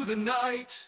through the night.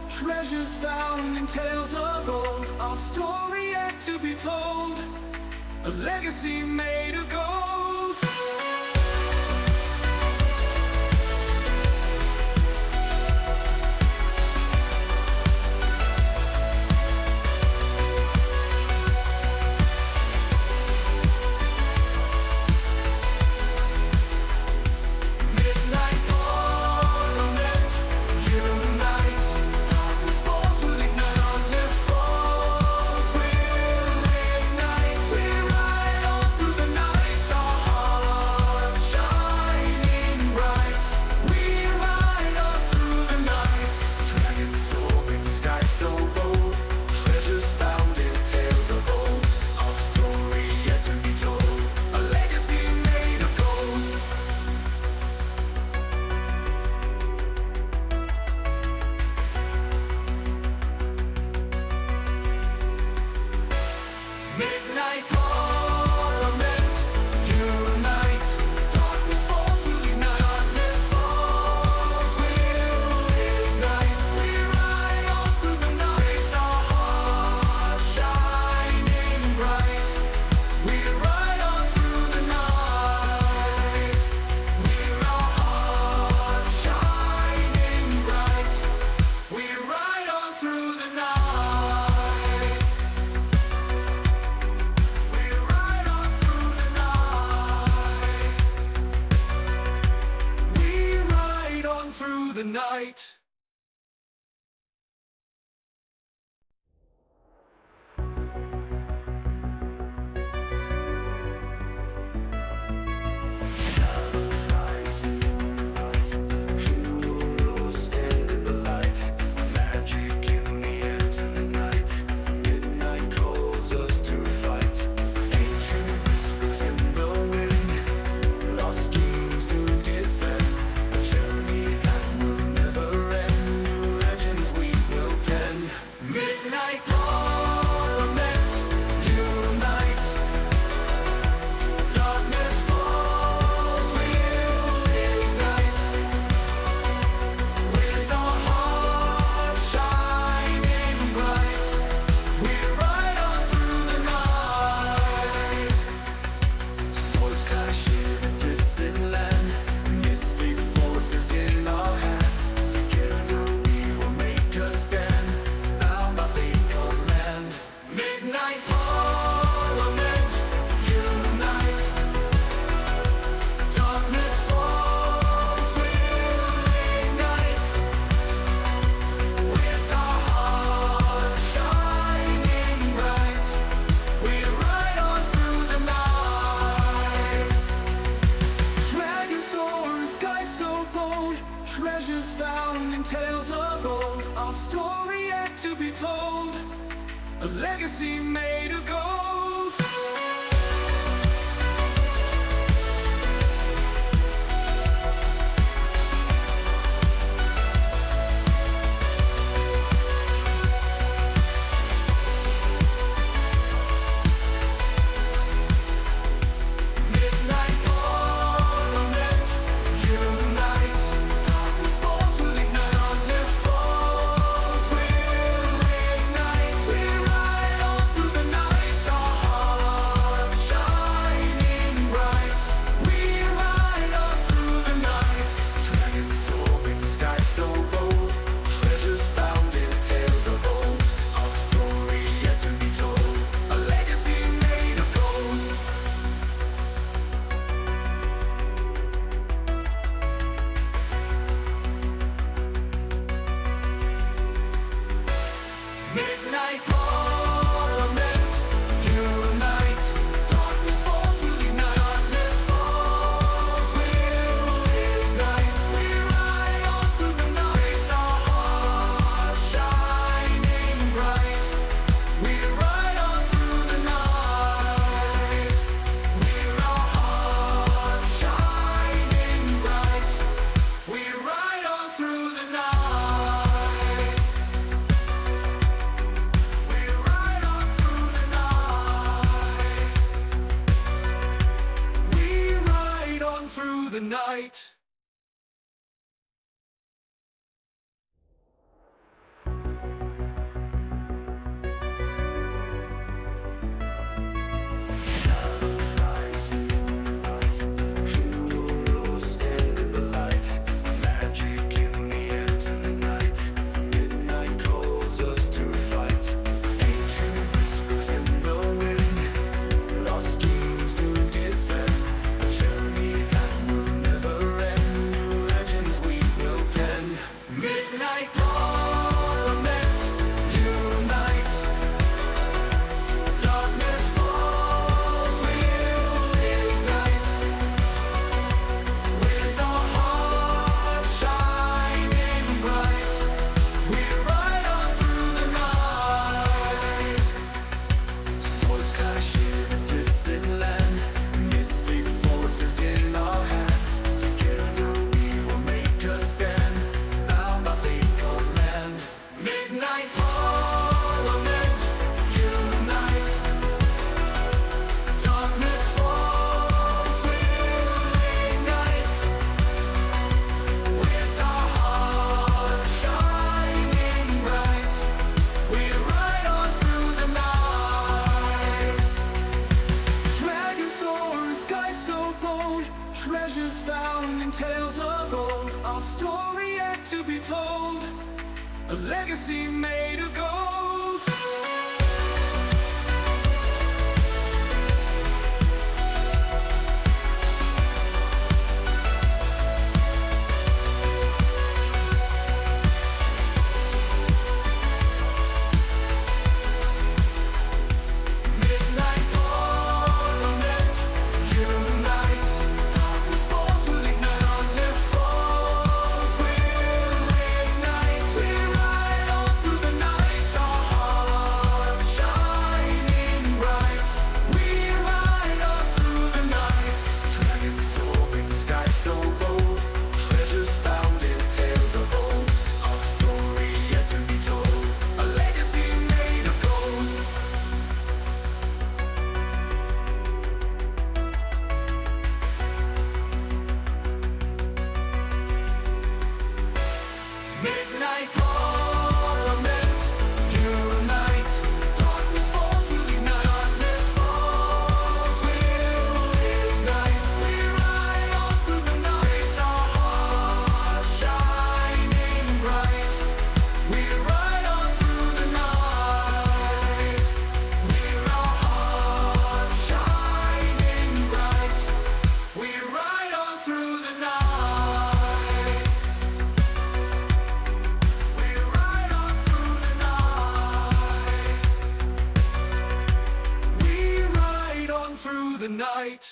Treasures found in tales of old, our story yet to be told, a legacy made of gold. Midnight Parliament, unite. Darkness falls, we'll ignite. Darkness falls, we'll ignite. We ride on through the night. Raise our hearts shining bright. We ride on through the night. We're our hearts shining bright. We ride on through the night. Through the night. Treasures found in tales of old, our story yet to be told, a legacy made of gold. a legacy made of gold. Midnight Parliament, unite. Darkness falls, we'll ignite. Darkness falls, we'll ignite. We ride on through the night, our hearts shining bright. We ride on through the night, with our hearts shining bright. We ride on through the night. Through the night.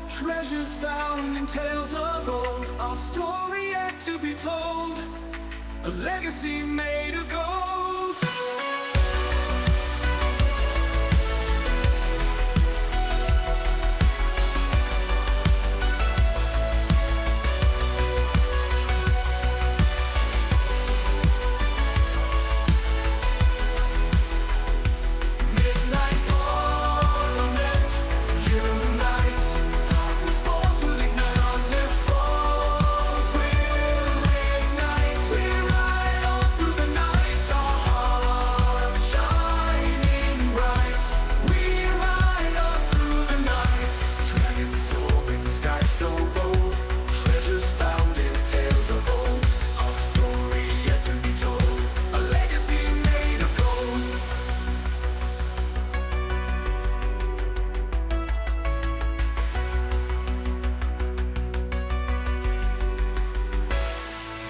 Treasures found in tales of old, our story yet to be told, a legacy made of gold.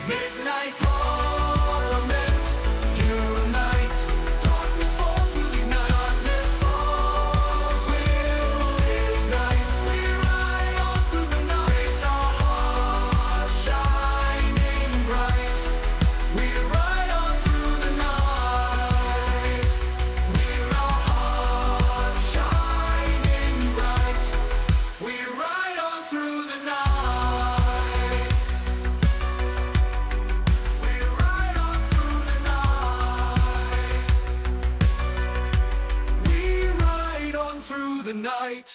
Midnight Parliament, unite. Darkness falls, we'll ignite. Darkness falls, we'll ignite. We ride on through the night, our hearts shining bright. We ride on through the night, with our hearts shining bright. We ride on through the night. Through the night.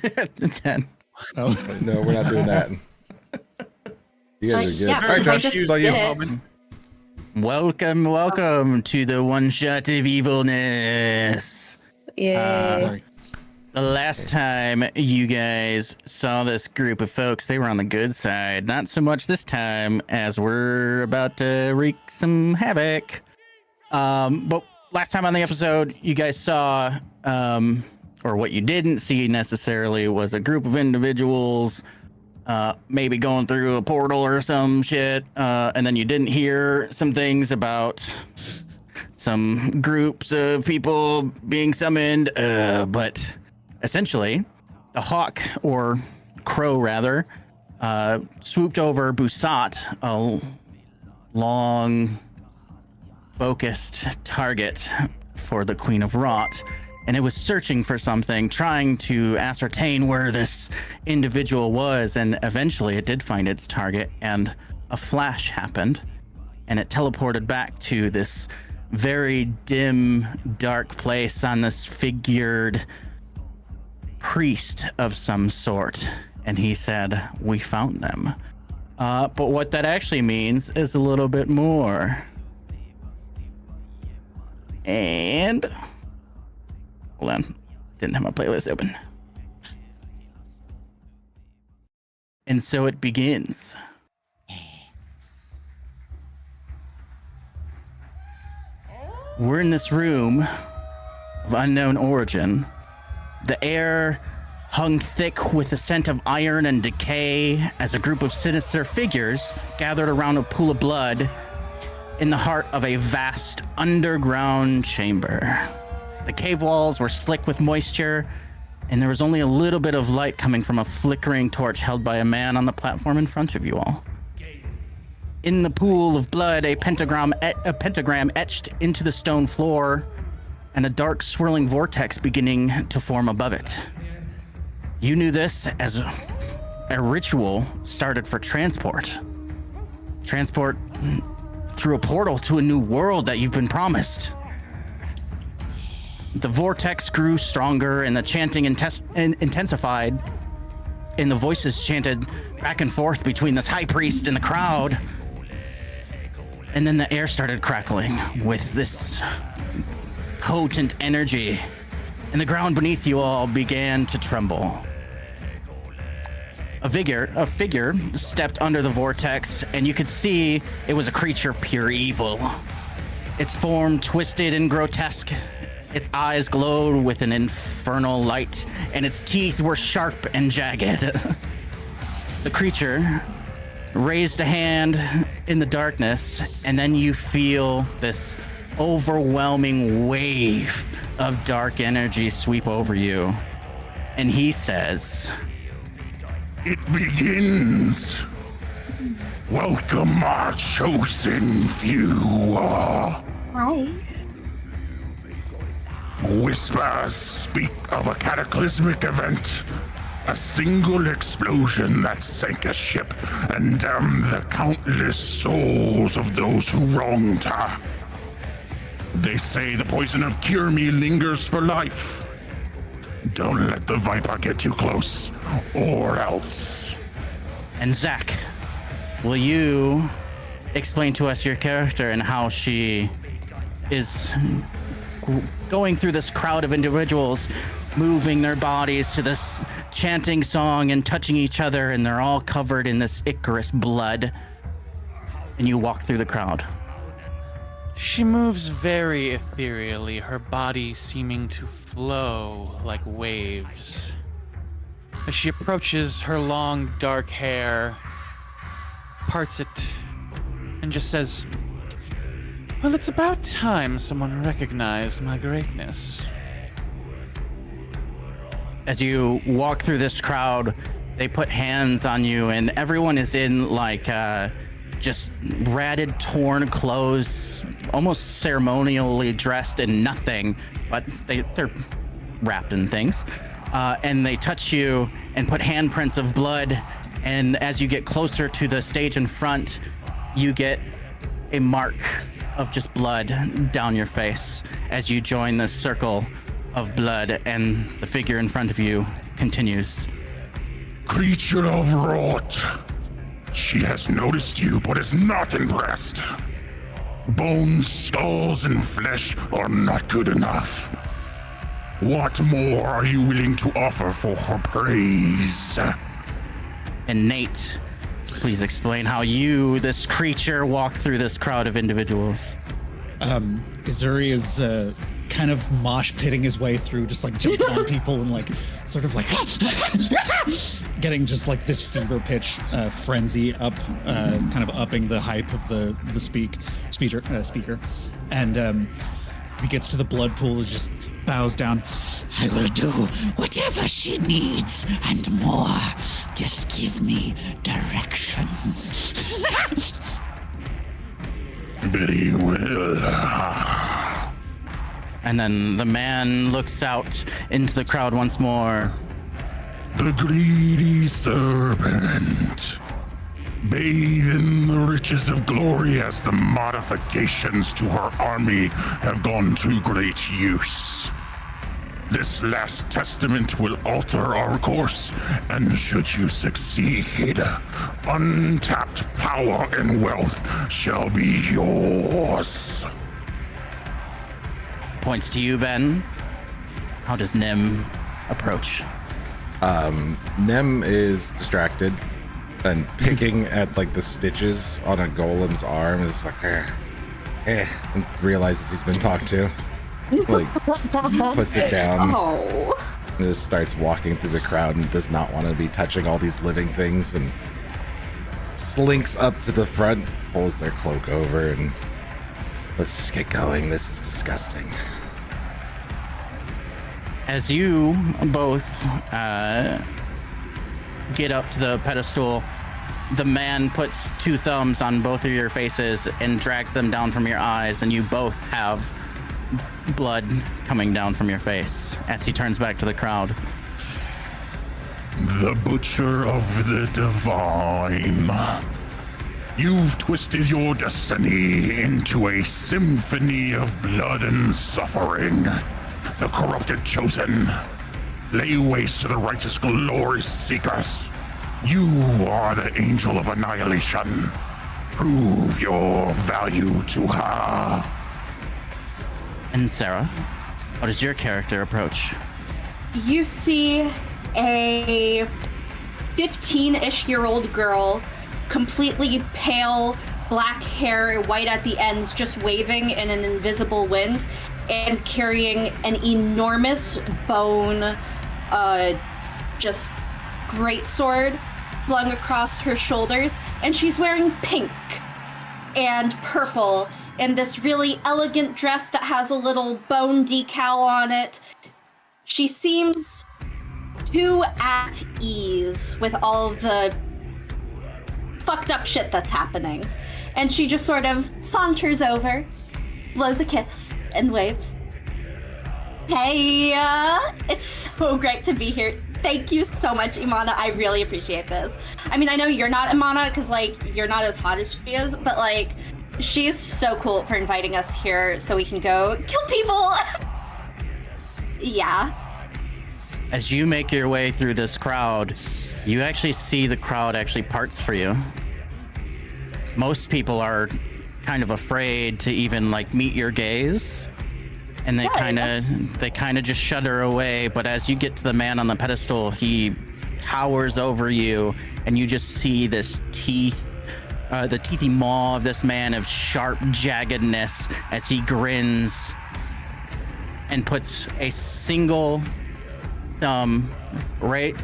10. Oh no, we're not doing that. You guys are good. Yeah, All right, I Josh, just it's all you. did it. Welcome to the one shot of evilness. Yay. The last time you guys saw this group of folks, they were on the good side. Not so much this time, as we're about to wreak some havoc. But last time on the episode, you guys saw, or what you didn't see necessarily, was a group of individuals maybe going through a portal or some shit. And then you didn't hear some things about some groups of people being summoned. But essentially, the hawk, or crow rather, swooped over Busat, a long, focused target for the Queen of Rot. And it was searching for something, trying to ascertain where this individual was. And eventually it did find its target, and a flash happened. And it teleported back to this very dim, dark place on this figured priest of some sort. And he said, "We found them." But what that actually means is a little bit more. And hold on, didn't have my playlist open. And so it begins. We're in this room of unknown origin. The air hung thick with the scent of iron and decay as a group of sinister figures gathered around a pool of blood in the heart of a vast underground chamber. The cave walls were slick with moisture, and there was only a little bit of light coming from a flickering torch held by a man on the platform in front of you all. In the pool of blood, a pentagram etched into the stone floor, and a dark swirling vortex beginning to form above it. You knew this as a ritual started for transport. Transport through a portal to a new world that you've been promised. The vortex grew stronger, and the chanting intensified, and the voices chanted back and forth between this high priest and the crowd. And then the air started crackling with this potent energy, and the ground beneath you all began to tremble. A figure stepped under the vortex, and you could see it was a creature of pure evil. Its form twisted and grotesque. Its eyes glowed with an infernal light, and its teeth were sharp and jagged. The creature raised a hand in the darkness, and then you feel this overwhelming wave of dark energy sweep over you. And he says, "It begins. Welcome, our chosen few. Hi. Whispers speak of a cataclysmic event. A single explosion that sank a ship and damned the countless souls of those who wronged her. They say the poison of Kirmi lingers for life. Don't let the Viper get too close, or else." and Zach, will you explain to us your character and how she is going through this crowd of individuals, moving their bodies to this chanting song and touching each other, and they're all covered in this Icarus blood, and you walk through the crowd? She moves very ethereally, her body seeming to flow like waves. As she approaches, her long, dark hair parts it and just says, "Well, it's about time someone recognized my greatness." As you walk through this crowd, they put hands on you, and everyone is in like just ratted, torn clothes, almost ceremonially dressed in nothing, but they're wrapped in things. And they touch you and put handprints of blood, and as you get closer to the stage in front, you get a mark of just blood down your face as you join this circle of blood, and the figure in front of you continues. Creature of rot. She has noticed you, but is not impressed. Bones, skulls, and flesh are not good enough. What more are you willing to offer for her praise? And Nate, please explain how you, this creature, walk through this crowd of individuals. Izuri is kind of mosh pitting his way through, just like jumping on people and like sort of like getting just like this fever pitch frenzy up, kind of upping the hype of the speaker. And as he gets to the blood pool, he just bows down. I will do whatever she needs and more. Just give me directions. Very well. And then the man looks out into the crowd once more. The greedy serpent. Bathe in the riches of glory as the modifications to her army have gone to great use. This last testament will alter our course, and should you succeed, untapped power and wealth shall be yours. Points to you, Ben. How does Nim approach? Nem is distracted and picking at like the stitches on a golem's arm is like, and realizes he's been talked to. Like, puts it down. Oh. And just starts walking through the crowd and does not want to be touching all these living things and slinks up to the front, pulls their cloak over, and let's just get going. This is disgusting. As you both get up to the pedestal, the man puts two thumbs on both of your faces and drags them down from your eyes, and you both have blood coming down from your face as he turns back to the crowd. The butcher of the divine. You've twisted your destiny into a symphony of blood and suffering. The corrupted chosen. Lay waste to the righteous glory seekers. You are the angel of annihilation. Prove your value to her. And Sarah, how does your character approach? You see a 15-ish-year-old girl, completely pale, black hair, white at the ends, just waving in an invisible wind, and carrying an enormous bone, just greatsword flung across her shoulders, and she's wearing pink and purple and this really elegant dress that has a little bone decal on it. She seems too at ease with all the fucked up shit that's happening. And she just sort of saunters over, blows a kiss, and waves. Hey, it's so great to be here. Thank you so much, Imana. I really appreciate this. I mean, I know you're not Imana because, like, you're not as hot as she is, but, like, she is so cool for inviting us here so we can go kill people. Yeah. As you make your way through this crowd, you actually see the crowd actually parts for you. Most people are kind of afraid to even like meet your gaze, and they kind of just shudder away. But as you get to the man on the pedestal, he towers over you, and you just see this the teethy maw of this man of sharp jaggedness as he grins and puts a single thumb right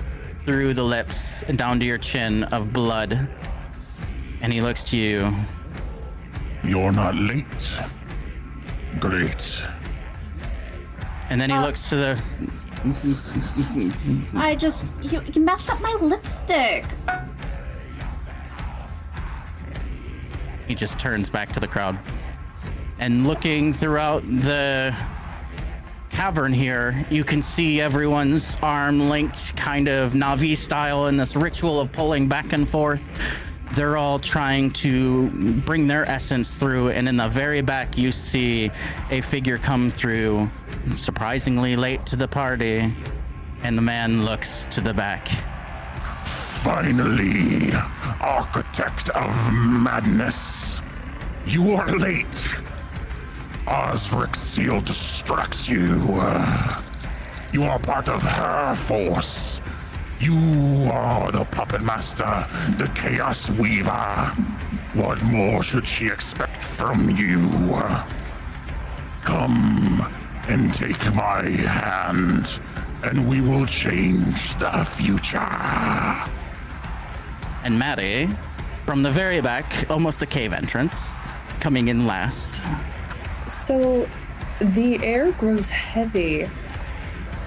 through the lips and down to your chin of blood. And he looks to you. You're not late. Great. And then he looks to the... You messed up my lipstick. He just turns back to the crowd. And looking throughout the cavern here, you can see everyone's arm linked kind of Na'vi style in this ritual of pulling back and forth. They're all trying to bring their essence through, and in the very back you see a figure come through, surprisingly late to the party, And the man looks to the back. Finally, architect of madness. You are late. Osric Seal distracts you. You are part of her force. You are the puppet master, the chaos weaver. What more should she expect from you? Come and take my hand, and we will change the future. And Maddie, from the very back, almost the cave entrance, coming in last. So, the air grows heavy,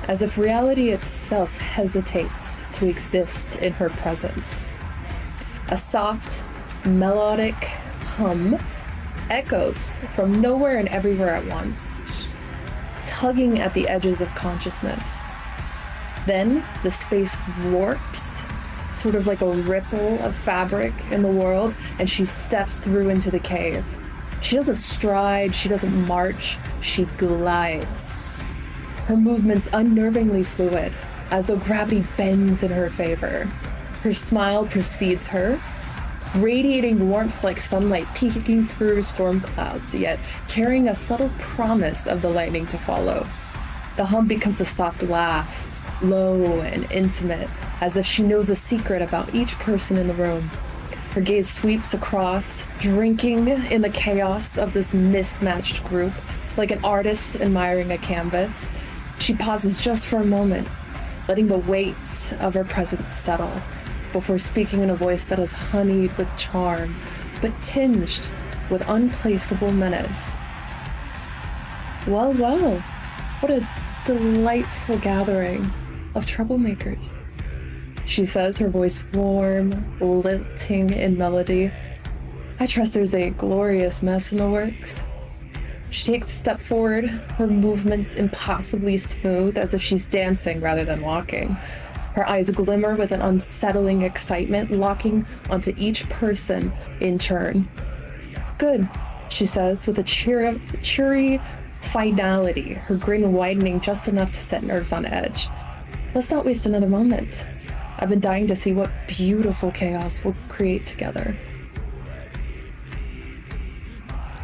as if reality itself hesitates to exist in her presence. A soft, melodic hum echoes from nowhere and everywhere at once, tugging at the edges of consciousness. Then the space warps, sort of like a ripple of fabric in the world, and she steps through into the cave. She doesn't stride, she doesn't march, she glides. Her movements unnervingly fluid, as though gravity bends in her favor. Her smile precedes her, radiating warmth like sunlight peeking through storm clouds, yet carrying a subtle promise of the lightning to follow. The hum becomes a soft laugh, low and intimate, as if she knows a secret about each person in the room. Her gaze sweeps across, drinking in the chaos of this mismatched group, like an artist admiring a canvas. She pauses just for a moment, letting the weight of her presence settle, before speaking in a voice that is honeyed with charm, but tinged with unplaceable menace. Well, well, what a delightful gathering of troublemakers, she says, her voice warm, lilting in melody. I trust there's a glorious mess in the works. She takes a step forward, her movements impossibly smooth, as if she's dancing rather than walking. Her eyes glimmer with an unsettling excitement, locking onto each person in turn. Good, she says, with a cheery finality, her grin widening just enough to set nerves on edge. Let's not waste another moment. I've been dying to see what beautiful chaos we'll create together.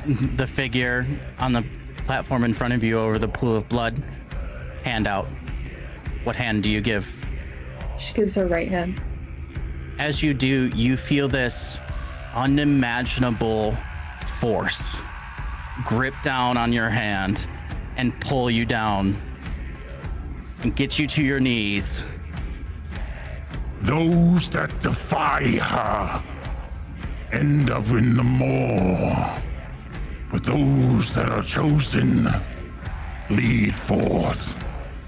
The figure on the platform in front of you over the pool of blood, hand out. What hand do you give? She gives her right hand. As you do, you feel this unimaginable force grip down on your hand and pull you down and get you to your knees. Those that defy her end up in the maw, but those that are chosen lead forth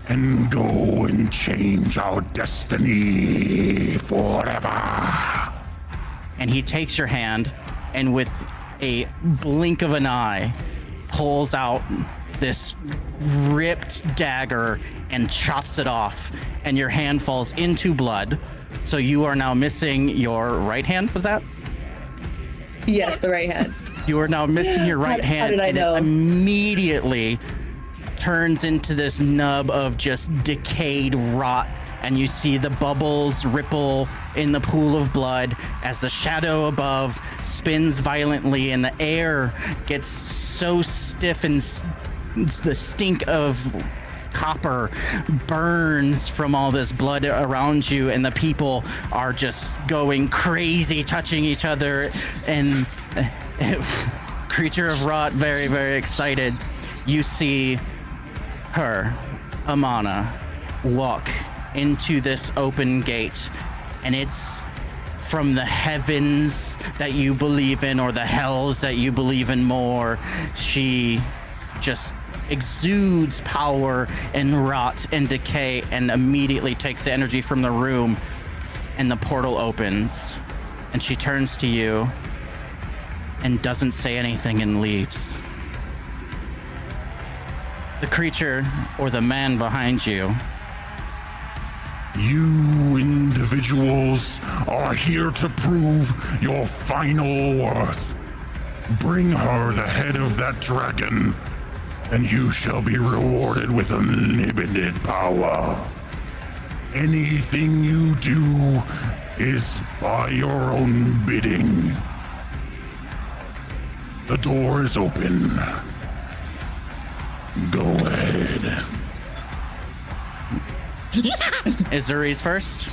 and go and change our destiny forever. And he takes your hand and with a blink of an eye pulls out this ripped dagger and chops it off, and your hand falls into blood. So you are now missing your right hand, was that? Yes, the right hand. You are now missing your right hand. How did I know? It immediately turns into this nub of just decayed rot, and you see the bubbles ripple in the pool of blood as the shadow above spins violently, and the air gets so stiff, and the stink of copper burns from all this blood around you, and the people are just going crazy, touching each other, and creature of rot, very, very excited. You see her, Amana, walk into this open gate, and it's from the heavens that you believe in, or the hells that you believe in more. She just exudes power and rot and decay, and immediately takes the energy from the room, and the portal opens, and she turns to you and doesn't say anything and leaves. The creature, or the man behind you, You individuals are here to prove your final worth. Bring her the head of that dragon, and you shall be rewarded with unlimited power. Anything you do is by your own bidding. The door is open. Go ahead. Izuri's first.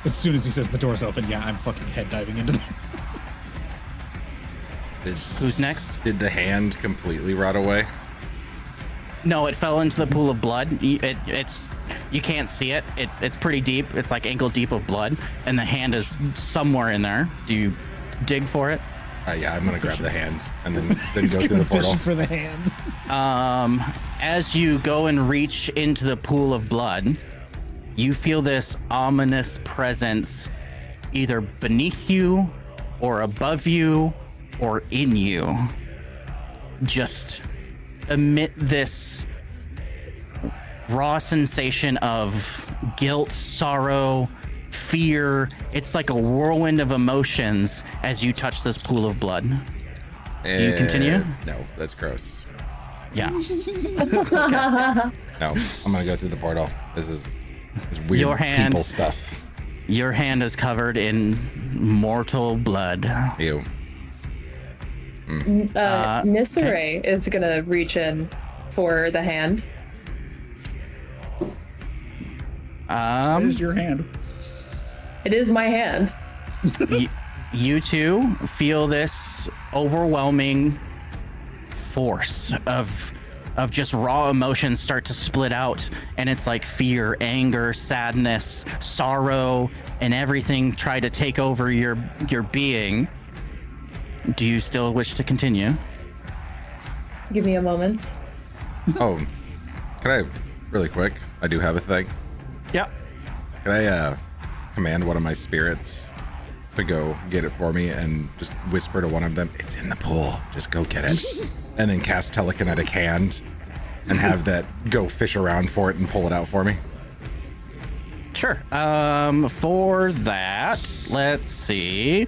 As soon as he says the door's open, yeah, I'm fucking head diving into there. Who's next? Did the hand completely rot away? No, it fell into the pool of blood. It's you can't see it. It's pretty deep. It's like ankle deep of blood, and the hand is somewhere in there. Do you dig for it? Yeah, I'm gonna grab the hand and then go He's through going the portal. fishing for the hand. As you go and reach into the pool of blood, you feel this ominous presence either beneath you or above you or in you. Just emit this raw sensation of guilt, sorrow, fear. It's like a whirlwind of emotions as you touch this pool of blood. Do you continue? No, that's gross. Yeah. No, I'm gonna go through the portal. This is weird Your hand- people stuff. Your hand is covered in mortal blood. Ew. Nisare is gonna reach in for the hand. There's your hand. It is my hand. You two feel this overwhelming force of just raw emotions start to split out, and it's like fear, anger, sadness, sorrow, and everything try to take over your being. Do you still wish to continue? Give me a moment. Oh, can I, really quick? I do have a thing. Yep. Can I command one of my spirits to go get it for me and just whisper to one of them, "It's in the pool. Just go get it," and then cast telekinetic hand and have that go fish around for it and pull it out for me? Sure. For that, let's see.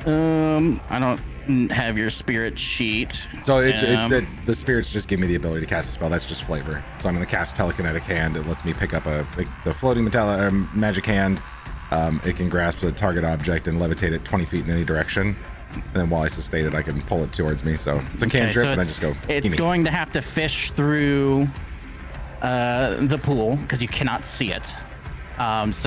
I don't have your spirit sheet. So it's that the spirits just give me the ability to cast a spell. That's just flavor. So I'm going to cast telekinetic hand. It lets me pick up the floating metallic magic hand. It can grasp a target object and levitate it 20 feet in any direction. And then while I sustain it, I can pull it towards me. So it's a cantrip, and I just go. It's "Gimme." going to have to fish through the pool because you cannot see it. So is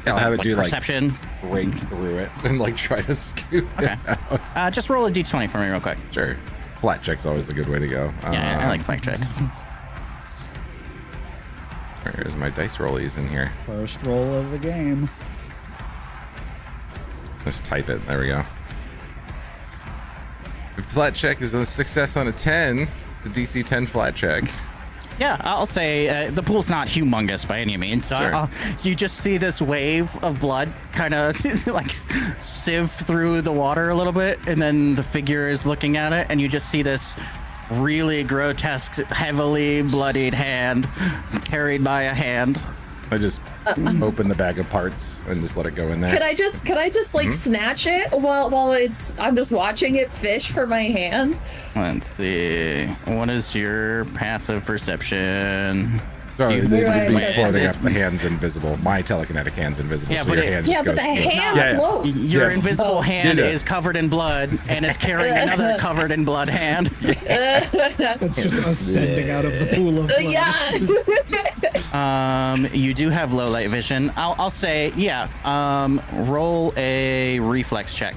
I'll that, have it do perception. like break through it and like try to scoop Okay. it out. Just roll a d20 for me real quick. Sure. Flat check's always a good way to go. Yeah, I like flank checks. Where's my dice rollies in here? First roll of the game. Just type it. There we go. If flat check is a success on a 10, the DC 10 flat check. Yeah, I'll say the pool's not humongous by any means. So Sure. you just see this wave of blood kind of like sieve through the water a little bit, and then the figure is looking at it, and you just see this really grotesque, heavily bloodied hand carried by a hand. I just open the bag of parts and just let it go in there. Could I just like snatch it while I'm just watching it fish for my hand? Let's see. What is your passive perception? So it would be Wait, floating is up. The hand's invisible. My telekinetic hand's invisible, Yeah, so but your it- hand Yeah, just but goes. the hand Yeah, yeah. floats. Your Yeah. invisible Oh. hand Yeah. is covered in blood and is carrying another covered in blood hand. That's just ascending out of the pool of blood. Yeah. You do have low light vision. I'll say, yeah. Roll a reflex check.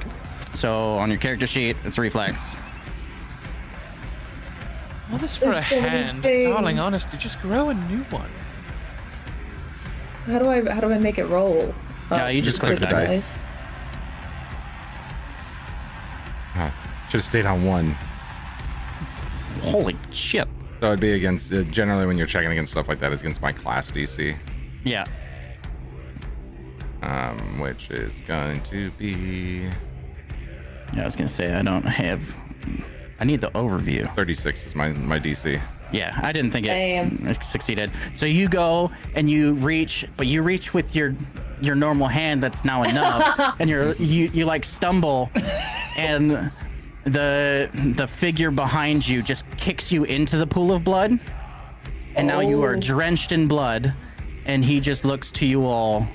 So on your character sheet, it's reflex. All this for a There's so many hand. things. Darling, honestly, just grow a new one. How do I make it roll? Yeah, you just click the dice. Should have stayed on 1. Holy shit. So it'd be against, generally when you're checking against stuff like that, it's against my class DC. Yeah. Which is going to be Yeah, I was gonna say I need the overview. 36 is my DC. Yeah, I didn't think Damn. it succeeded. So you go and you reach, but you reach with your normal hand that's now enough, and you like stumble, and the figure behind you just kicks you into the pool of blood, and now you are Oh. drenched in blood, and he just looks to you all.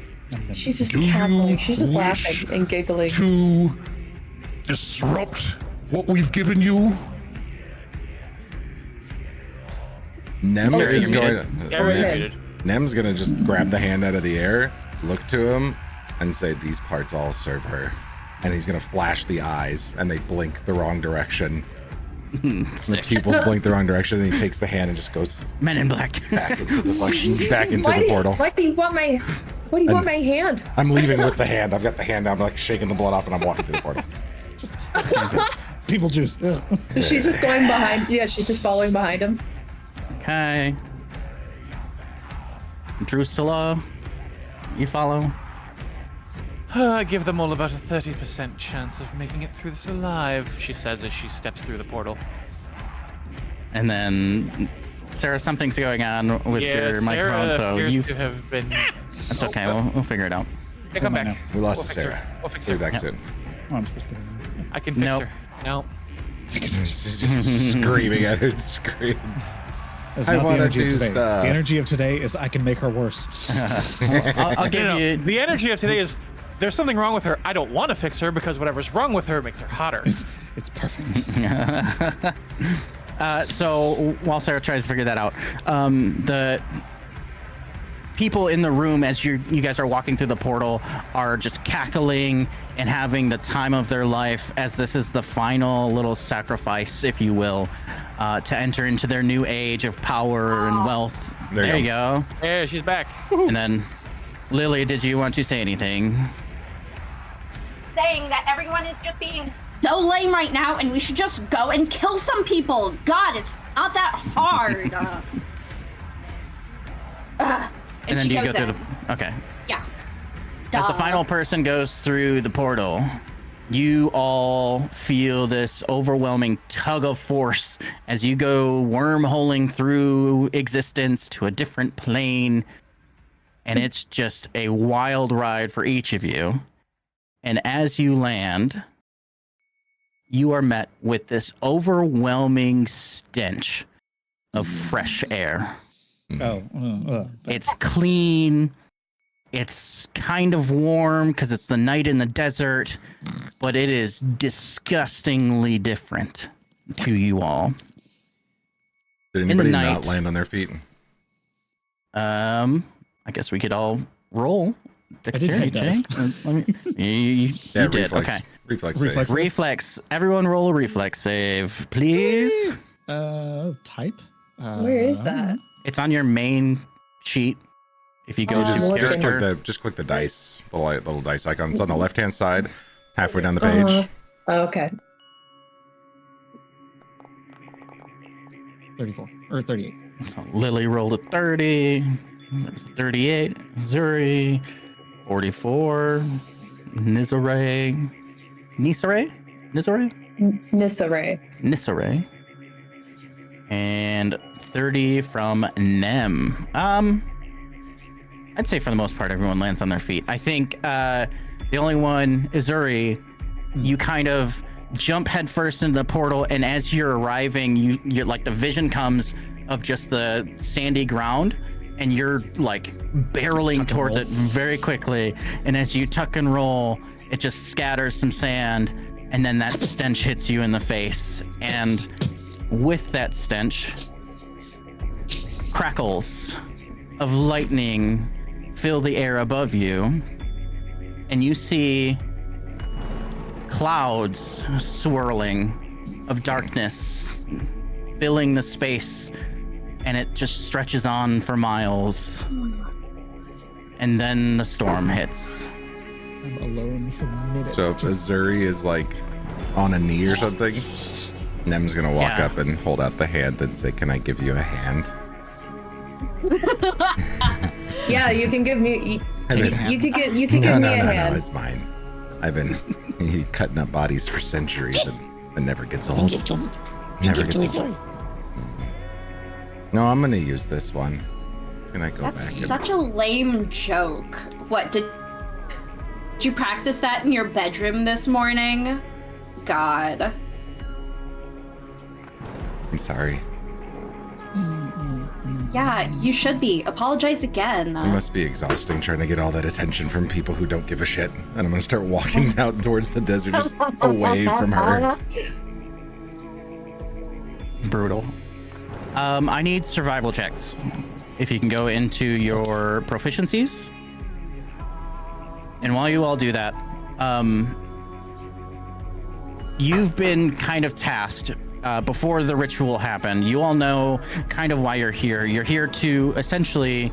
She's just Do you cackling. She's just wish laughing and giggling. To disrupt what we've given you? Nem Oh, is you're going. Yeah, we're ahead. muted. Nem's gonna just grab the hand out of the air, look to him, and say, "These parts all serve her." And he's gonna flash the eyes, and they blink the wrong direction. The pupils blink the wrong direction, and he takes the hand and just goes Men in Black. back into the back into Why the do, portal. why do you want my? What do you want my hand? I'm leaving with the hand. I've got the hand. I'm like shaking the blood off, and I'm walking through the portal. People juice. Ugh. She's just going behind. Yeah, she's just following behind him. Okay. Drusilla, you follow? I give them all about a 30% chance of making it through this alive, she says as she steps through the portal. And then, Sarah, something's going on with your microphone, Sarah so appears you. to have been. That's okay. We'll figure it out. Hey, come Never back. mind We lost We'll to fix her. Sarah. We'll fix She'll her. be back Yep. soon. Oh, I'm supposed to put it in. I can fix Nope. her. No. She's just screaming at her, screaming. That's I not the wanna energy of do today. stuff. The energy of today is I can make her worse. I'll give No, no, you. the energy of today is there's something wrong with her. I don't want to fix her because whatever's wrong with her makes her hotter. It's perfect. So while Sarah tries to figure that out, the people in the room, as you guys are walking through the portal, are just cackling and having the time of their life, as this is the final little sacrifice, if you will, to enter into their new age of power and wealth. There you you go. Yeah, she's back. And then, Lily, did you want to say anything? Saying that everyone is just being so lame right now, and we should just go and kill some people. God, it's not that hard. And then she do you go goes through in. the? Okay. Yeah. As the Duh. final person goes through the portal, you all feel this overwhelming tug of force as you go wormholing through existence to a different plane. And it's just a wild ride for each of you. And as you land, you are met with this overwhelming stench of fresh air. Oh, It's clean. It's kind of warm because it's the night in the desert, but it is disgustingly different to you all. Did the anybody night- not land on their feet? I guess we could all roll. I did head Dexterity check. Let me. You did. reflex. Okay. Reflex. Reflex. Save. Reflex. Everyone, roll a reflex save, please. Type. Where is that? It's on your main sheet. If you go to Just character. click the dice, the little dice icon. It's on the left hand side, halfway down the page. Oh, okay. 34 or 38. So Lily rolled a 30. There's 38. Zuri, 44. Nizare. Nisare? Nisare. And 30 from Nem. I'd say for the most part, everyone lands on their feet. I think the only one, Izuri, you kind of jump headfirst into the portal, and as you're arriving, you're like the vision comes of just the sandy ground, and you're like barreling towards it very quickly. And as you tuck and roll, it just scatters some sand, and then that stench hits you in the face. And with that stench, crackles of lightning fill the air above you, and you see clouds swirling of darkness filling the space, and it just stretches on for miles. And then the storm hits. I'm alone for minutes. So if Azuri is like on a knee or something, Nem's gonna walk Yeah. up and hold out the hand and say, "Can I give you a hand?" Yeah, you can give me. You could give me a No, hand. it's mine. I've been cutting up bodies for centuries, and it never gets old. Give to him. Never Give to gets his old. No, I'm gonna use this one. Can I go That's back? such a lame joke. What, did you practice that in your bedroom this morning? God. I'm sorry. Yeah, you should be. Apologize again. It must be exhausting trying to get all that attention from people who don't give a shit. And I'm gonna start walking out towards the desert, just away from her. Brutal. I need survival checks. If you can go into your proficiencies. And while you all do that, you've been kind of tasked before the ritual happened. You all know kind of why you're here. You're here to essentially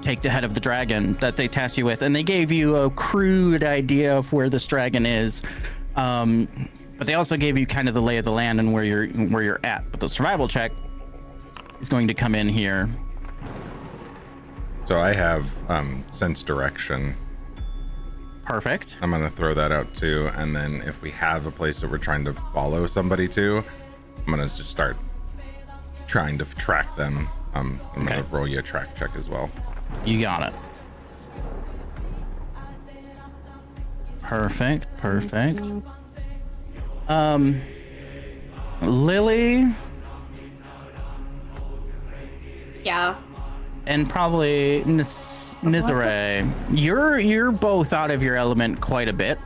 take the head of the dragon that they tasked you with. And they gave you a crude idea of where this dragon is. But they also gave you kind of the lay of the land and where you're at. But the survival check is going to come in here. So I have sense direction. Perfect. I'm gonna throw that out too, and then if we have a place that we're trying to follow somebody to, I'm gonna just start trying to track them. I'm gonna roll you a track check as well. You got it. Perfect. Lily Yeah. and probably Nizare, you're both out of your element quite a bit.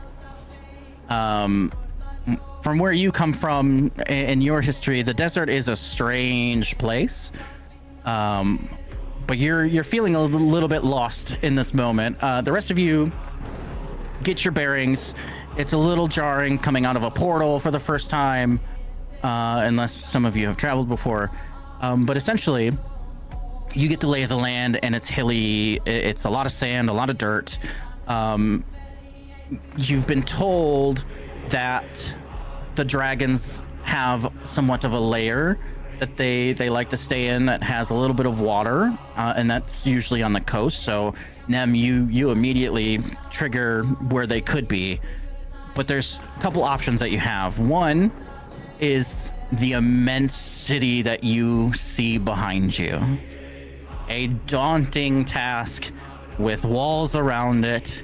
From where you come from in your history, the desert is a strange place. But you're feeling a little bit lost in this moment. The rest of you get your bearings. It's a little jarring coming out of a portal for the first time, unless some of you have traveled before. But essentially, you get the lay of the land, and it's hilly. It's a lot of sand, a lot of dirt. You've been told that the dragons have somewhat of a lair that they like to stay in that has a little bit of water, and that's usually on the coast. So Nem, you immediately trigger where they could be. But there's a couple options that you have. One is the immense city that you see behind you. A daunting task with walls around it.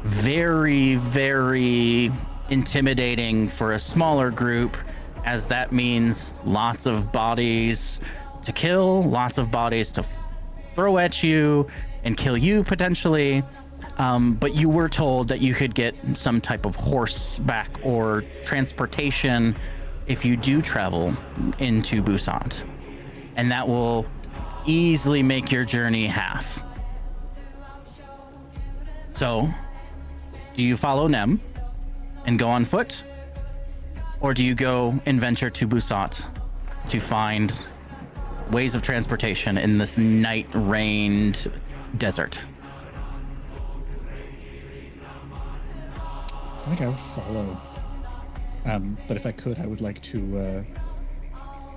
Very, very intimidating for a smaller group, as that means lots of bodies to kill, lots of bodies to throw at you and kill you potentially. But you were told that you could get some type of horseback or transportation if you do travel into Busan. And that will easily make your journey half. So, do you follow Nem and go on foot? Or do you go and venture to Busan to find ways of transportation in this night-rained desert? I think I would follow. But if I could, I would like to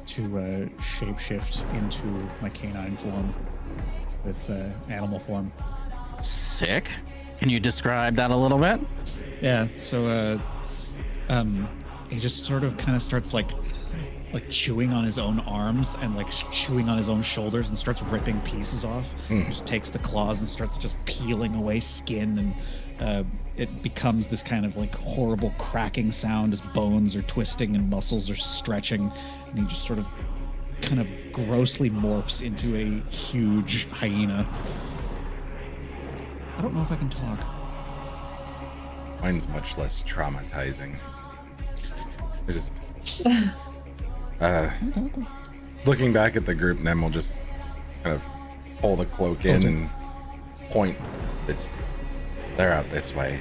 shapeshift into my canine form with animal form. Sick. Can you describe that a little bit? Yeah. So, he just sort of kind of starts like chewing on his own arms and like chewing on his own shoulders and starts ripping pieces off. Just takes the claws and starts just peeling away skin, and it becomes this kind of like horrible cracking sound as bones are twisting and muscles are stretching, and he just sort of kind of grossly morphs into a huge hyena. I don't know if I can talk. Mine's much less traumatizing. I just looking back at the group, Nem will just kind of pull the cloak in and point. They're out this way.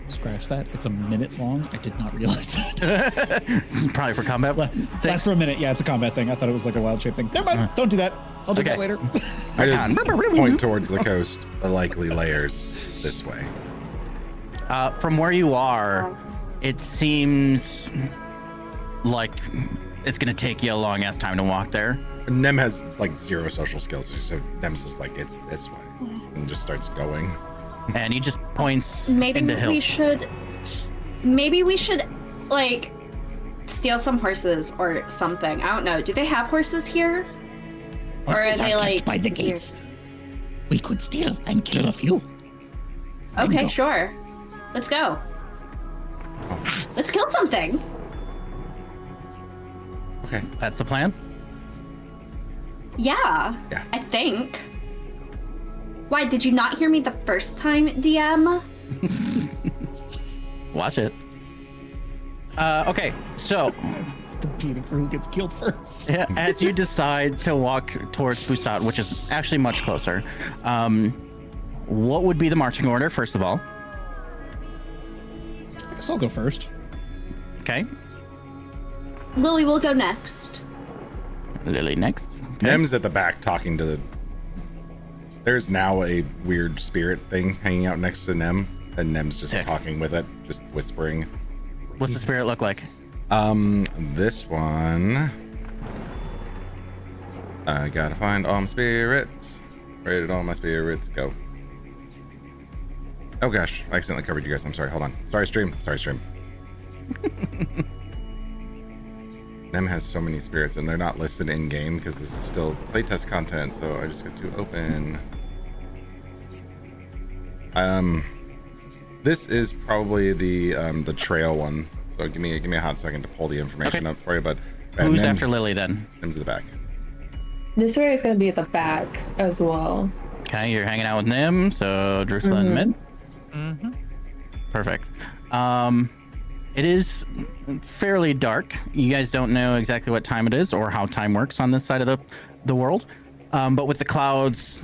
Scratch that. It's a minute long. I did not realize that. Probably for combat. Lasts for a minute. Yeah, it's a combat thing. I thought it was like a wild shape thing. Never mind. Don't do that. I'll do that later. I just point towards the coast, the likely layers this way. From where you are, it seems like it's gonna take you a long ass time to walk there. Nem has like zero social skills, so Nem's just like, it's this way, and just starts going. And he just points Maybe into we hills. should like steal some horses or something. I don't know. Do they have horses here? Horses are they kept like by the gates. We could steal and kill a few. Okay, sure. Let's go. Let's kill something. Okay. That's the plan. Yeah. Yeah. I think. Why, did you not hear me the first time, DM? Watch it. Okay, so It's competing for who gets killed first. as you decide to walk towards Busat, which is actually much closer, what would be the marching order, first of all? I guess I'll go first. Okay, Lily will go next. Lily next. Okay. Nem's at the back talking to the. There's now a weird spirit thing hanging out next to Nem, and Nem's just Sick. talking with it, just whispering. What's the spirit look like? This one. I gotta find all my spirits. Where did all my spirits go? Oh gosh, I accidentally covered you guys. I'm sorry. Hold on. Sorry, stream. Sorry, stream. Nem has so many spirits, and they're not listed in game because this is still playtest content. So I just got to open. This is probably the trail one. So give me a hot second to pull the information up for you. But Who's after Lily then? Nem's at the back. This area is going to be at the back as well. Okay, you're hanging out with Nim, so Drusilla in the mid. Mm-hmm. Perfect. It is fairly dark. You guys don't know exactly what time it is or how time works on this side of the world. But with the clouds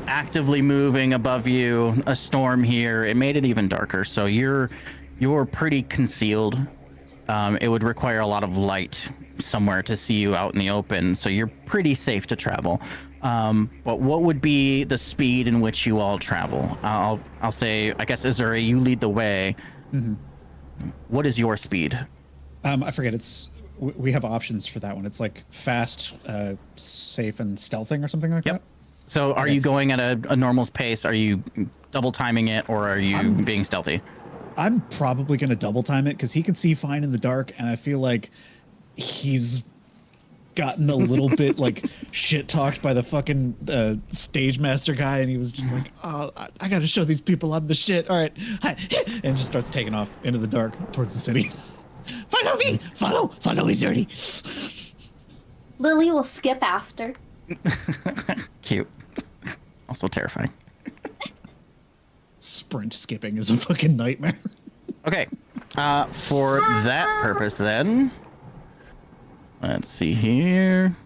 actively moving above you, a storm here, it made it even darker. So you're pretty concealed. It would require a lot of light somewhere to see you out in the open. So you're pretty safe to travel. But what would be the speed in which you all travel? I'll say, I guess, Azuri, you lead the way. Mm-hmm. What is your speed? I forget. We have options for that one. It's like fast, safe, and stealthing or something like that. So are you going at a normal pace? Are you double timing it, or are you being stealthy? I'm probably going to double time it because he can see fine in the dark, and I feel like he's gotten a little bit like shit talked by the fucking stage master guy, and he was just like, "Oh, I got to show these people I'm the shit." All right, and just starts taking off into the dark towards the city. Follow me, follow Izerdi. Lily will skip after. Cute. Also terrifying. Sprint skipping is a fucking nightmare. Okay. For that purpose, then, let's see here.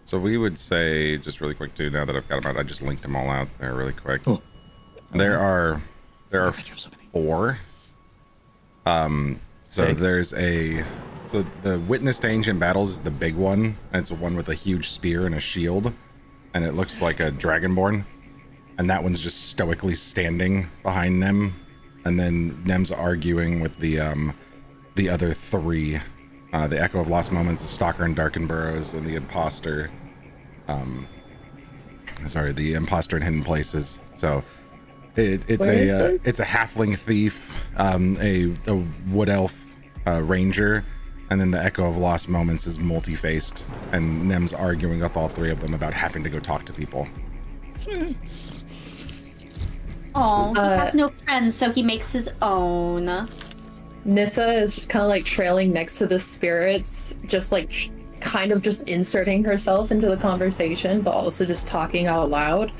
So we would say, just really quick too, now that I've got them out, I just linked them all out there really quick. Oh. There are 4. So there's so the Witness to Ancient Battles is the big one, and it's the one with a huge spear and a shield, and it looks like a dragonborn, and that one's just stoically standing behind Nem, and then Nem's arguing with the other 3, the Echo of Lost Moments, the Stalker and Darkened Burrows, and the Imposter. The Imposter in Hidden Places. So it's a halfling thief, a wood elf ranger, and then the Echo of Lost Moments is multi-faced, and Nem's arguing with all 3 of them about having to go talk to people. Oh, he has no friends, so he makes his own. Nissa is just kind of like trailing next to the spirits, just like kind of just inserting herself into the conversation, but also just talking out loud.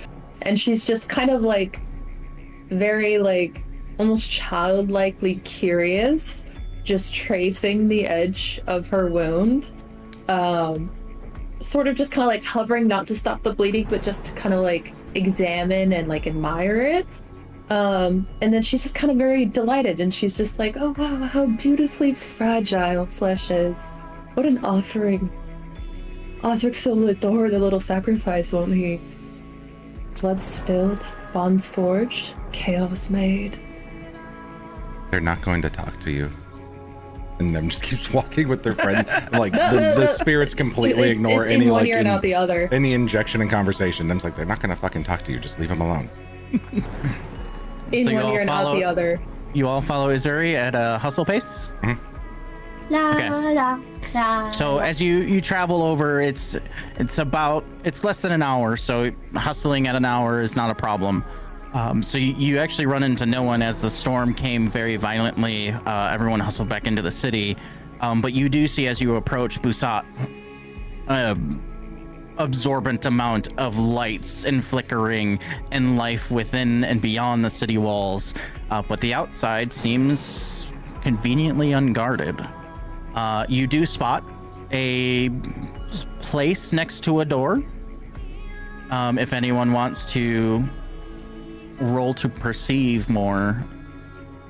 And she's just kind of like very like almost childlikely curious, just tracing the edge of her wound. Sort of just kind of like hovering, not to stop the bleeding, but just to kind of like examine and like admire it. And then she's just kind of very delighted, and she's just like, "Oh wow, how beautifully fragile flesh is. What an offering. Osric will adore the little sacrifice, won't he? Blood spilled, bonds forged, chaos made." They're not going to talk to you. And Nem just keeps walking with their friend. Like the spirits completely ignore it's any in one like ear and out the other. any injection in conversation. Nem's like, they're not gonna fucking talk to you. Just leave them alone. In So you one all ear and out follow- the other. You all follow Izuri at a hustle pace? La Okay. la la. So as you travel over, it's less than an hour, so hustling at an hour is not a problem. So you actually run into no one as the storm came very violently. Everyone hustled back into the city, but you do see as you approach Busat, absorbent amount of lights and flickering and life within and beyond the city walls, but the outside seems conveniently unguarded. You do spot a place next to a door. If anyone wants to roll to perceive more,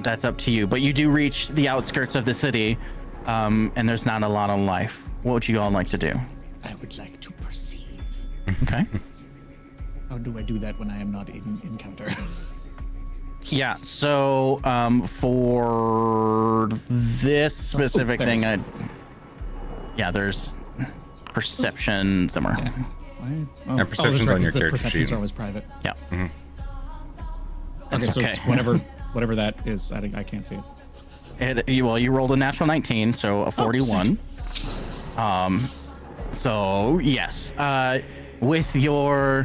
that's up to you. But you do reach the outskirts of the city, and there's not a lot of life. What would you all like to do? I would like to perceive. Okay. How do I do that when I am not in encounter? Yeah, so for this specific thing, there's perception somewhere. Yeah, perception's on your the character perceptions sheet. are always private. Yeah. Okay, That's so okay. it's whatever that is. I can't see it. You rolled a natural 19, so a 41. So yes, with your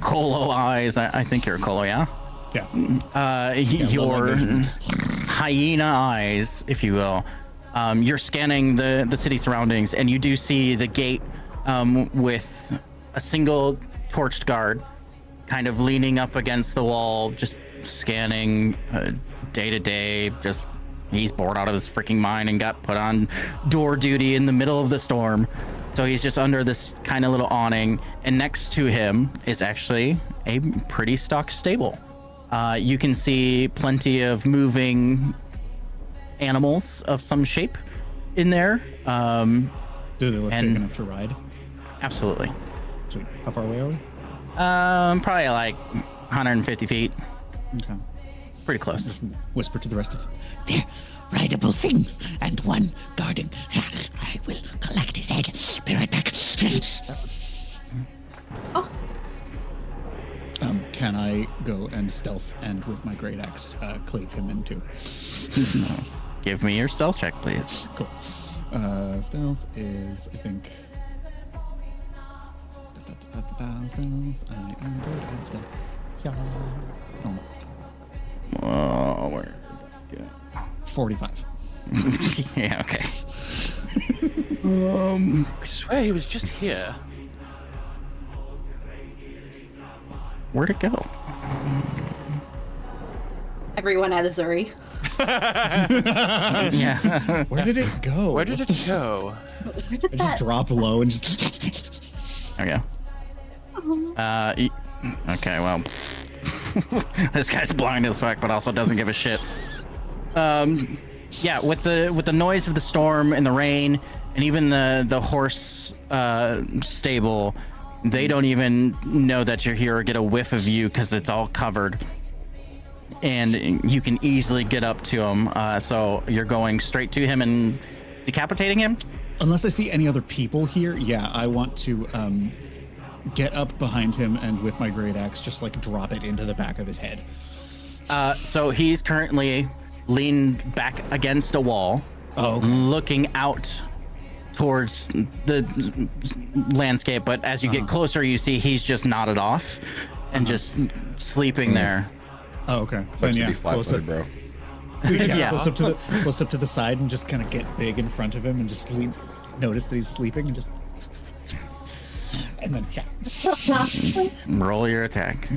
Colo eyes, I think you're a Colo, yeah? Yeah. Your hyena eyes, if you will. You're scanning the city surroundings, and you do see the gate with a single torched guard kind of leaning up against the wall, just scanning day to day. Just he's bored out of his freaking mind and got put on door duty in the middle of the storm. So he's just under this kind of little awning, and next to him is actually a pretty stocked stable. You can see plenty of moving animals of some shape in there. Do they look big enough to ride? Absolutely. Sweet. How far away are we? Probably like 150 feet. Okay. Pretty close. Whisper to the rest of them. They're rideable things, and one guarding. I will collect his head. Be right back. Can I go and stealth and with my great axe cleave him in two? Give me your stealth check, please. Cool. Stealth is, I think. Stealth. I am good at stealth. Yeah. Normal. Oh, where? 45. Yeah, okay. I swear he was just here. Where'd it go? Everyone at Azuri. Yeah. Where did it go? Where did it go? I just drop low and just. There we go. Okay, well. This guy's blind as fuck, but also doesn't give a shit. Yeah, with the noise of the storm and the rain, and even the horse stable, they don't even know that you're here or get a whiff of you because it's all covered. And you can easily get up to him. So you're going straight to him and decapitating him? Unless I see any other people here, yeah, I want to get up behind him and with my great axe just like drop it into the back of his head. So he's currently leaned back against a wall, looking out towards the landscape. But as you get closer, you see he's just nodded off and just sleeping there. Oh, okay. It's Then like yeah, to be flat-footed, bro. Yeah. close up to the side and just kind of get big in front of him and just notice that he's sleeping and just. And then yeah. Roll your attack.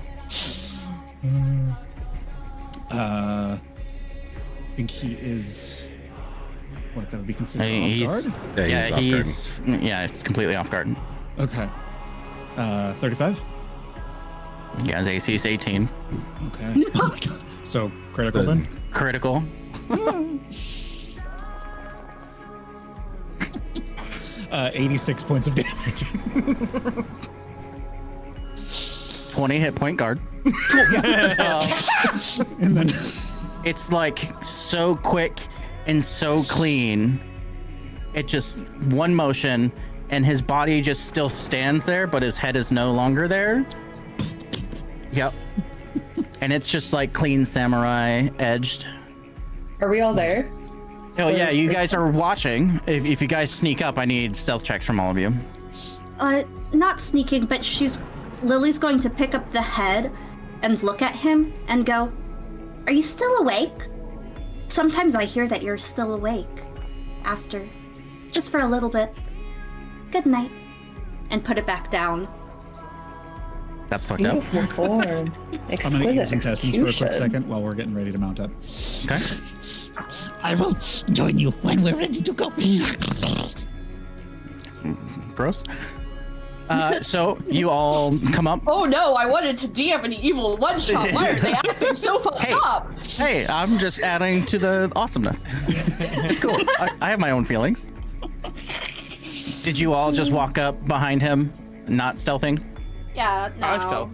I think he is. What that would be considered He's- off guard? Yeah, he's off guard. it's completely off guard. Okay. 35. You guys, AC is 18. Okay. Oh my god. So critical then. Critical. 86 points of damage. 20 hit point guard. And then It's like so quick and so clean. It just one motion and his body just still stands there, but his head is no longer there. Yep. And it's just like clean samurai edged. Are we all there? Oh yeah, you guys are watching. If you guys sneak up, I need stealth checks from all of you. Not sneaking, but Lily's going to pick up the head and look at him and go, "Are you still awake? Sometimes I hear that you're still awake. After, just for a little bit. good night, and put it back down. That's fucked up. Beautiful form. I'm gonna eat Exquisite some intestines for a quick execution. second while we're getting ready to mount up. Okay. I will join you when we're ready to go. Gross. So you all come up. Oh no, I wanted to DM an evil one shot. Why are they acting so fucked up? Hey, I'm just adding to the awesomeness. It's cool. I have my own feelings. Did you all just walk up behind him, not stealthing? Yeah, no. Stealth.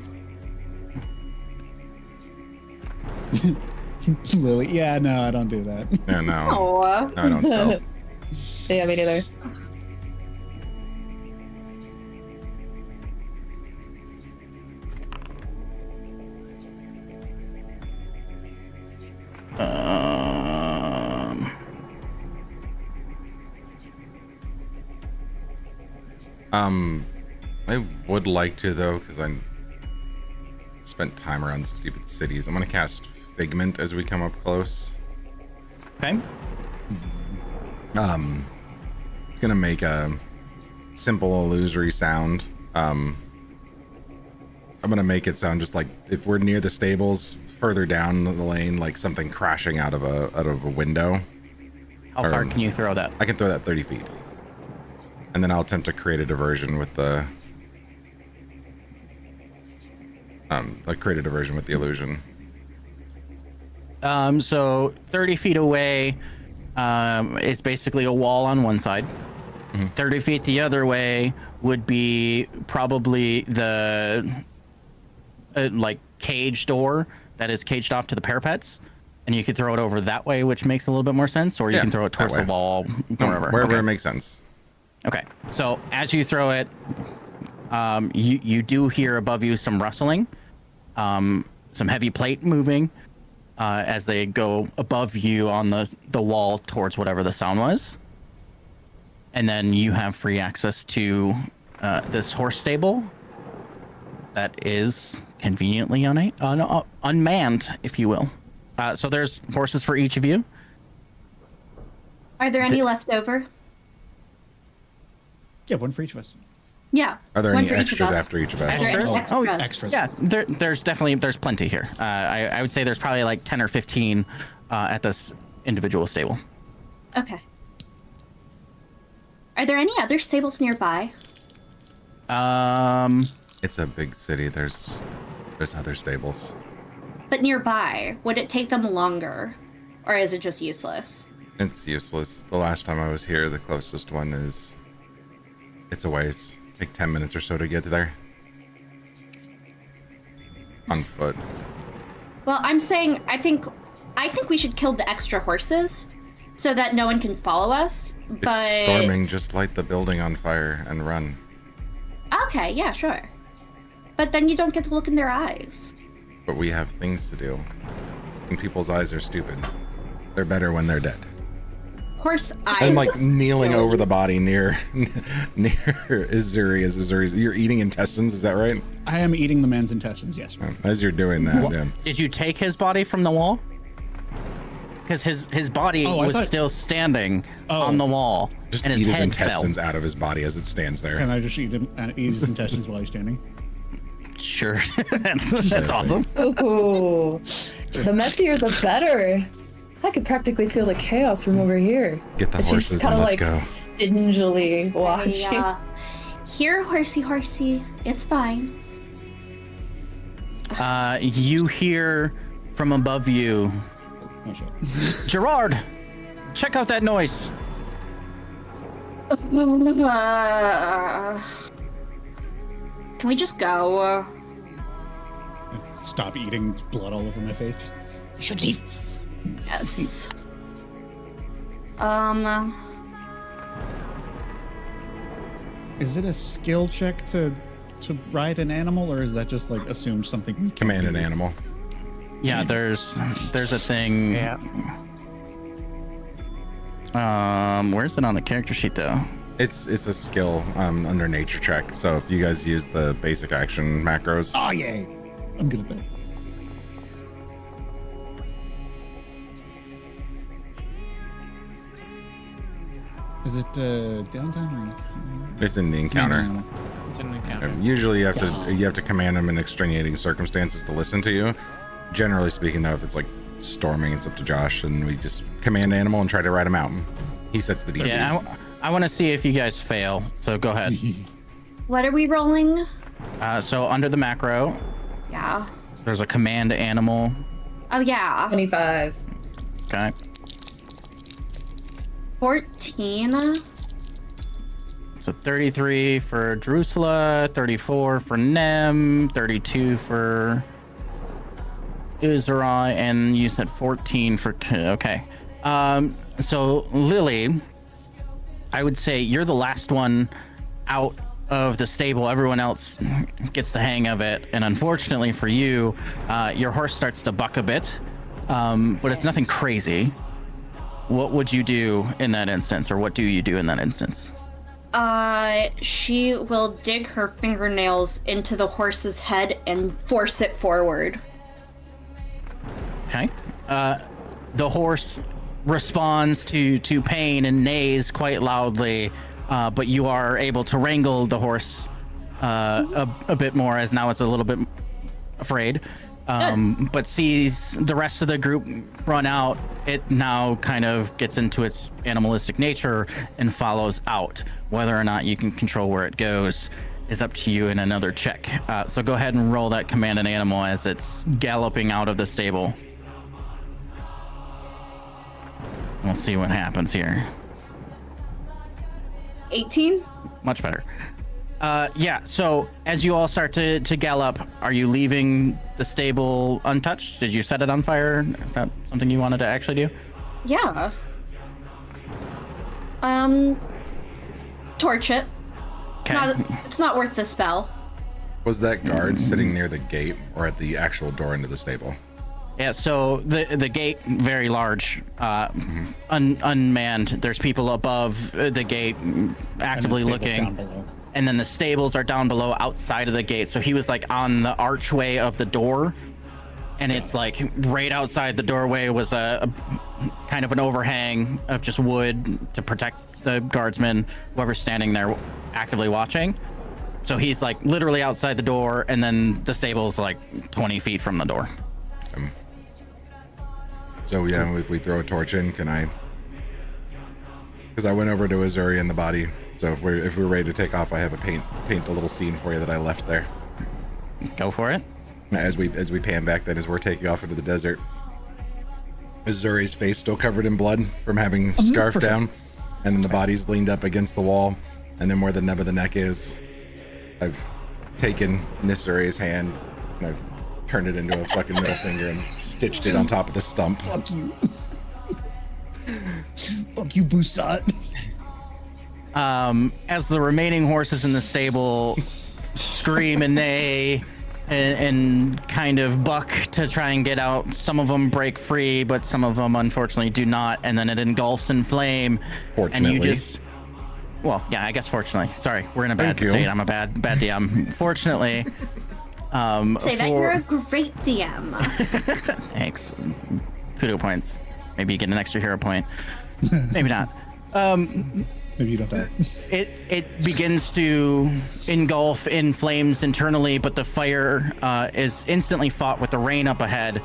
Lily, yeah, no, I don't do that. Yeah, no. Oh. No, I don't sell. Yeah, me neither. I would like to though, because I spent time around stupid cities. I'm gonna cast Figment as we come up close. Okay. It's gonna make a simple illusory sound. I'm gonna make it sound just like if we're near the stables, further down the lane, like something crashing out of a window. How far can you throw that? I can throw that 30 feet. And then I'll attempt to create a diversion with the I'll create a diversion with the illusion. So 30 feet away, it's basically a wall on one side. 30 feet the other way would be probably the like cage door that is caged off to the parapets, and you could throw it over that way, which makes a little bit more sense, or you can throw it towards the wall, wherever. Wherever Okay. it makes sense. Okay, so as you throw it, you do hear above you some rustling, some heavy plate moving as they go above you on the wall towards whatever the sound was. And then you have free access to this horse stable that is conveniently unmanned, if you will. So there's horses for each of you. Are there any left over? Yeah, one for each of us. Yeah. Are there one any for each of extras us. after each of us? Are there any Oh, extras? Extras. Yeah, there's plenty here. I would say there's probably like 10 or 15 at this individual stable. Okay. Are there any other stables nearby? It's a big city. There's other stables. But nearby, would it take them longer? Or is it just useless? It's useless. The last time I was here, the closest one is... It's a ways. Take 10 minutes or so to get there. On foot. Well, I'm saying I think we should kill the extra horses so that no one can follow us. But It's storming. Just light the building on fire and run. Okay, yeah, sure. But then you don't get to look in their eyes. But we have things to do. And people's eyes are stupid. They're better when they're dead. Horse eyes. I'm like kneeling over the body near Izuri. You're eating intestines, is that right? I am eating the man's intestines, yes. As you're doing that, yeah. Did you take his body from the wall? Because his body Oh, I was thought- still standing Oh. on the wall, Just and eat his his head intestines fell. out of his body as it stands there. Can I just eat him and eat his intestines while he's standing? Sure, that's awesome. Ooh, the messier the better. I could practically feel the chaos from over here. Get the And she's horses kind and of let's like go. stingily watching. Yeah. Here, horsey. It's fine. You hear from above you, Oh shit. Gerard, check out that noise. Can we just go? Stop eating blood all over my face. Just, We should leave. Yes. is it a skill check to ride an animal, or is that just like assumed something we can Command an do? animal. Yeah, there's a thing. Yeah. Where's it on the character sheet though? It's a skill under nature check. So if you guys use the basic action macros, Oh yay! I'm good at that. Is it downtown or encounter? It's in the encounter. Animal. It's an encounter. Usually you have to command them in extenuating circumstances to listen to you. Generally speaking, though, if it's like storming, it's up to Josh, and we just command animal and try to ride him out. He sets the DCs. Yeah, I want to see if you guys fail. So go ahead. What are we rolling? So under the macro, Yeah. there's a command animal. Oh, yeah. 25. Okay. 14. So 33 for Drusilla, 34 for Nem, 32 for Uzurai, and you said 14 for... Okay. So Lily, I would say you're the last one out of the stable. Everyone else gets the hang of it, and unfortunately for you, your horse starts to buck a bit, but it's nothing crazy. What would you do in that instance, or what do you do in that instance? She will dig her fingernails into the horse's head and force it forward. Okay. The horse responds to pain and neighs quite loudly, but you are able to wrangle the horse a bit more, as now it's a little bit afraid. But sees the rest of the group run out, it now kind of gets into its animalistic nature and follows out. Whether or not you can control where it goes is up to you in another check. So go ahead and roll that command an animal as it's galloping out of the stable. We'll see what happens here. 18? Much better. Yeah, so as you all start to gallop, are you leaving the stable untouched? Did you set it on fire? Is that something you wanted to actually do? Yeah. Torch it. Okay. It's not worth the spell. Was that guard sitting near the gate or at the actual door into the stable? Yeah, so the gate, very large, unmanned. There's people above the gate actively and the stable's looking. down below. And then the stables are down below outside of the gate. So he was like on the archway of the door. And it's like right outside the doorway was a kind of an overhang of just wood to protect the guardsmen, whoever's standing there actively watching. So he's like literally outside the door, and then the stable's like 20 feet from the door. So yeah, if we throw a torch in, can I? Because I went over to Azuri and the body. So if we're ready to take off, I have a paint the little scene for you that I left there. Go for it. As we pan back, then as we're taking off into the desert, Azuri's face still covered in blood from having scarfed for sure. down, and then the body's leaned up against the wall, and then where the nub of the neck is, I've taken Nisuri's hand and I've turned it into a fucking middle finger and stitched it on top of the stump. Fuck you. Fuck you, Busat. As the remaining horses in the stable scream and neigh and kind of buck to try and get out, some of them break free, but some of them unfortunately do not, and then it engulfs in flame. Fortunately. And you just, well, yeah, I guess fortunately. Sorry, we're in a bad Thank you. state. I'm a bad DM. Fortunately, Say that you're a great DM. thanks. Kudo points. Maybe you get an extra hero point. Maybe not. Maybe you don't die. It begins to engulf in flames internally, but the fire is instantly fought with the rain up ahead.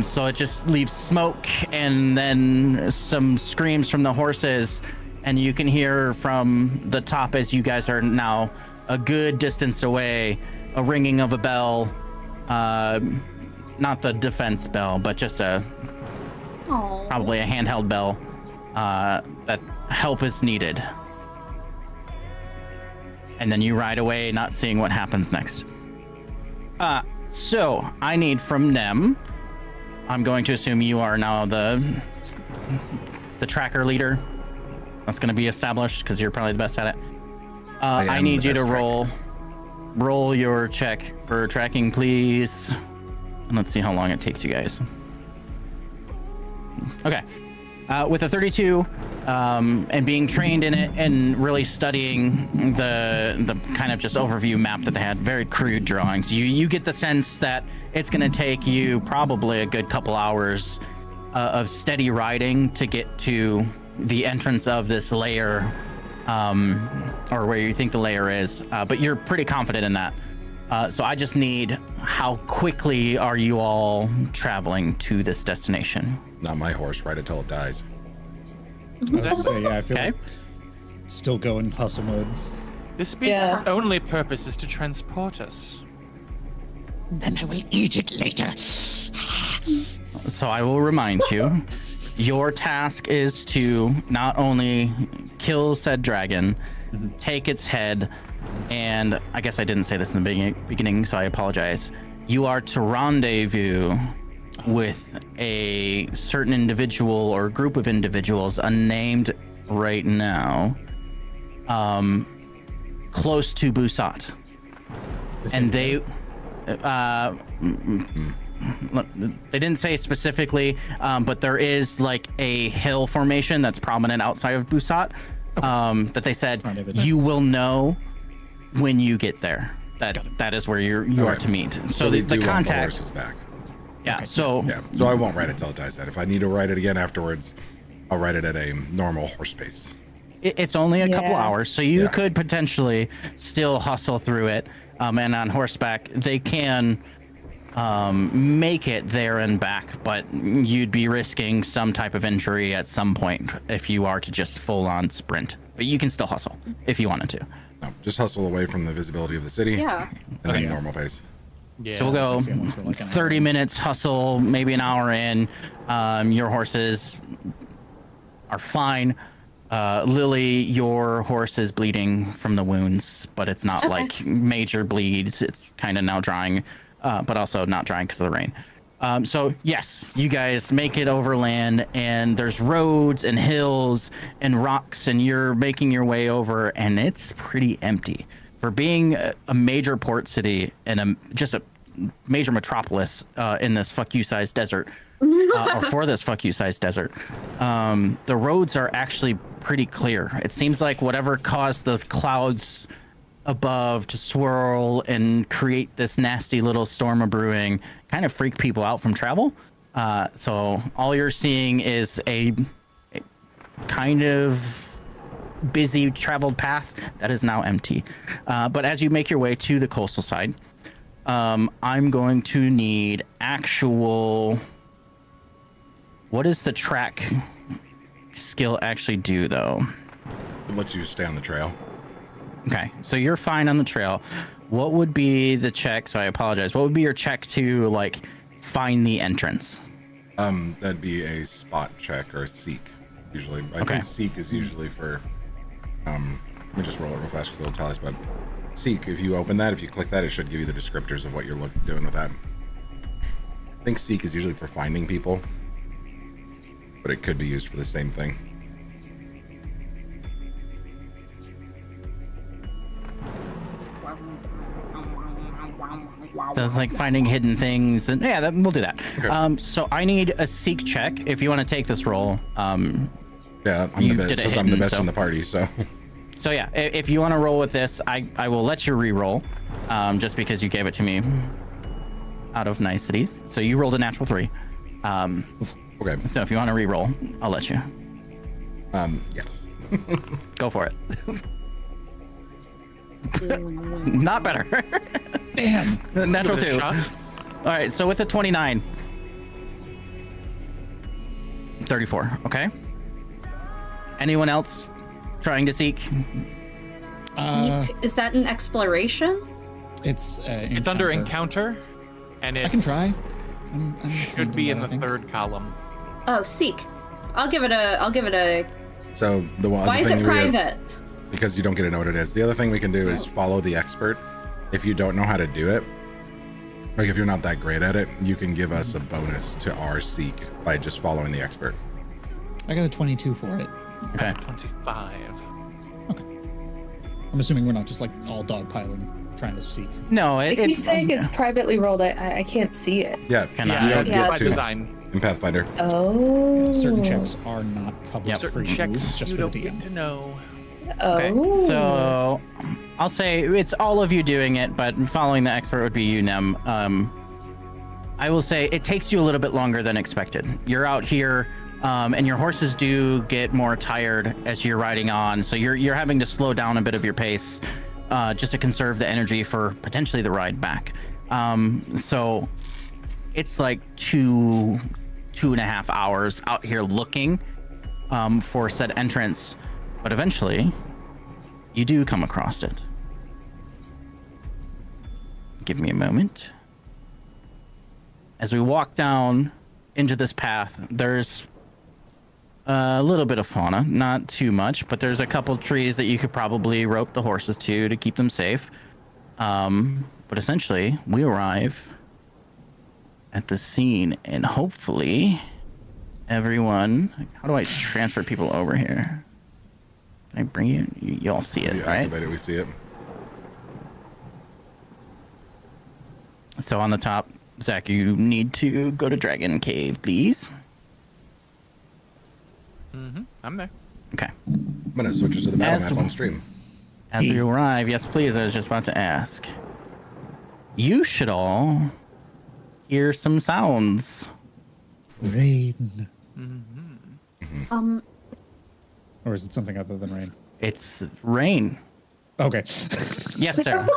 So it just leaves smoke and then some screams from the horses, and you can hear from the top, as you guys are now a good distance away, a ringing of a bell. Not the defense bell, but just probably a handheld bell. That help is needed. And then you ride away, not seeing what happens next. So I need from Nem. I'm going to assume you are now the tracker leader. That's going to be established because you're probably the best at it. I am need the you to best roll your check for tracking, please. And let's see how long it takes you guys. Okay. With a 32, and being trained in it and really studying the kind of just overview map that they had, very crude drawings, you get the sense that it's going to take you probably a good couple hours of steady riding to get to the entrance of this layer, or where you think the layer is, but you're pretty confident in that. So I just need, how quickly are you all traveling to this destination? Not my horse. Ride it till it dies. I was gonna say, yeah, I feel Okay. like still go in hustle mode. This beast's Yeah. only purpose is to transport us. Then I will eat it later. So I will remind you, your task is to not only kill said dragon, take its head, and I guess I didn't say this in the beginning, so I apologize. You are to rendezvous with a certain individual or group of individuals, unnamed right now, close to Busat. And they didn't say specifically, but there is like a hill formation that's prominent outside of Busat, that they said you will know when you get there. That is where you are to meet. So we the do want contact. the horses back. Yeah. So Yeah. So I won't ride it till it dies. Then if I need to ride it again afterwards, I'll ride it at a normal horse pace. it's only a couple Yeah. hours, so you Yeah. could potentially still hustle through it. And on horseback, they can make it there and back, but you'd be risking some type of injury at some point if you are to just full on sprint. But you can still hustle if you wanted to. No, just hustle away from the visibility of the city. Yeah. And then yeah. normal pace. Yeah. So we'll go Let's see, once we're like an hour 30 in. minutes hustle, maybe an hour in. Your horses are fine. Lily, your horse is bleeding from the wounds, but it's not like major bleeds. It's kind of now drying, but also not drying because of the rain. So yes, you guys make it overland, and there's roads and hills and rocks, and you're making your way over, and it's pretty empty. For being a major port city and just a major metropolis in this fuck you sized desert, or for this fuck you sized desert, the roads are actually pretty clear. It seems like whatever caused the clouds above to swirl and create this nasty little storm of brewing kind of freak people out from travel. So all you're seeing is a kind of busy traveled path that is now empty. But as you make your way to the coastal side, I'm going to need actual... What does the track skill actually do, though? It lets you stay on the trail. Okay, so you're fine on the trail. What would be the check? So I apologize. What would be your check to, like, find the entrance? That'd be a spot check or a seek, usually. I Okay. think seek is usually for, let me just roll it real fast because it'll tell us, but seek, if you open that, if you click that, it should give you the descriptors of what you're doing with that. I think seek is usually for finding people, but it could be used for the same thing. So it's like finding hidden things, and yeah, we'll do that. Okay. So I need a seek check if you want to take this roll. Yeah, I'm You the did best. it Says I'm the hidden, best so- in the party, so So yeah, if you want to roll with this, I will let you re-roll, just because you gave it to me out of niceties. So you rolled a natural 3. okay. So if you want to re-roll, I'll let you. Yeah. Go for it. Not better. Damn. Natural Give it a 2. shot. All right, so with a 29. 34, okay? Anyone else trying to seek? Is that an exploration? It's It's under encounter, and it I can try. I'm should be in the I think. third column. Oh, seek. I'll give it a. So the one Why other is thing it we have- private? because you don't get to know what it is. The other thing we can do is follow the expert. If you don't know how to do it, like if you're not that great at it, you can give us a bonus to our seek by just following the expert. I got a 22 for it. Okay. 25. I'm assuming we're not just like all dogpiling trying to seek. No, It keeps saying it's privately rolled. I can't see it. Yeah, Can you I- don't Yeah. by get to design. in Pathfinder. Oh. Certain checks are not public Yep. for Certain you, checks it's just you for don't the get DM. to know. Okay, Oh. so I'll say it's all of you doing it, but following the expert would be you, Nem. I will say it takes you a little bit longer than expected. You're out here And your horses do get more tired as you're riding on, so you're having to slow down a bit of your pace just to conserve the energy for potentially the ride back. So it's like 2.5 hours out here looking for said entrance, but eventually you do come across it. Give me a moment. As we walk down into this path, there's a little bit of fauna, not too much, but there's a couple trees that you could probably rope the horses to keep them safe. But essentially, we arrive at the scene, and hopefully everyone... How do I transfer people over here? Can I bring you? You all see it, You right? activate it, we see it. So on the top, Zach, you need to go to Dragon Cave, please. I'm there. Okay. I'm gonna switch us to the battle map on stream. As you arrive, yes, please. I was just about to ask. You should all hear some sounds. Rain. Or is it something other than rain? It's rain. Okay. Yes, sir.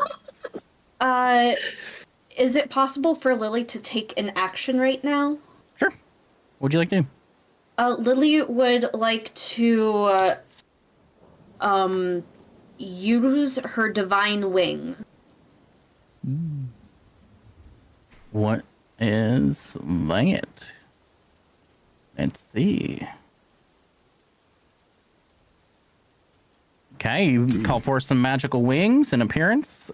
Is it possible for Lily to take an action right now? Sure. What'd you like to do? Lily would like to use her divine wings. What is that? Let's see. Okay, you call for some magical wings and appearance.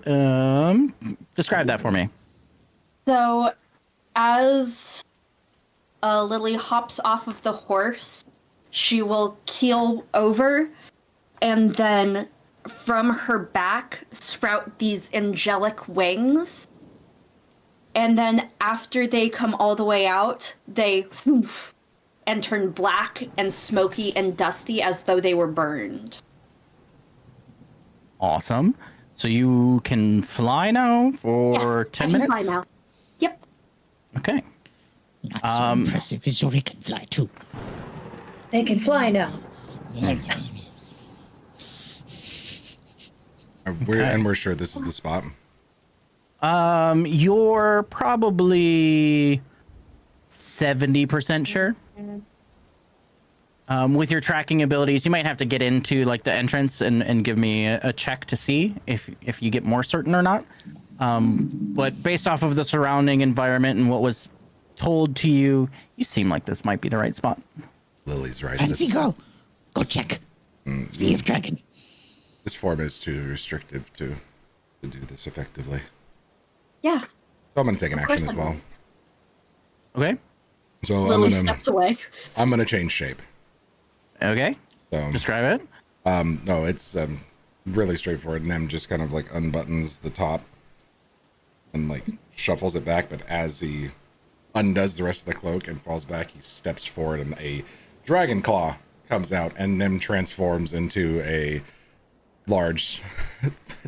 Describe that for me. So, as Lily hops off of the horse, she will keel over, and then from her back sprout these angelic wings. And then after they come all the way out, they poof, and turn black and smoky and dusty as though they were burned. Awesome. So you can fly now for 10 I can minutes? fly now. Yep. Okay. Not so impressive. Izuri can fly too. They can fly now. We're sure this is the spot. You're probably 70% sure. With your tracking abilities, you might have to get into like the entrance and give me a check to see if you get more certain or not. But based off of the surrounding environment and what was told to you, you seem like this might be the right spot. Lily's right. Fancy girl. Go check. See if dragon. This form is too restrictive to do this effectively. Yeah. So I'm gonna take an action as well. Okay. So Lily steps away. I'm gonna change shape. Okay. So Describe it. no, it's really straightforward. Nem just kind of like unbuttons the top and like shuffles it back, but as he undoes the rest of the cloak and falls back, he steps forward and a dragon claw comes out, and Nem transforms into a large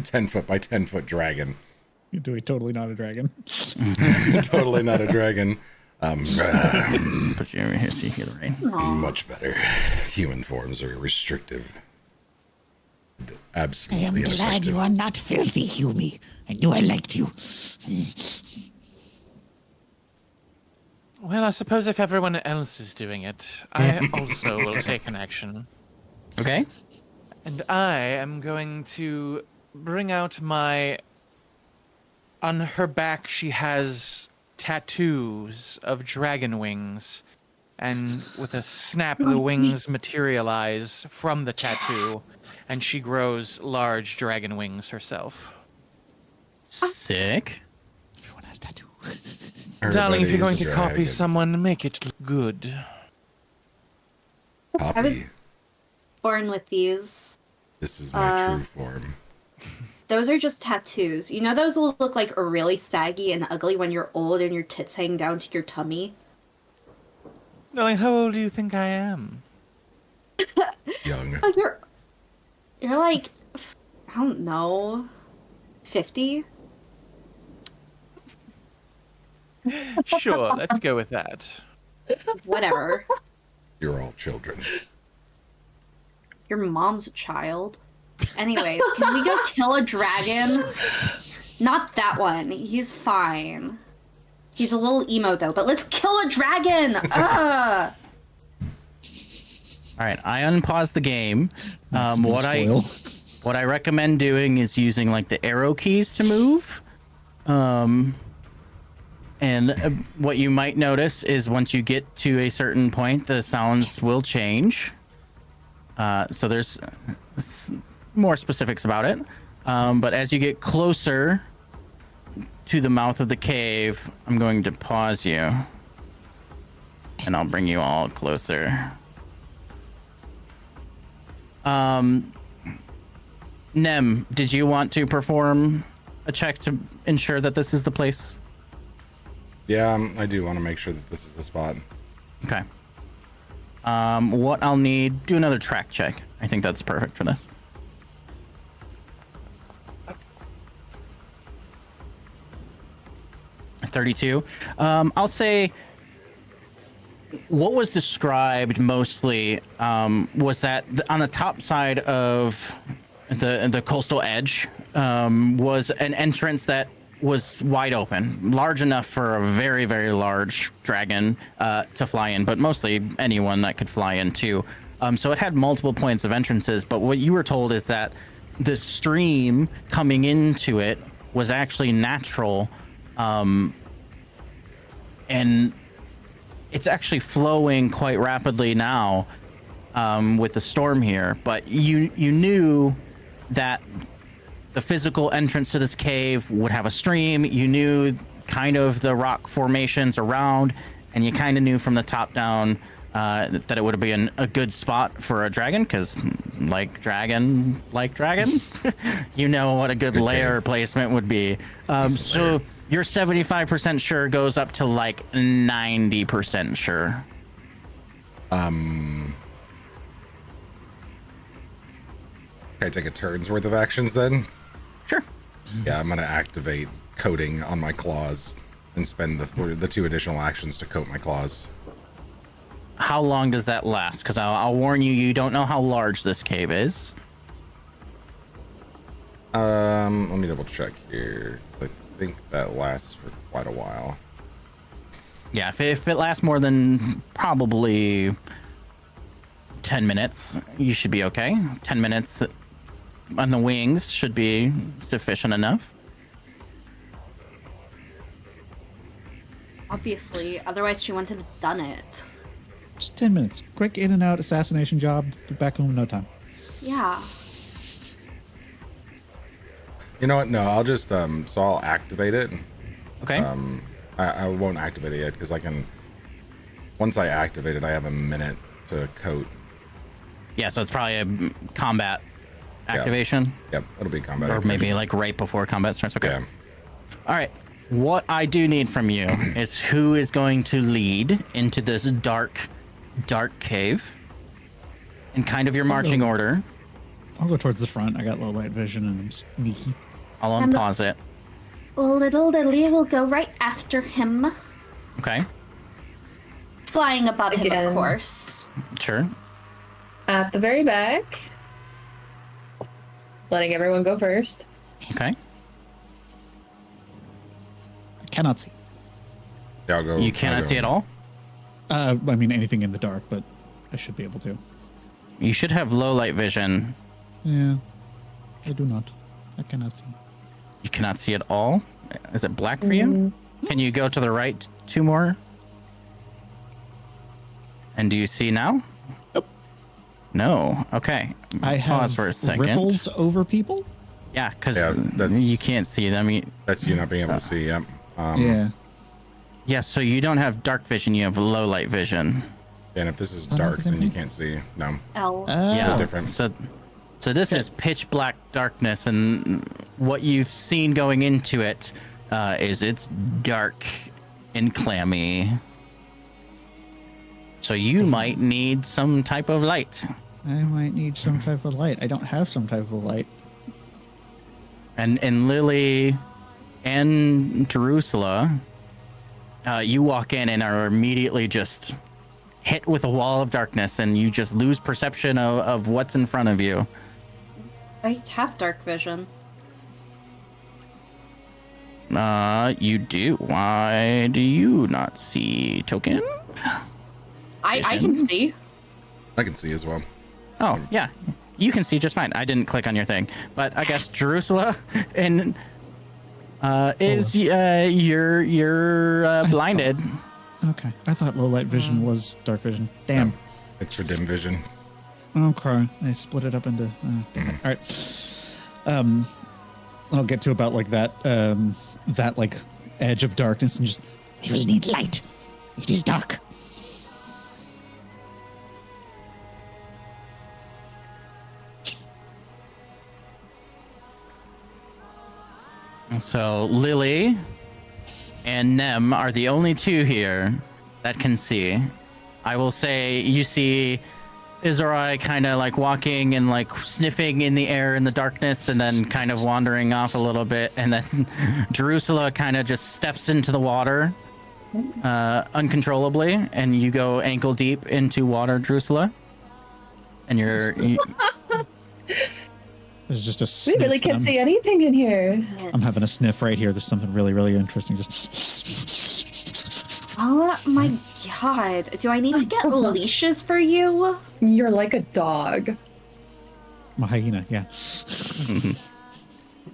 10 foot by 10 foot dragon. You're doing totally not a dragon. Totally not a dragon. Put you over here so you hear the rain. Much better. Human forms are restrictive. I am Absolutely glad ineffective. you are not filthy, Humi. I knew I liked you. Well, I suppose if everyone else is doing it, I also will take an action. Okay. And I am going to bring out my... On her back, she has tattoos of dragon wings. And with a snap, the wings materialize from the tattoo. And she grows large dragon wings herself. Sick. Everyone has tattoo. Darling, if you're going Everybody's to a copy dragon. someone, make it look good. Copy. I was- Born with these. This is my true form. Those are just tattoos. You know those will look like really saggy and ugly when you're old and your tits hang down to your tummy? Darling, how old do you think I am? Young. Oh, you're like, I don't know, 50? Sure, let's go with that. Whatever. You're all children. Your mom's a child. Anyways, can we go kill a dragon? Not that one. He's fine. He's a little emo though, but let's kill a dragon! Ugh! All right, I unpause the game. What What I recommend doing is using like the arrow keys to move. And what you might notice is once you get to a certain point, the sounds will change. So there's more specifics about it. But as you get closer to the mouth of the cave, I'm going to pause you. And I'll bring you all closer. Nem, did you want to perform a check to ensure that this is the place? Yeah, I do want to make sure that this is the spot. Okay. What I'll need, do another track check. I think that's perfect for this. A 32. I'll say what was described mostly was that on the top side of the coastal edge was an entrance that was wide open, large enough for a very, very large dragon to fly in, but mostly anyone that could fly in too. So it had multiple points of entrances, but what you were told is that the stream coming into it was actually natural, and it's actually flowing quite rapidly now with the storm here. But you knew that the physical entrance to this cave would have a stream. You knew kind of the rock formations around, and you kind of knew from the top down that it would be a good spot for a dragon, because like dragon, you know what a good lair placement would be. So your 75% sure goes up to like 90% sure. Can I take a turn's worth of actions then? Sure. Yeah, I'm gonna activate coating on my claws and spend the 2 additional actions to coat my claws. How long does that last? Because I'll warn you, you don't know how large this cave is. Let me double check here. I think that lasts for quite a while. Yeah, if it lasts more than probably 10 minutes, you should be okay. 10 minutes on the wings should be sufficient enough. Obviously, otherwise she wouldn't have done it. Just 10 minutes. Quick in and out assassination job. Be back home in no time. Yeah. You know what? No, I'll just so I'll activate it. Okay. I won't activate it yet because I can. Once I activate it, I have a minute to coat. Yeah, so it's probably a combat activation. Yep, it'll be combat. Or activation. maybe like right before combat starts. Okay. Yeah. All right. What I do need from you is who is going to lead into this dark cave in kind of your marching order. I'll go towards the front. I got low light vision and I'm sneaky. I'll unpause it. Little Lily will go right after him. Okay. Flying above him, Again. of course. Sure. At the very back. Letting everyone go first. Okay. I cannot see. Yeah, I'll go. You cannot see at all? I mean, anything in the dark, but I should be able to. You should have low light vision. Yeah, I do not. I cannot see. You cannot see at all? Is it black for you? Can you go to the right 2 more? And do you see now? Nope. No. Okay. I have Pause for a second. ripples over people. Yeah, because that's- you can't see them. That's you not being able to see. Yep. Yeah. Yeah, so you don't have dark vision. You have low light vision. And if this is that not dark, the same then you thing? can't see. No. L. Yeah. different. So this is pitch black darkness, and what you've seen going into it is it's dark and clammy. So you might need some type of light. I might need some type of light. I don't have some type of light. And Lily and Jerusalem, you walk in and are immediately just hit with a wall of darkness, and you just lose perception of what's in front of you. I have dark vision. You do. Why do you not see Token? I can see. I can see as well. Oh, yeah. You can see just fine. I didn't click on your thing. But I guess Jerusalem and you're blinded. Okay. I thought low light vision was dark vision. Damn. No, it's for dim vision. Okay. They split it up into. Damn it. All right. I'll get to about like that. That like edge of darkness and just. We will need light. It is dark. So Lily and Nem are the only two here that can see. I will say you see Izurai kind of like walking and like sniffing in the air in the darkness and then kind of wandering off a little bit. And then Jerusalem kind of just steps into the water uncontrollably. And you go ankle deep into water, Jerusalem. And There's just a We sniff. really can't see anything in here. I'm having a sniff right here. There's something really, really interesting. Just. Oh my god. Do I need to get leashes for you? You're like a dog. My hyena, yeah.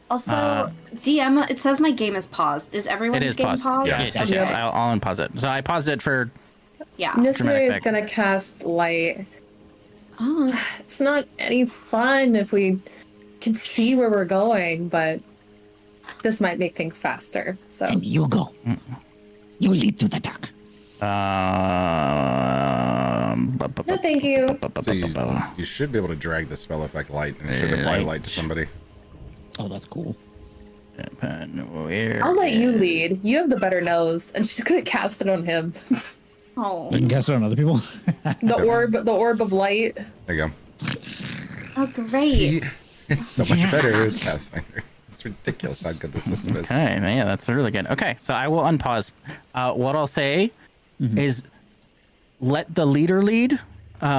Also, DM, it says my game is paused. Is everyone's game paused? Yes. I'll unpause it. So I paused it for. Yeah. Nisri is effect. gonna cast light. Oh. It's not any fun if we can see where we're going, but this might make things faster. So And you go. You lead through the dark. no, thank you. So you should be able to drag the spell effect light and it should apply light to somebody. Oh, that's cool. I'll let you lead. You have the better nose, and she's gonna cast it on him. Oh. You can cast it on other people. The orb of light. There you go. Oh, great. See? It's so much better with Pathfinder. It's ridiculous how good the system is. Okay, yeah, that's really good. Okay, so I will unpause. What I'll say is let the leader lead.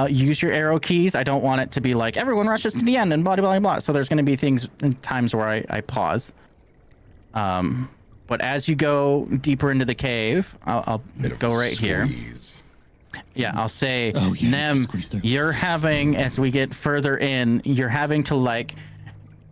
Use your arrow keys. I don't want it to be like everyone rushes to the end and blah, blah, blah, blah. So there's going to be things and times where I pause. But as you go deeper into the cave, I'll go right here. Yeah, I'll say, Nem, you're having, as we get further in, you're having to like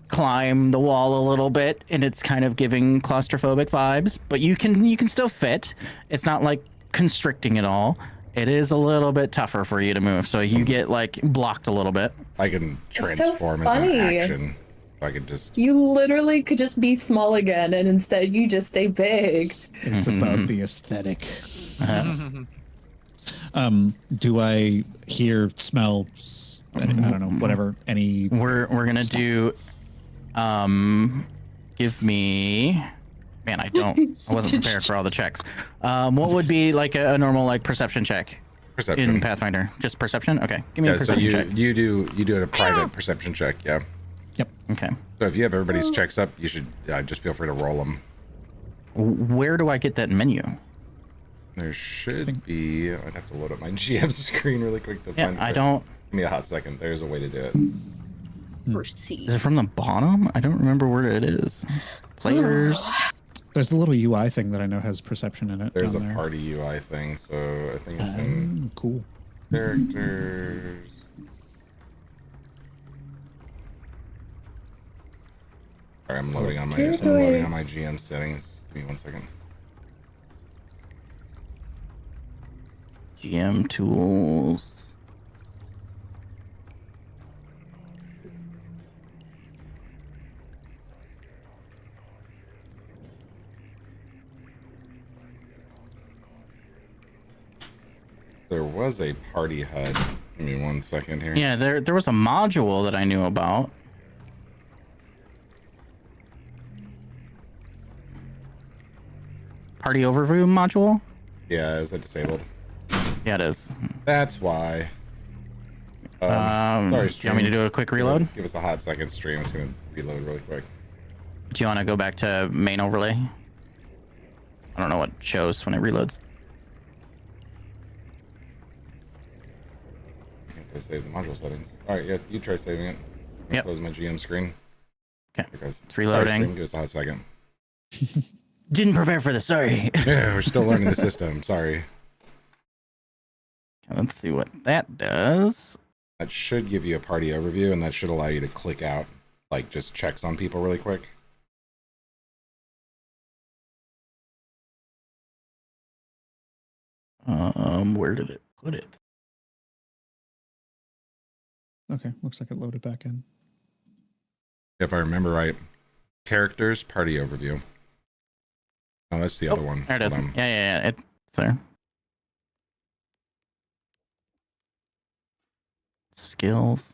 climb the wall a little bit, and it's kind of giving claustrophobic vibes, but you can still fit. It's not like constricting at all. It is a little bit tougher for you to move, so you get like blocked a little bit. I can so transform as an funny. action. I could just. You literally could just be small again, and instead you just stay big. It's about the aesthetic. Do I hear, smell, I don't know, whatever, any... We're gonna do, give me, man, I wasn't prepared for all the checks. What would be like a normal like perception check? Perception. In Pathfinder, just perception? Okay, give me a perception check. So you do a private perception check, yeah. Yep. Okay. So if you have everybody's checks up, you should just feel free to roll them. Where do I get that menu? There should be. I'd have to load up my GM screen really quick to find it. I don't. Give me a hot second. There's a way to do it. Is it from the bottom? I don't remember where it is. Players. There's the little UI thing that I know has perception in it. There's a down there. party UI thing, so I think it's in cool. characters. Alright, I'm loading on my GM settings. Give me 1 second. GM tools. There was a party HUD. Give me 1 second here. Yeah, there was a module that I knew about. Party overview module? Yeah, is that disabled? Yeah, it is. That's why. Sorry, do you want me to do a quick reload? Give us a hot second, stream. It's gonna reload really quick. Do you want to go back to main overlay? I don't know what shows when it reloads. I saved the module settings. All right, yeah, you try saving it. Yep. Close my GM screen. Okay. There it goes. It's reloading. Screen, give us a hot second. Didn't prepare for this. Sorry. Yeah, we're still learning the system. Sorry. Let's see what that does. That should give you a party overview, and that should allow you to click out, like, just checks on people really quick. Where did it put it? Okay, looks like it loaded back in. If I remember right, characters, party overview. Oh, that's the other one. There it is. Hold on. Yeah. It's there. Skills.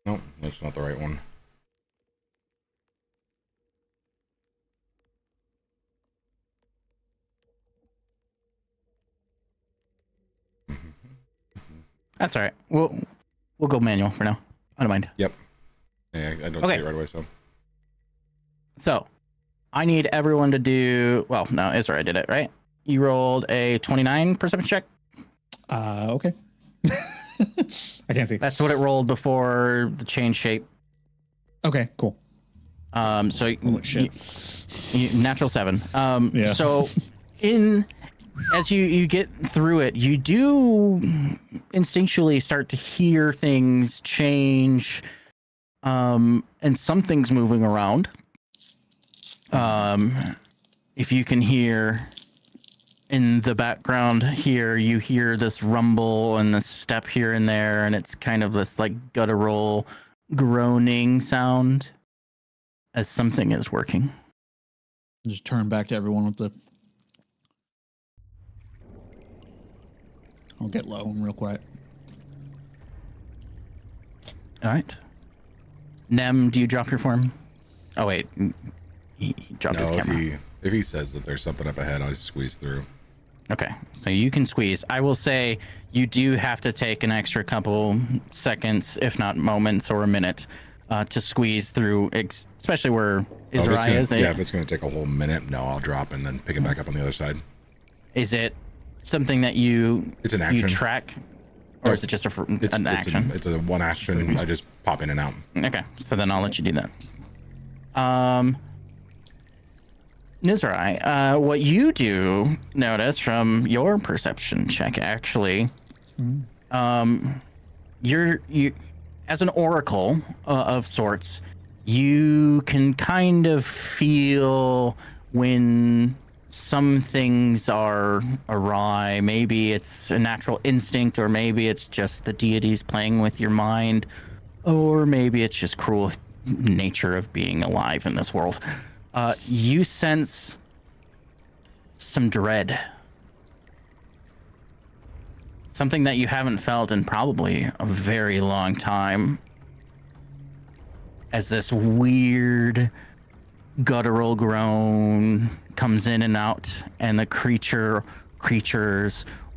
Nope, that's not the right one. That's all right. We'll go manual for now. I don't mind. Yep. Yeah, I don't Okay. see it right away, so. So, I need everyone to do. Well, no, Isra did it, right? You rolled a 29 perception check. Okay. I can't see. That's what it rolled before the change shape. Okay, cool. So Holy shit. natural 7. Yeah. So as you get through it, you do instinctually start to hear things change, and something's moving around. If you can hear in the background here, you hear this rumble and this step here and there, and it's kind of this like guttural groaning sound as something is working. Just turn back to everyone with the. I'll get low and real quiet. All right. Nem, do you drop your form? Oh wait, he dropped his No, camera. if he says that there's something up ahead, I'll just squeeze through. Okay, so you can squeeze. I will say you do have to take an extra couple seconds, if not moments or a minute, to squeeze through, especially where Israel is. Yeah, if it's going to take a whole minute, no, I'll drop and then pick it back up on the other side. Is it something that you It's an action. you track, or is it just an action? It's a one action. I just pop in and out. Okay, so then I'll let you do that. Nizrai, what you do notice from your perception check, actually, you as an oracle of sorts, you can kind of feel when some things are awry. Maybe it's a natural instinct, or maybe it's just the deities playing with your mind, or maybe it's just cruel nature of being alive in this world. You sense some dread. Something that you haven't felt in probably a very long time. As this weird guttural groan comes in and out, and the creatures,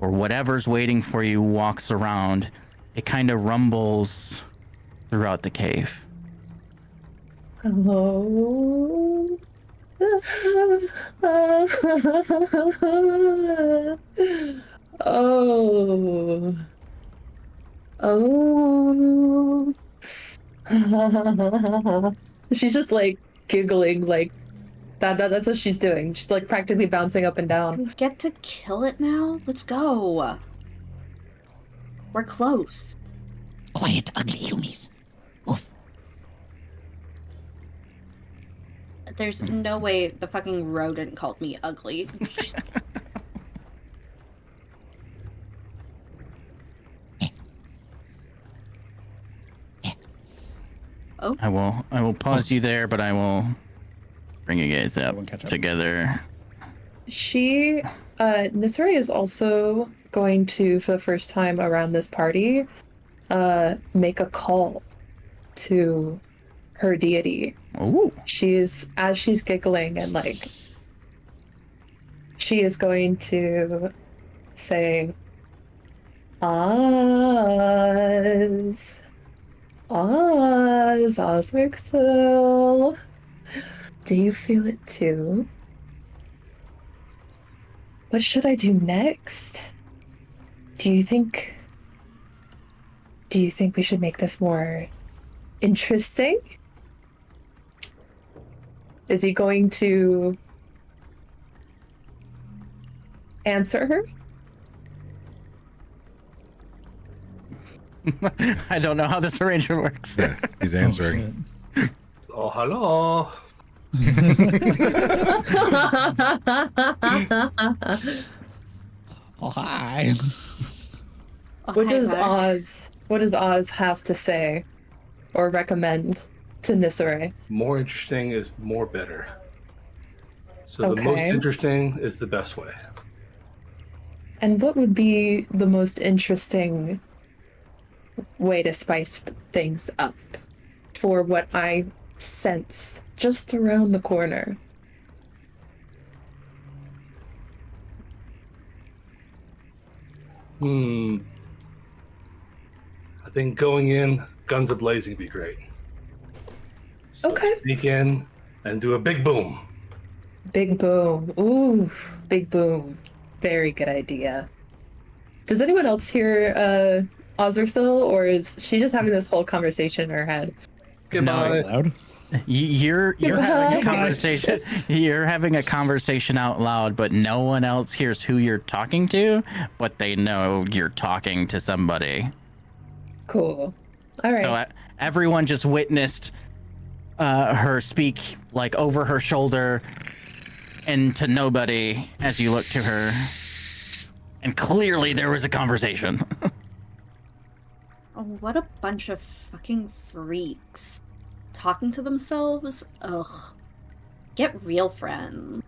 or whatever's waiting for you walks around, it kind of rumbles throughout the cave. Hello. Oh. Oh. She's just like giggling, like that's what she's doing. She's like practically bouncing up and down. We get to kill it now? Let's go. We're close. Quiet, ugly humies. Oof. There's no way the fucking rodent called me ugly. Oh. I will pause you there, but I will bring you guys up Everyone catch up. together. She, Nisari is also going to, for the first time around this party, make a call to her deity. Ooh. As she's giggling and like, she is going to say, Oz, Osrixil, do you feel it too? What should I do next? Do you think we should make this more interesting? Is he going to answer her? I don't know how this arrangement works. Yeah, he's answering. Oh, hello. Oh, hi. What does Oz have to say or recommend to Nisore? More interesting is more better. So the most Okay. interesting is the best way. And what would be the most interesting way to spice things up for what I sense just around the corner? I think going in, guns a-blazing would be great. Okay. Sneak in and do a big boom. Big boom. Ooh, big boom. Very good idea. Does anyone else hear Ozersil, or is she just having this whole conversation in her head? Goodbye. Loud. You're having a Goodbye. conversation. You're having a conversation out loud, but no one else hears who you're talking to, but they know you're talking to somebody. Cool. All right. So everyone just witnessed her speak like over her shoulder and to nobody as you look to her. And clearly there was a conversation. Oh, what a bunch of fucking freaks. Talking to themselves? Ugh. Get real, friend.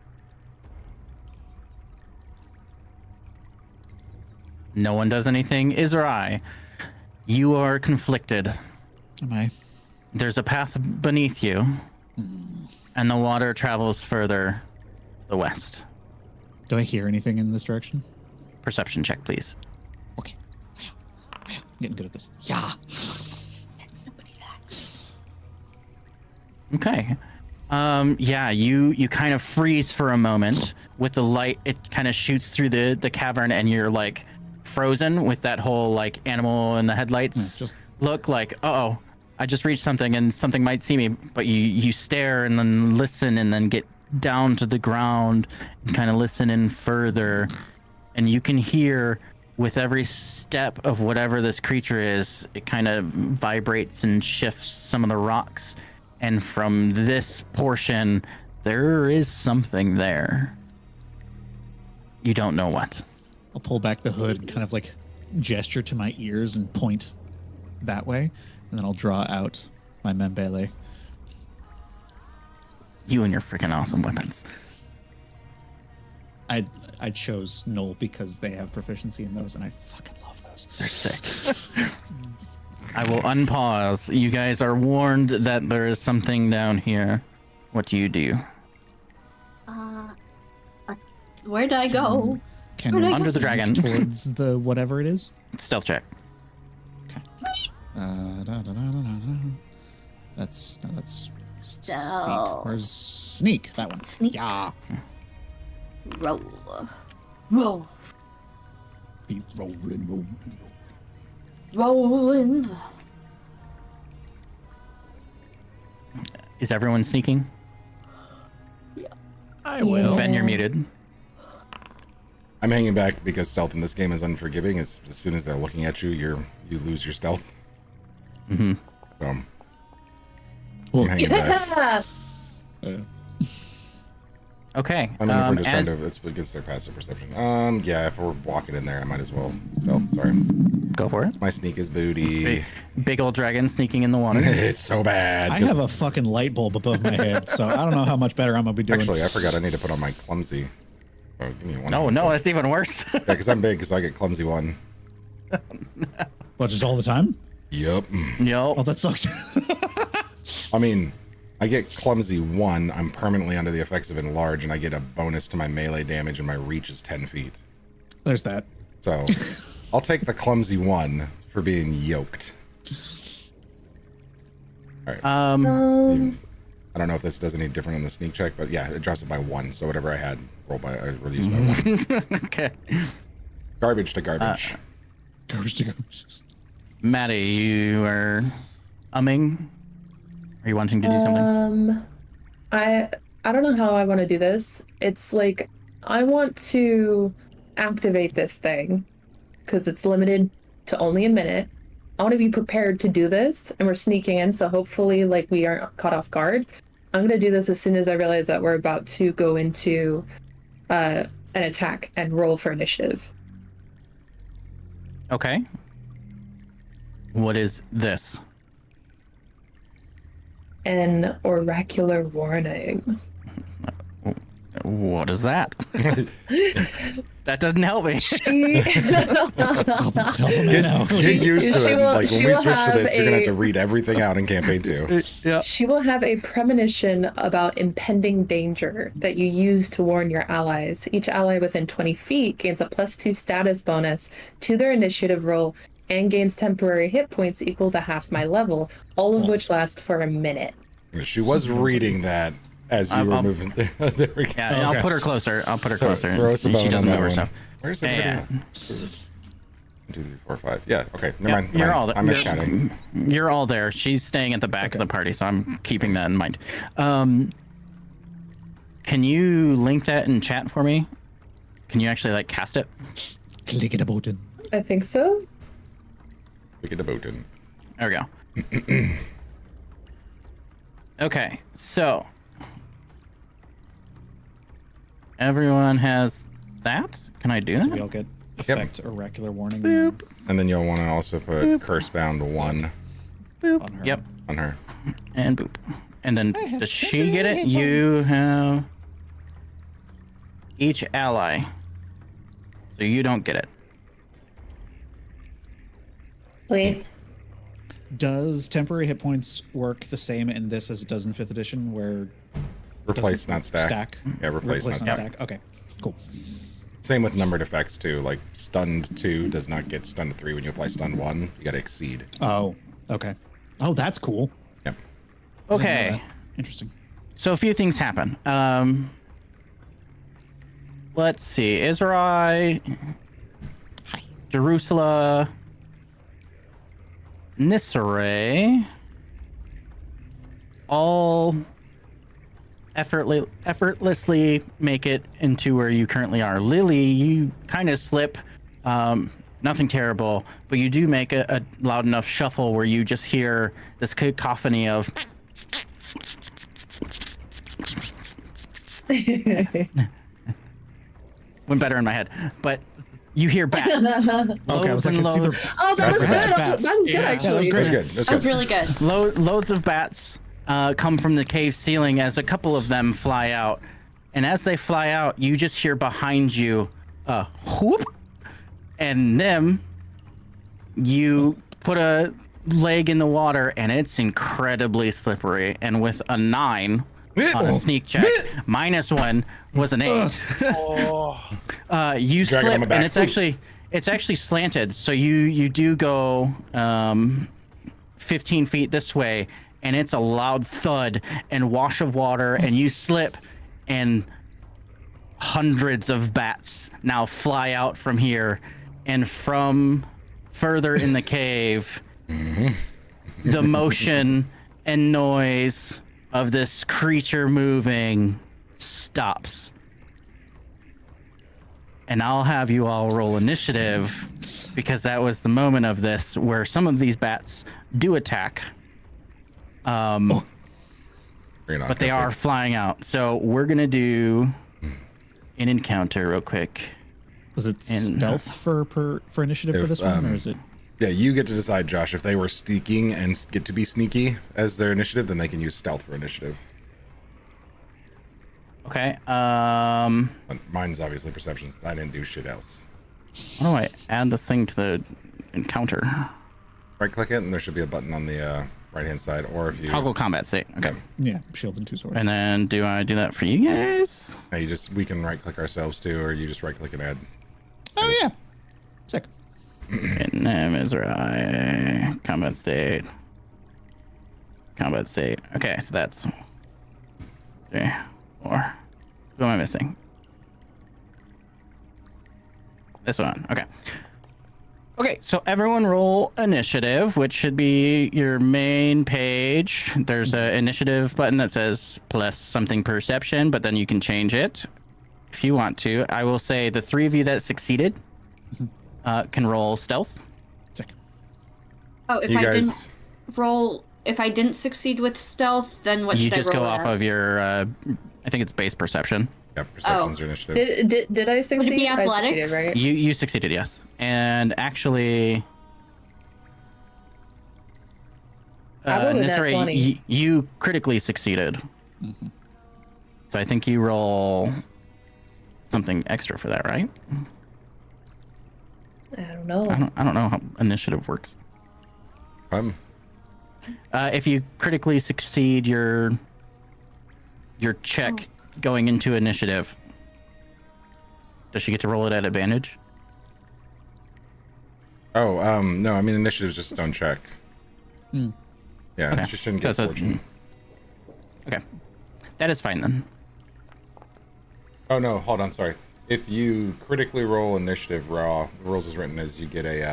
No one does anything, Izrai. You are conflicted. Am I? There's a path beneath you, and the water travels further to the west. Do I hear anything in this direction? Perception check, please. Okay. I'm getting good at this. Yeah. Okay. Yeah, you kind of freeze for a moment with the light. It kind of shoots through the cavern, and you're like frozen with that whole like animal in the headlights Just look like, uh-oh, I just reached something and something might see me. But you stare and then listen and then get down to the ground and kind of listen in further, and you can hear with every step of whatever this creature is, it kind of vibrates and shifts some of the rocks. And from this portion, there is something there. You don't know what. I'll pull back the hood and kind of like gesture to my ears and point that way, and then I'll draw out my membele. You and your freaking awesome weapons. I chose Null because they have proficiency in those, and I fucking love those. They're sick. I will unpause. You guys are warned that there is something down here. What do you do? Where'd I go? Can Under we the sneak dragon. towards the whatever it is? Stealth check. That's seek. So- Where's sneak? That one. Sneak. Yeah. Roll. Roll. Be rolling. Rolling. Is everyone sneaking? I will. Ben, you're muted. I'm hanging back because stealth in this game is unforgiving. As soon as they're looking at you, you lose your stealth. Mm-hmm. So Well, I'm hanging back. Yeah. Okay. I mean, if we're just as- trying to, it's against their passive perception. Yeah, if we're walking in there, I might as well stealth. Sorry, Go for it. my sneak is booty. Big old dragon sneaking in the water. It's so bad. I have a fucking light bulb above my head, so I don't know how much better I'm gonna be doing. Actually, I forgot I need to put on my clumsy. Oh, give me one. No, second. that's even worse. Yeah, because I'm big, so I get clumsy one. What, just all the time? Yup. Yo. Oh, that sucks. I mean, I get clumsy 1. I'm permanently under the effects of enlarge, and I get a bonus to my melee damage, and my reach is 10 feet. There's that. So, I'll take the clumsy 1 for being yoked. All right. Um, I don't know if this does any different on the sneak check, but yeah, it drops it by 1. So whatever I had, I use by 1. Okay. Garbage to garbage. Garbage to garbage. Maddie, you are umming? Are you wanting to do something? I don't know how I want to do this. It's like I want to activate this thing because it's limited to only a minute. I want to be prepared to do this, and we're sneaking in, so hopefully, like, we aren't caught off guard. I'm gonna do this as soon as I realize that we're about to go into an attack and roll for initiative. Okay. What is this? An oracular warning. What is that? That doesn't help me. Get used to it. Like when we switch to this, you're gonna have to a- read everything out in campaign 2. Yeah. She will have a premonition about impending danger that you use to warn your allies. Each ally within 20 feet gains a +2 status bonus to their initiative roll and gains temporary hit points equal to half my level, all of which last for a minute. She was reading that as you were moving. There we go. Yeah, and I'll put her closer. Throw us a bone She doesn't on move that her one. stuff. Where's Yeah, everybody? 1, 2, 3, 4, 5. Yeah. Okay. Never mind. You're all there. I'm miscounting. You're all there. She's staying at the back of the party, so I'm keeping that in mind. Can you link that in chat for me? Can you actually like cast it? Click it a button. I think so. Look at the boat in. There we go. Okay, so everyone has that. Can I do So we that? all get effect oracular warning Boop. And then you'll want to also put curse bound 1 Boop. on her. Yep. on her. And boop. And then have does she get it? temporary hit You points. have each ally. So you don't get it. Wait. Does temporary hit points work the same in this as it does in 5th edition, where Replace, doesn't not stack. stack? Yeah, replace, not stack. Okay, cool. Same with numbered effects too. Like stunned 2 does not get stunned 3 when you apply stun 1. You got to exceed. Oh, okay. Oh, that's cool. Yep. I didn't know Okay. that. Interesting. So a few things happen. Let's see. Israel, Jerusalem, Nisare, all effortlessly make it into where you currently are. Lily, you kind of slip. Nothing terrible, but you do make a loud enough shuffle where you just hear this cacophony of went better in my head, but you hear bats. Okay, I was like, Loads it's and either loads- Oh, that was good. Bats. That was good, Yeah, actually. that was That great. was good. That's That was good. really good. loads of bats come from the cave ceiling as a couple of them fly out. And as they fly out, you just hear behind you a whoop. And them, you put a leg in the water and it's incredibly slippery. And with a 9 on a sneak check, -1 was an 8. You Drag it on slip, my back. and it's actually slanted. So you do go 15 feet this way, and it's a loud thud and wash of water, and you slip, and hundreds of bats now fly out from here, and from further in the cave, the motion and noise of this creature moving stops. And I'll have you all roll initiative because that was the moment of this where some of these bats do attack. Bring it on, But they Pepe. are flying out. So we're going to do an encounter real quick. Was it stealth for initiative for If, this one, or is it? Yeah, you get to decide, Josh. If they were sneaking and get to be sneaky as their initiative, then they can use stealth for initiative. Okay. But mine's obviously perception, since I didn't do shit else. How do I add this thing to the encounter? Right click it, and there should be a button on the right hand side. Or if you, Toggle combat state. Okay. Yeah, shield and 2 swords. And then do I do that for you guys? we can right click ourselves too, or you just right click and add. Oh yeah, sick. Vietnam is right. Combat state. Combat state. Okay, so that's 3, 4. Who am I missing? This one. Okay. Okay, so everyone roll initiative, which should be your main page. There's an initiative button that says plus something perception, but then you can change it if you want to. I will say the 3 of you that succeeded can roll stealth. Sick. Oh, if You I guys- didn't roll, if I didn't succeed with stealth, then what You should I just roll go off at? of your, I think it's base perception. Yeah, perception's your initiative. Did I succeed? be I athletics? succeeded, right? You succeeded, yes. And actually, I rolled a nat Nisari, 20. you critically succeeded. So I think you roll something extra for that, right? I don't know. I don't know how initiative works. If you critically succeed your check going into initiative, does she get to roll it at advantage? Oh, no, I mean initiative's just stone check. Yeah, Okay. she shouldn't get That's fortune. Okay, that is fine then. Oh no, hold on, sorry. If you critically roll initiative raw, the rules is written as you get a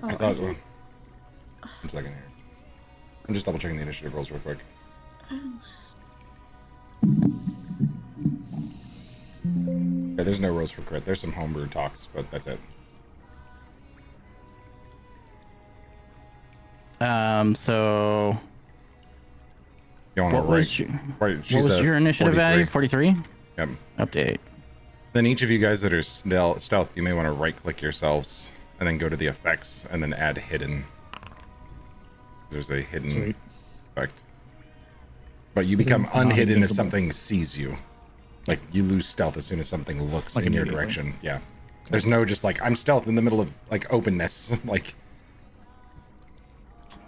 I thought. One second here. I'm just double checking the initiative rolls real quick. Yeah, there's no rolls for crit. There's some homebrew talks, but that's it. So You want to what was write? your, Right, what she's was a your initiative 43. value? 43. Yep. Update. Then each of you guys that are stealth, you may want to right-click yourselves and then go to the effects and then add hidden. There's a hidden Sweet. effect. But you become Hidden, unhidden if non-invisible. something sees you. Like you lose stealth as soon as something looks Like in your immediately. direction. Yeah. There's no just like I'm stealth in the middle of like openness. Like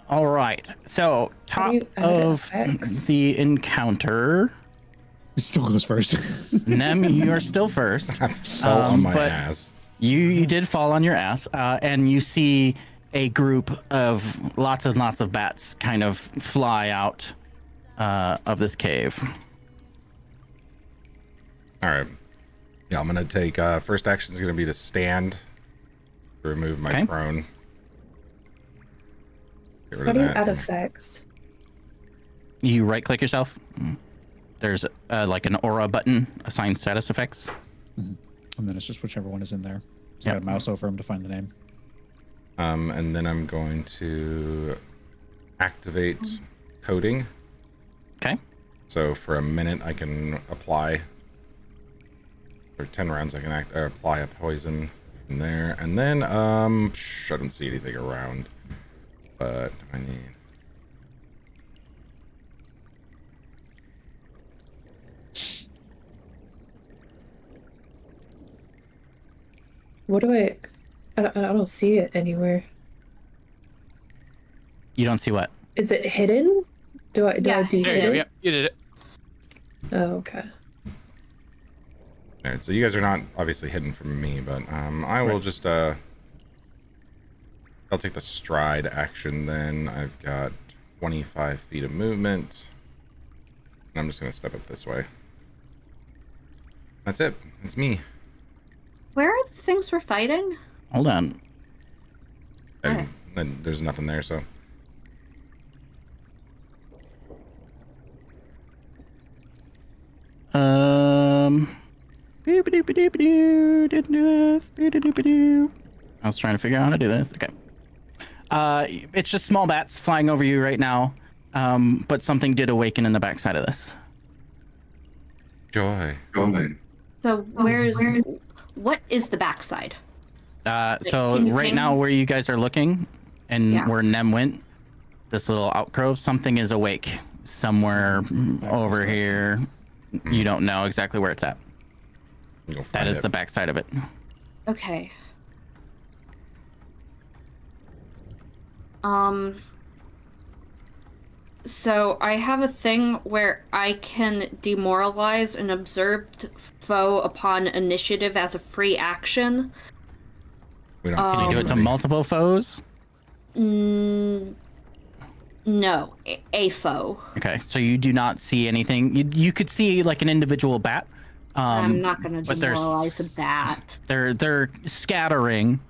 All right. So How top do you add of effects? the encounter, It still goes first. Nem, you are still first. I fell on my but ass. You did fall on your ass, and you see a group of lots and lots of bats kind of fly out of this cave. All right. Yeah, I'm gonna take first action is gonna be to stand to remove my Okay. prone. Get rid How of do you that. add effects? You right-click yourself. There's like an aura button, assign status effects. And then it's just whichever one is in there. So I Yep. got a mouse over him to find the name. And then I'm going to activate coding. Okay. So for a minute, I can apply. For 10 rounds, I can apply a poison from there, and then I don't see anything around, but I need. What do I don't see it anywhere. You don't see what? Is it hidden? Do I do Yeah, hidden? There you go. Yep, you did it. Oh, okay. All right, so you guys are not obviously hidden from me, but I will just I'll take the stride action. Then I've got 25 feet of movement, and I'm just gonna step up this way. That's it. It's me. Where are the things we're fighting? Hold on. And Okay. then there's nothing there, so. Boop-a-doop-a-doop-a-doo, didn't do this. Boop-a-doop-a-doo. I was trying to figure out how to do this. Okay. It's just small bats flying over you right now. But something did awaken in the backside of this. Joy. So what is the backside? So Can you right ping? now where you guys are looking and Yeah. where Nem went, this little outgrowth, something is awake somewhere over here. You don't know exactly where it's at. You'll That find is it. the backside of it. Okay. So I have a thing where I can demoralize an observed foe upon initiative as a free action. We don't see Can you do it to anybody. multiple foes? No, a foe. Okay, so you do not see anything. You could see like an individual bat. I'm not gonna but there's- demoralize a bat. They're scattering.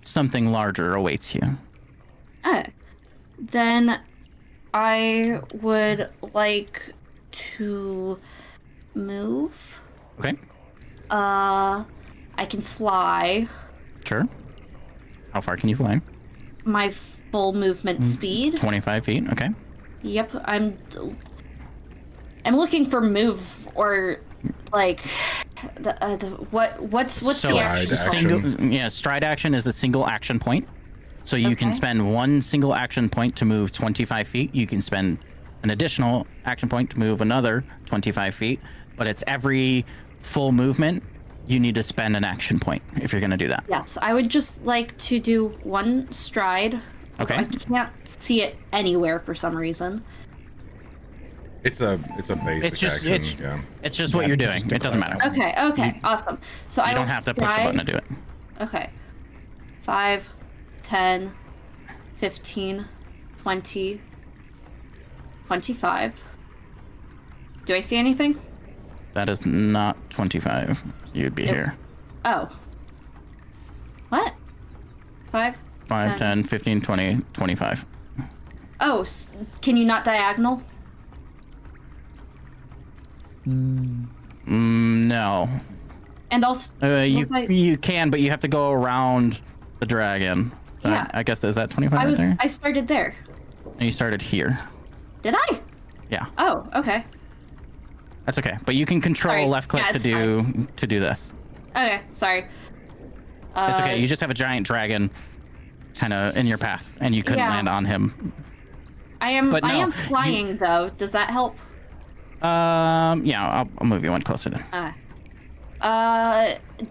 Something larger awaits you. Then I would like to move. Okay, I can fly. sure. How far can you fly? My full movement speed. 25 feet. Okay. Yep, I'm looking for move or like what's So the action? Stride stride action is a single action point. So you can Okay. spend one single action point to move 25 feet. You can spend an additional action point to move another 25 feet. But it's every full movement, you need to spend an action point if you're going to do that. Yes, I would just like to do one stride. Okay. I can't see it anywhere for some reason. It's a basic It's just action. it's just what you're doing. just It doesn't declare matter. Okay, awesome. So I You will don't have to push the button to do it. Okay. 5, 10, 15, 20, 25. Do I see anything? That is not 25. You'd be here. Oh. What? 5? 5, 10, 15, 20, 25. Oh, can you not diagonal? No. And also, You can, but you have to go around the dragon. So Yeah. I guess is that 25 there? I started there. And you started here. Did I? Yeah, Oh, okay. that's okay. But you can control Sorry. left click Yeah, to it's do this. Okay, sorry. It's okay. You just have a giant dragon kind of in your path, and you couldn't Yeah. land on him. I am But no, am flying though. Does that help? Yeah, I'll move you one closer then.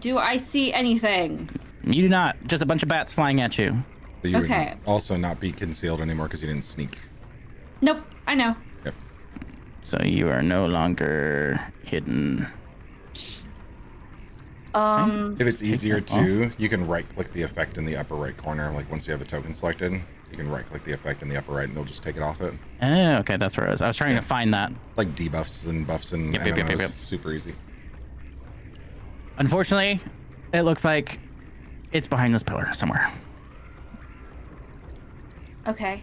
Do I see anything? You do not. Just a bunch of bats flying at you. But you Okay. would also not be concealed anymore because you didn't sneak. Nope, I know. Yep. So you are no longer hidden. If it's easier to, you can right-click the effect in the upper right corner. Like once you have a token selected, you can right-click the effect in the upper right, and it'll just take it off it. Oh, okay, that's where I was. I was trying to find that. Like debuffs and buffs and Yep, yep, yep, MMOs, yep. super easy. Unfortunately, it looks like it's behind this pillar somewhere. Okay.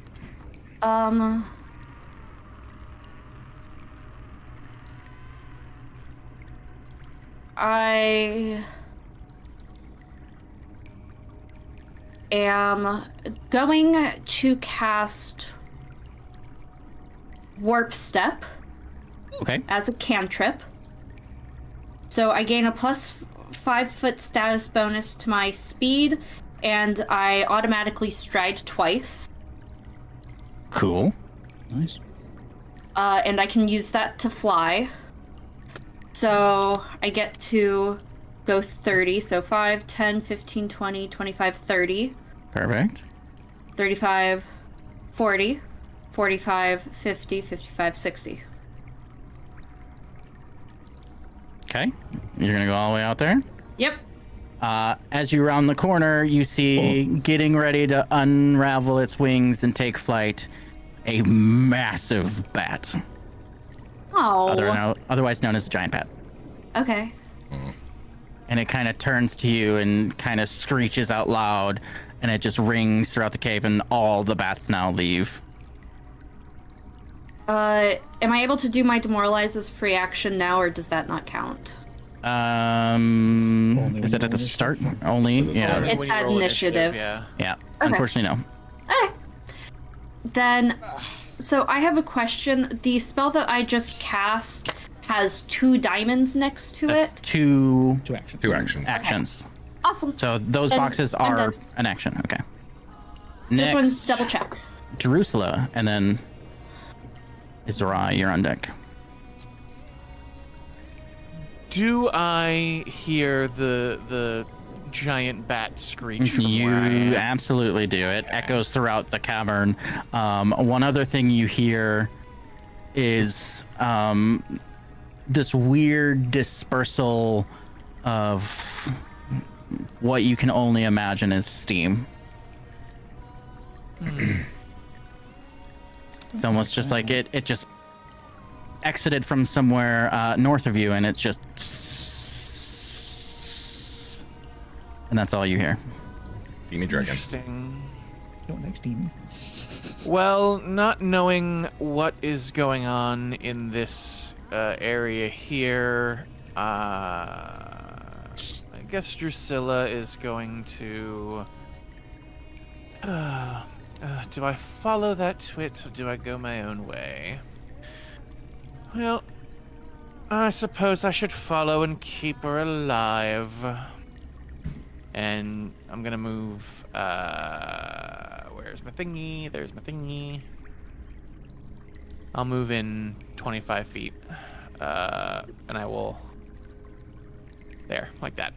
I am going to cast Warp Step Okay. as a cantrip. So I gain a plus 5 foot status bonus to my speed, and I automatically stride twice. Cool. Nice. And I can use that to fly. So I get to go 30. So 5, 10, 15, 20, 25, 30, Perfect. 35, 40, 45, 50, 55, 60. Okay. You're gonna go all the way out there. Yep. As you round the corner, you see getting ready to unravel its wings and take flight, a massive bat, Oh. otherwise known as a giant bat. Okay. And it kind of turns to you and kind of screeches out loud, and it just rings throughout the cave, and all the bats now leave. Am I able to do my demoralize as free action now, or does that not count? Only Is when it at the you start? roll Only? Only Yeah. when It's at initiative. Yeah. Yeah. Unfortunately, no. Okay. Then, so I have a question. The spell that I just cast has 2 diamonds next to That's it. two 2 actions. 2 actions. actions. Awesome. So those Then boxes I'm are done. an action. Okay. Just want Next, to double check. Jerusalem, and then Izra, you're on deck. Do I hear the giant bat screech from You where I am? absolutely do. It echoes throughout the cavern. One other thing you hear is this weird dispersal of what you can only imagine as steam. It's almost just like it just exited from somewhere north of you, and it's just, and that's all you hear. Steamy dragon. Interesting. Don't like steam. Well, not knowing what is going on in this area here, I guess Drusilla is going to... do I follow that twit, or do I go my own way? Well, I suppose I should follow and keep her alive. And I'm gonna move, where's my thingy? There's my thingy. I'll move in 25 feet, and I will, there, like that.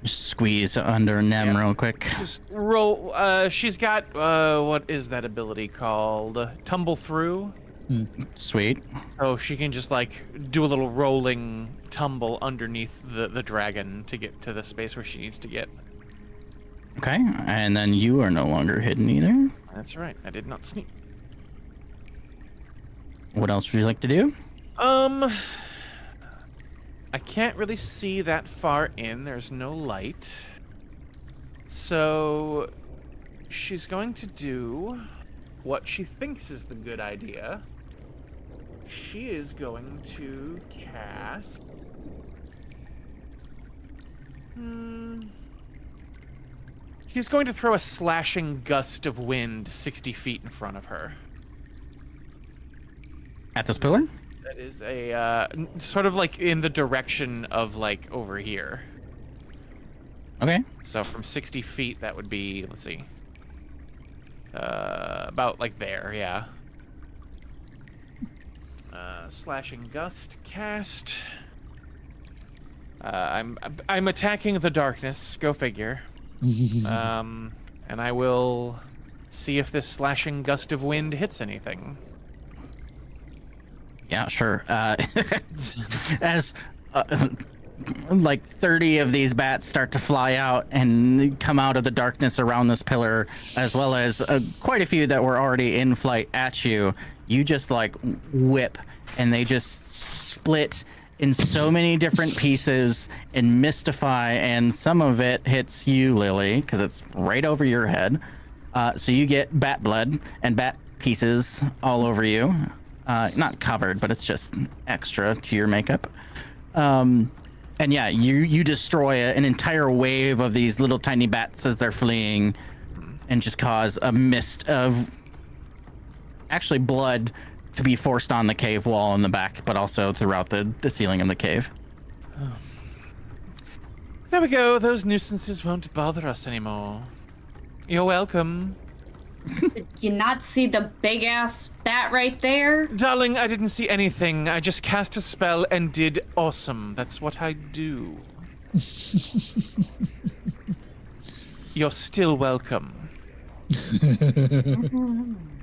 Just squeeze under Nem Yeah. real quick. Just roll, she's got, what is that ability called? Tumble through? Sweet. So she can just, like, do a little rolling tumble underneath the dragon to get to the space where she needs to get. Okay, and then you are no longer hidden either. That's right, I did not sneak. What else would you like to do? I can't really see that far in. There's no light. So she's going to do what she thinks is the good idea. She is going to cast... She's going to throw a slashing gust of wind 60 feet in front of her. At this pillar? That is a, sort of like in the direction of, like, over here. Okay. So from 60 feet, that would be, let's see. About, like, there, yeah. Slashing gust cast. I'm attacking the darkness. Go figure. And I will see if this slashing gust of wind hits anything. Yeah, sure. As like 30 of these bats start to fly out and come out of the darkness around this pillar, as well as quite a few that were already in flight at you, you just like whip and they just split in so many different pieces and mystify, and some of it hits you, Lily, because it's right over your head. So you get bat blood and bat pieces all over you. Not covered, but it's just extra to your makeup. And yeah, you destroy an entire wave of these little tiny bats as they're fleeing, and just cause a mist of actually blood to be forced on the cave wall in the back, but also throughout the ceiling of the cave. There we go. Those nuisances won't bother us anymore. You're welcome. Did you not see the big ass bat right there? Darling, I didn't see anything. I just cast a spell and did awesome. That's what I do. You're still welcome.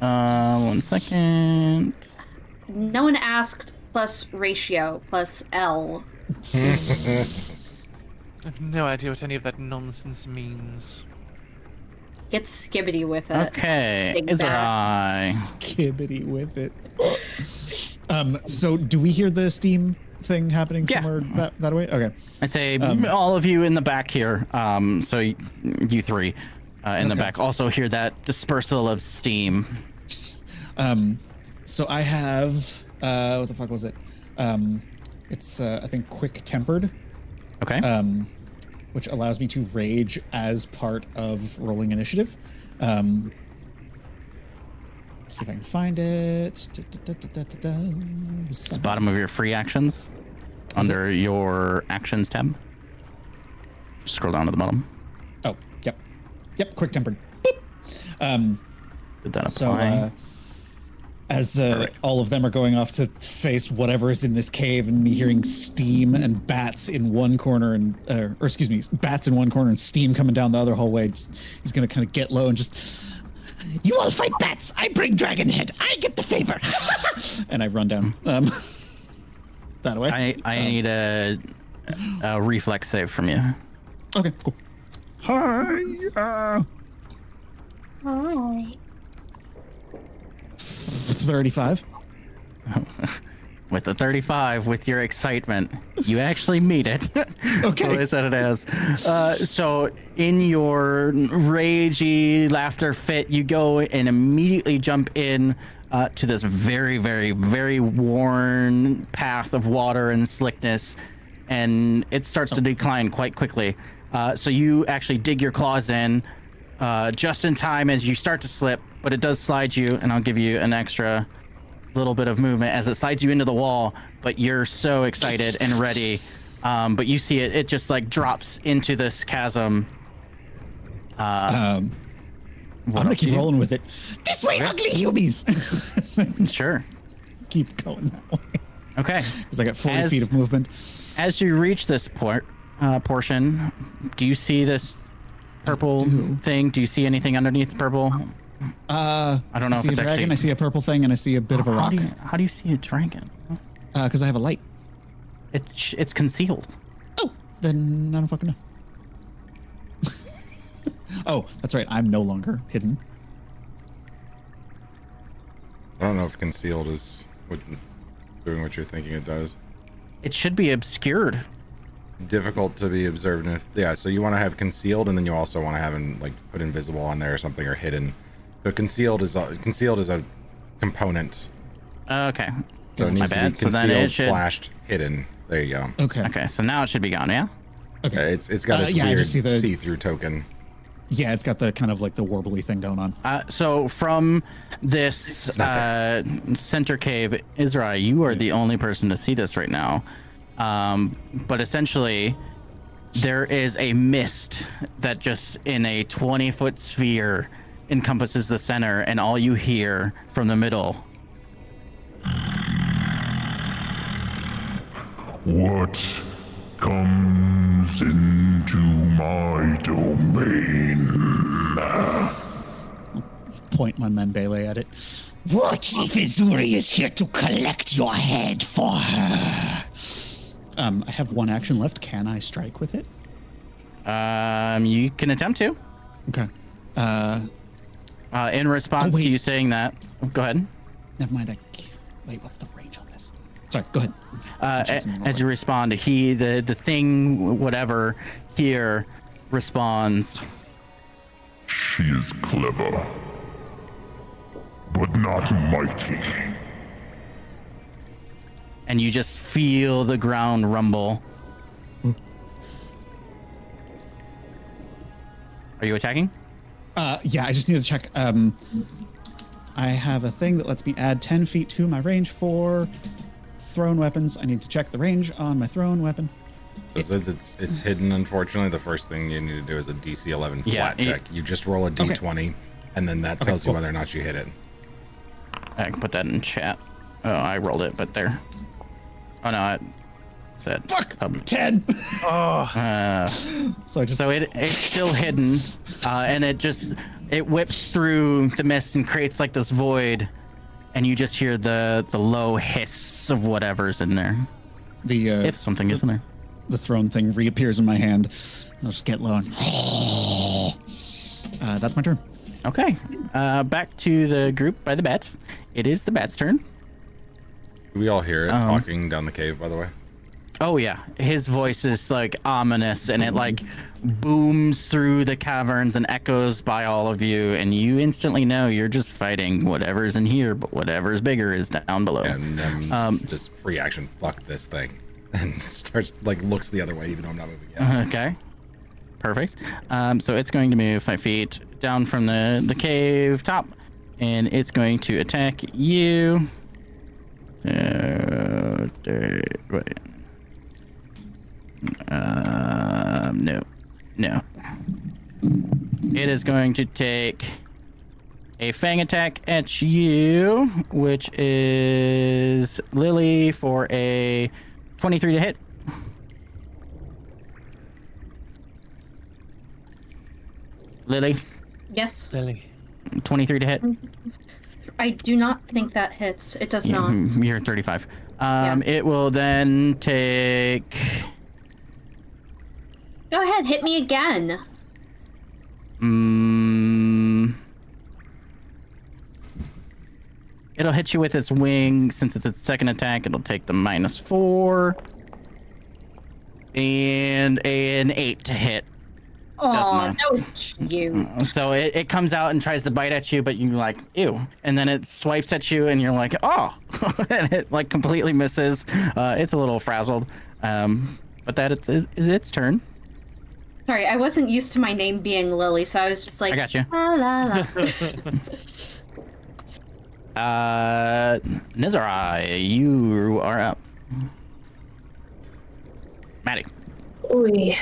1 second. No one asked plus ratio plus L. I have no idea what any of that nonsense means. Get skibbity with it. Okay, Big is there bat. Skibbity with it. So do we hear the steam thing happening Yeah. somewhere that way? Okay. I'd say all of you in the back here, so you three in the Okay. back also hear that dispersal of steam. So I have what the fuck was it? It's I think quick tempered, Okay. which allows me to rage as part of rolling initiative. See if I can find it. It's the bottom of your free actions under your actions tab. Just scroll down to the bottom. Oh, yep, quick tempered. Did that So apply? as all of them are going off to face whatever is in this cave, and me hearing steam and bats in one corner, and or excuse me, bats in one corner and steam coming down the other hallway, he's gonna kind of get low and just, You all fight bats. I bring dragon head. I get the favor. and I run down that way. I need a reflex save from you. Okay, cool. Hi. Hi. 35. With the 35, with your excitement, you actually meet it. Okay. So I said it as. So in your ragey laughter fit, you go and immediately jump in to this very, very, very worn path of water and slickness, and it starts to decline quite quickly. So you actually dig your claws in just in time as you start to slip, but it does slide you, and I'll give you an extra little bit of movement as it slides you into the wall, but you're so excited and ready. But you see it just like drops into this chasm. I'm gonna keep rolling with it. This way, ugly hubies. Sure. Keep going that way. Okay. Because I got 40 feet of movement. As you reach this portion, do you see this purple thing? Do you see anything underneath the purple? I don't know I if see a it's dragon, actually... I see a purple thing, and I see a bit of a rock. How do you see a dragon? Because I have a light. It's concealed. Oh, then I don't fucking know. Oh, that's right. I'm no longer hidden. I don't know if concealed is doing what you're thinking it does. It should be obscured. Difficult to be observed. Yeah, so you want to have concealed, and then you also want to have like put invisible on there or something, or hidden. But concealed is a component. Okay. So it needs to be So then concealed it should... / hidden. There you go. Okay. Okay, so now it should be gone, yeah? Okay. It's got its yeah, I weird just see the- see-through token. Yeah, it's got the kind of like the warbly thing going on. So from this center cave, Israel, you are the only person to see this right now. But essentially, there is a mist that just in a 20-foot sphere encompasses the center, and all you hear from the middle. What comes into my domain? Point my membele at it. What if Izuri is here to collect your head for her? I have one action left. Can I strike with it? You can attempt to. Okay. In response wait. to you saying that, go ahead. Never mind. Wait, what's the range on this? Sorry, go ahead. As you respond, the thing, whatever, here responds. She is clever, but not mighty. And you just feel the ground rumble. Are you attacking? Yeah, I just need to check. I have a thing that lets me add 10 feet to my range for thrown weapons. I need to check the range on my thrown weapon. So since it's hidden, unfortunately, the first thing you need to do is a DC 11 flat Yeah, check. You just roll a D20, and then that tells you whether or not you hit it. I can put that in chat. Oh, I rolled it, but there. Oh no, I said. Fuck! 10! So it's still hidden, and it whips through the mist and creates like this void, and you just hear the low hiss of whatever's in there. If something is in there. The thrown thing reappears in my hand. I'll just get low and... that's my turn. Okay. Back to the group by the bat. It is the bat's turn. We all hear it talking down the cave, by the way. Oh yeah, his voice is like ominous, and it like booms through the caverns and echoes by all of you, and you instantly know you're just fighting whatever's in here, but whatever's bigger is down below. And then just free action, fuck this thing, and starts looks the other way, even though I'm not moving yet. Okay, perfect. So it's going to move 5 feet down from the cave top, and it's going to attack you. Wait. No. It is going to take a fang attack at you, which is Lily for a 23 to hit. Lily, Yes. Lily. 23 to hit. I do not think that hits. It does not. You're 35. It will then take... Go ahead, hit me again. It'll hit you with its wing. Since it's its second attack, it'll take the -4. And an 8 to hit. Oh, know. that was cute. So it comes out and tries to bite at you, but you're like, ew. And then it swipes at you and you're like, oh. And it like completely misses. It's a little frazzled. But that is its turn. Sorry, I wasn't used to my name being Lily, so I was just like, I got you. la la la. Nizarai, you are up. Maddie. Oy.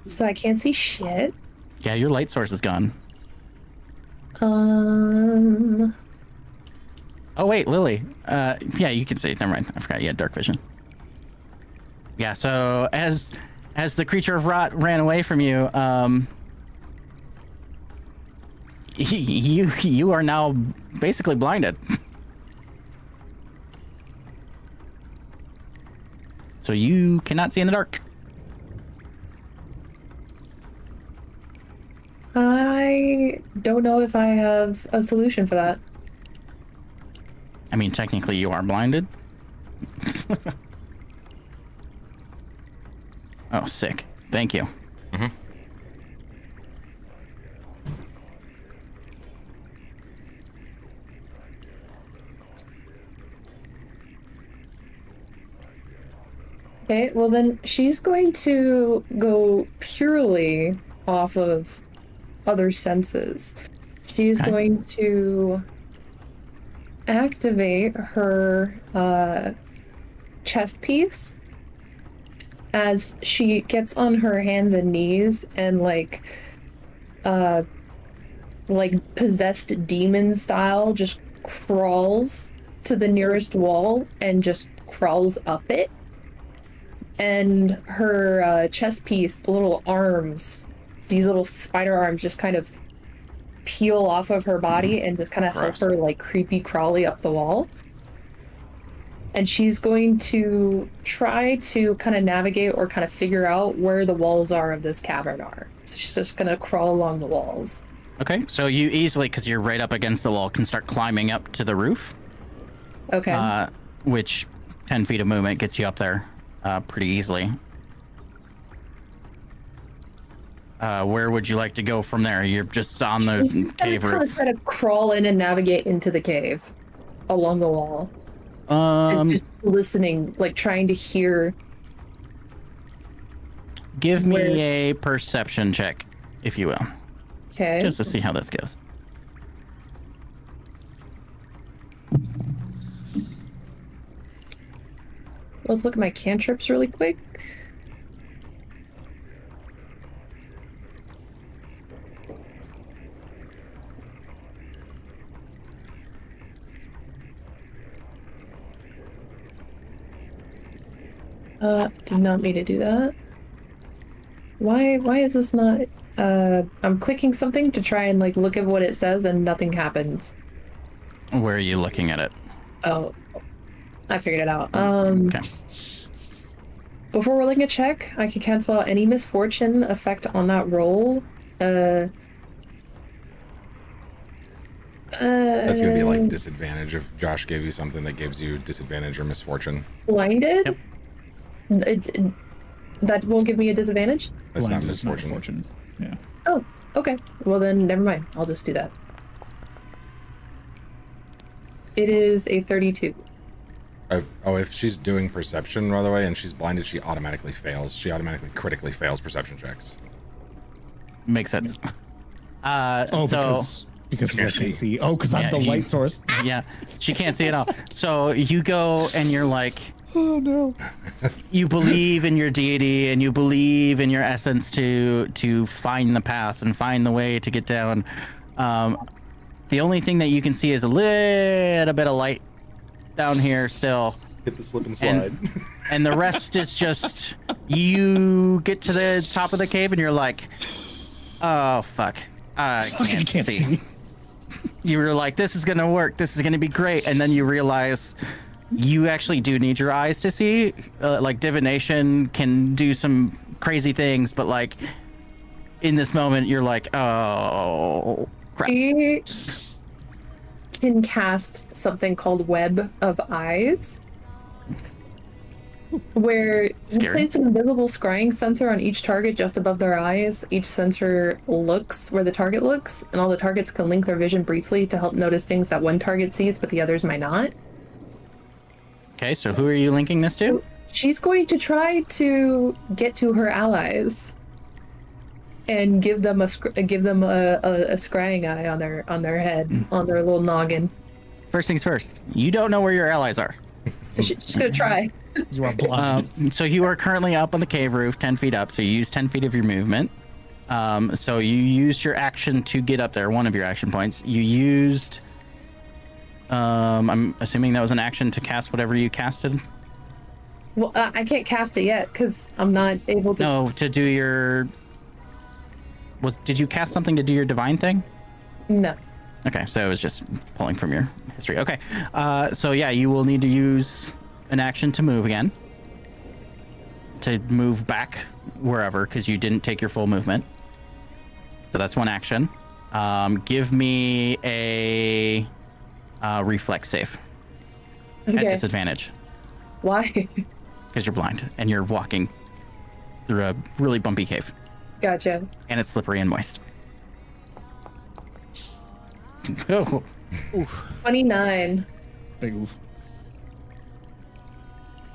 So I can't see shit. Yeah, your light source is gone. Um. Oh wait, Lily. Yeah, you can see. Never mind. I forgot you had dark vision. Yeah. So as the creature of rot ran away from you, you are now basically blinded. So you cannot see in the dark. I don't know if I have a solution for that. I mean, technically you are blinded. Oh, sick. Thank you. Okay, well then she's going to go purely off of other senses. She's Okay. going to activate her chest piece as she gets on her hands and knees and like possessed demon style just crawls to the nearest wall and just crawls up it. And her chest piece, the little arms, these little spider arms just kind of peel off of her body and just kind of help Gross. her like creepy crawly up the wall. And she's going to try to kind of navigate or kind of figure out where the walls are of this cavern are. So she's just going to crawl along the walls. Okay, so you easily, because you're right up against the wall, can start climbing up to the roof. Okay. Which 10 feet of movement gets you up there pretty easily. Where would you like to go from there? You're just on the cave Kind of roof. try to crawl in and navigate into the cave along the wall. And just listening, like trying to hear. Give me where- a perception check, if you will, Okay. just to see how this goes. Let's look at my cantrips really quick. Did not mean to do that. Why is this not, I'm clicking something to try and like look at what it says and nothing happens. Where are you looking at it? Oh, I figured it out. Okay. Before rolling a check, I can cancel out any misfortune effect on that roll. That's gonna be like disadvantage if Josh gave you something that gives you disadvantage or misfortune. Blinded? Yep. That won't give me a disadvantage? That's not Blinded is not misfortune. Yeah. Oh, okay. Well then, never mind. I'll just do that. It is a 32. Oh, if she's doing perception, by the way, and she's blinded, she automatically fails. She automatically critically fails perception checks. Makes sense. Oh, so because you can't can't see. see. Oh, because I'm Yeah, the you- light source. yeah, she can't see it all. So you go and you're like, Oh no. you believe in your deity and you believe in your essence to find the path and find the way to get down. The only thing that you can see is a little bit of light down here still. Hit the slip and slide. And the rest is just you get to the top of the cave and you're like, oh fuck, I Fucking can't see. You were like, this is gonna work, this is gonna be great, and then you realize you actually do need your eyes to see. Like divination can do some crazy things, but like in this moment you're like, oh crap. She can cast something called Web of Eyes, where you Scary. place an invisible scrying sensor on each target just above their eyes. Each sensor looks where the target looks, and all the targets can link their vision briefly to help notice things that one target sees, but the others might not. Okay, so who are you linking this to? She's going to try to get to her allies and give them a scrying eye on their head, on their little noggin. First things first, you don't know where your allies are. So she's gonna try. You are blind. So you are currently up on the cave roof, 10 feet up, so you use 10 feet of your movement. So you used your action to get up there, one of your action points. You used, I'm assuming that was an action to cast whatever you casted? Well, I can't cast it yet because I'm not able to. No, to do your, did you cast something to do your divine thing? No. Okay, so it was just pulling from your history. Okay, so yeah, you will need to use an action to move again. To move back wherever, because you didn't take your full movement. So that's one action. Give me a reflex save. At Okay. disadvantage, Why? because you're blind and you're walking through a really bumpy cave. Gotcha. And it's slippery and moist. Oh. 29. Big oof.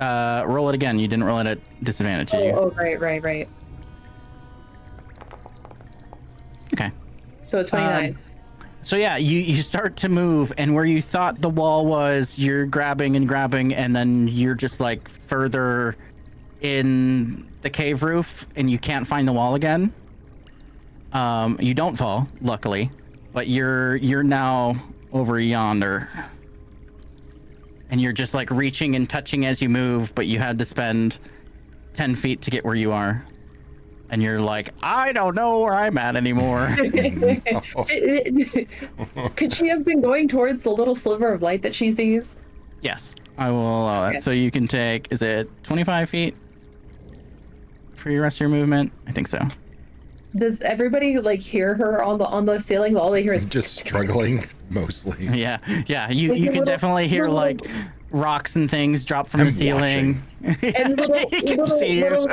Roll it again. You didn't roll it at disadvantage, did you? Oh, right. Okay. So 29. So yeah, you start to move, and where you thought the wall was, you're grabbing, and then you're just like further in the cave roof, and you can't find the wall again. You don't fall, luckily, but you're now over yonder, and you're just like reaching and touching as you move, but you had to spend 10 feet to get where you are. And you're like, I don't know where I'm at anymore. Could she have been going towards the little sliver of light that she sees? Yes, I will allow that. Okay. So you can take, is it 25 feet for your rest of your movement? I think so. Does everybody like hear her on the ceiling? All they hear is Just struggling mostly. Yeah. You Like the can little- definitely hear little- like rocks and things drop from I'm the ceiling. and You can see you. little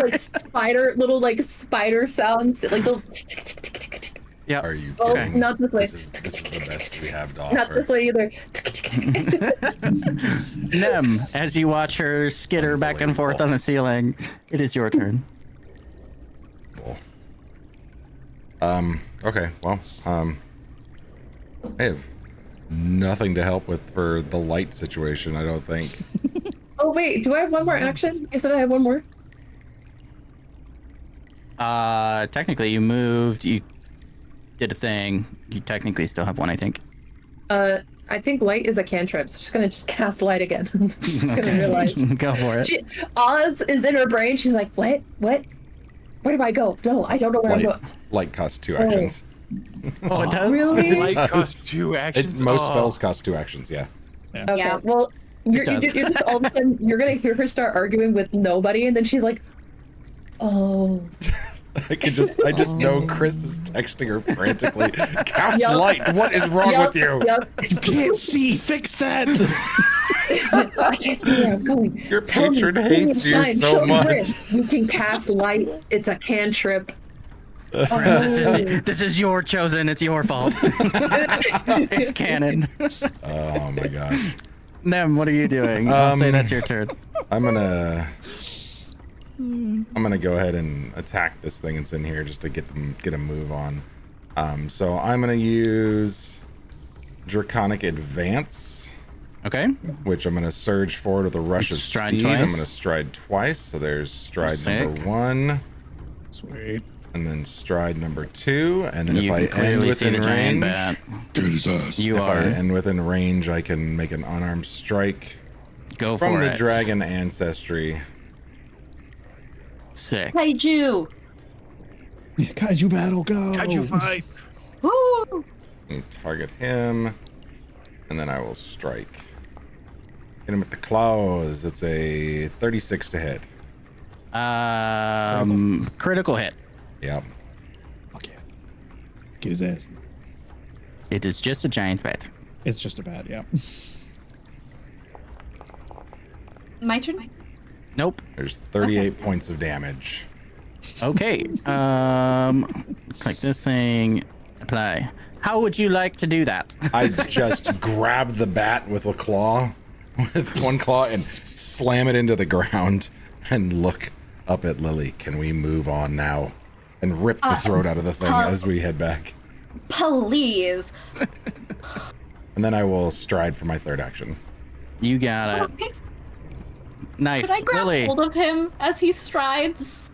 spider sounds like the. Yep. Are you Oh, kidding? not this way. This is the best we have to offer. Not this way either. Nem, as you watch her skitter back and forth on the ceiling, it is your turn. Cool. Okay, well, I have nothing to help with for the light situation, I don't think. Oh wait, do I have one more action? You said I have one more. Technically you moved, you did a thing. You technically still have one, I think. I think light is a cantrip, so I'm just gonna cast light again. She's gonna realize. Go for it. Oz is in her brain. She's like, what? Where do I go? No, I don't know where I'm going. Light costs 2 actions. Oh, it does? Really? Light costs 2 actions. Most Oh. spells cost 2 actions, yeah. Okay, Yeah. well, you're does. just all of a sudden you're gonna hear her start arguing with nobody, and then she's like, "Oh, I just know Chris is texting her frantically. Cast Yup. light. What is wrong with you? Yep. Can't see. Fix that. I can't see where I'm going. Your Tell me, patron give me hates a you sign. so Show me much. where. You can cast light. It's a cantrip. This is your chosen. It's your fault. It's canon. Oh my gosh. Nem, what are you doing? I'll say that's your turn. I'm gonna go ahead and attack this thing that's in here just to get a move on. So I'm gonna use Draconic Advance, Okay. which I'm gonna surge forward with a rush of Stride speed. I'm twice. gonna stride twice. So there's stride Sick. number 1, Sweet. and then stride number 2, and then You if I can end clearly see the within giant range, bat. Get his ass. You if I are. end within range, I can make an unarmed strike Go from for the it. dragon ancestry. Sick. Kaiju. Kaiju battle, go. Kaiju fight. Woo! And target him, and then I will strike. Hit him with the claws. It's a 36 to hit. Critical hit. Yep. Fuck yeah. Get his ass. It is just a giant bat. It's just a bat, yeah. My turn. Nope. There's 38 points of damage. Okay. Click this thing. Apply. How would you like to do that? I just grab the bat with a claw, with one claw, and slam it into the ground and look up at Lily. Can we move on now? And rip the throat out of the thing as we head back. Please. And then I will stride for my third action. You got it. Okay. Nice. Could I grab Lily. hold of him as he strides?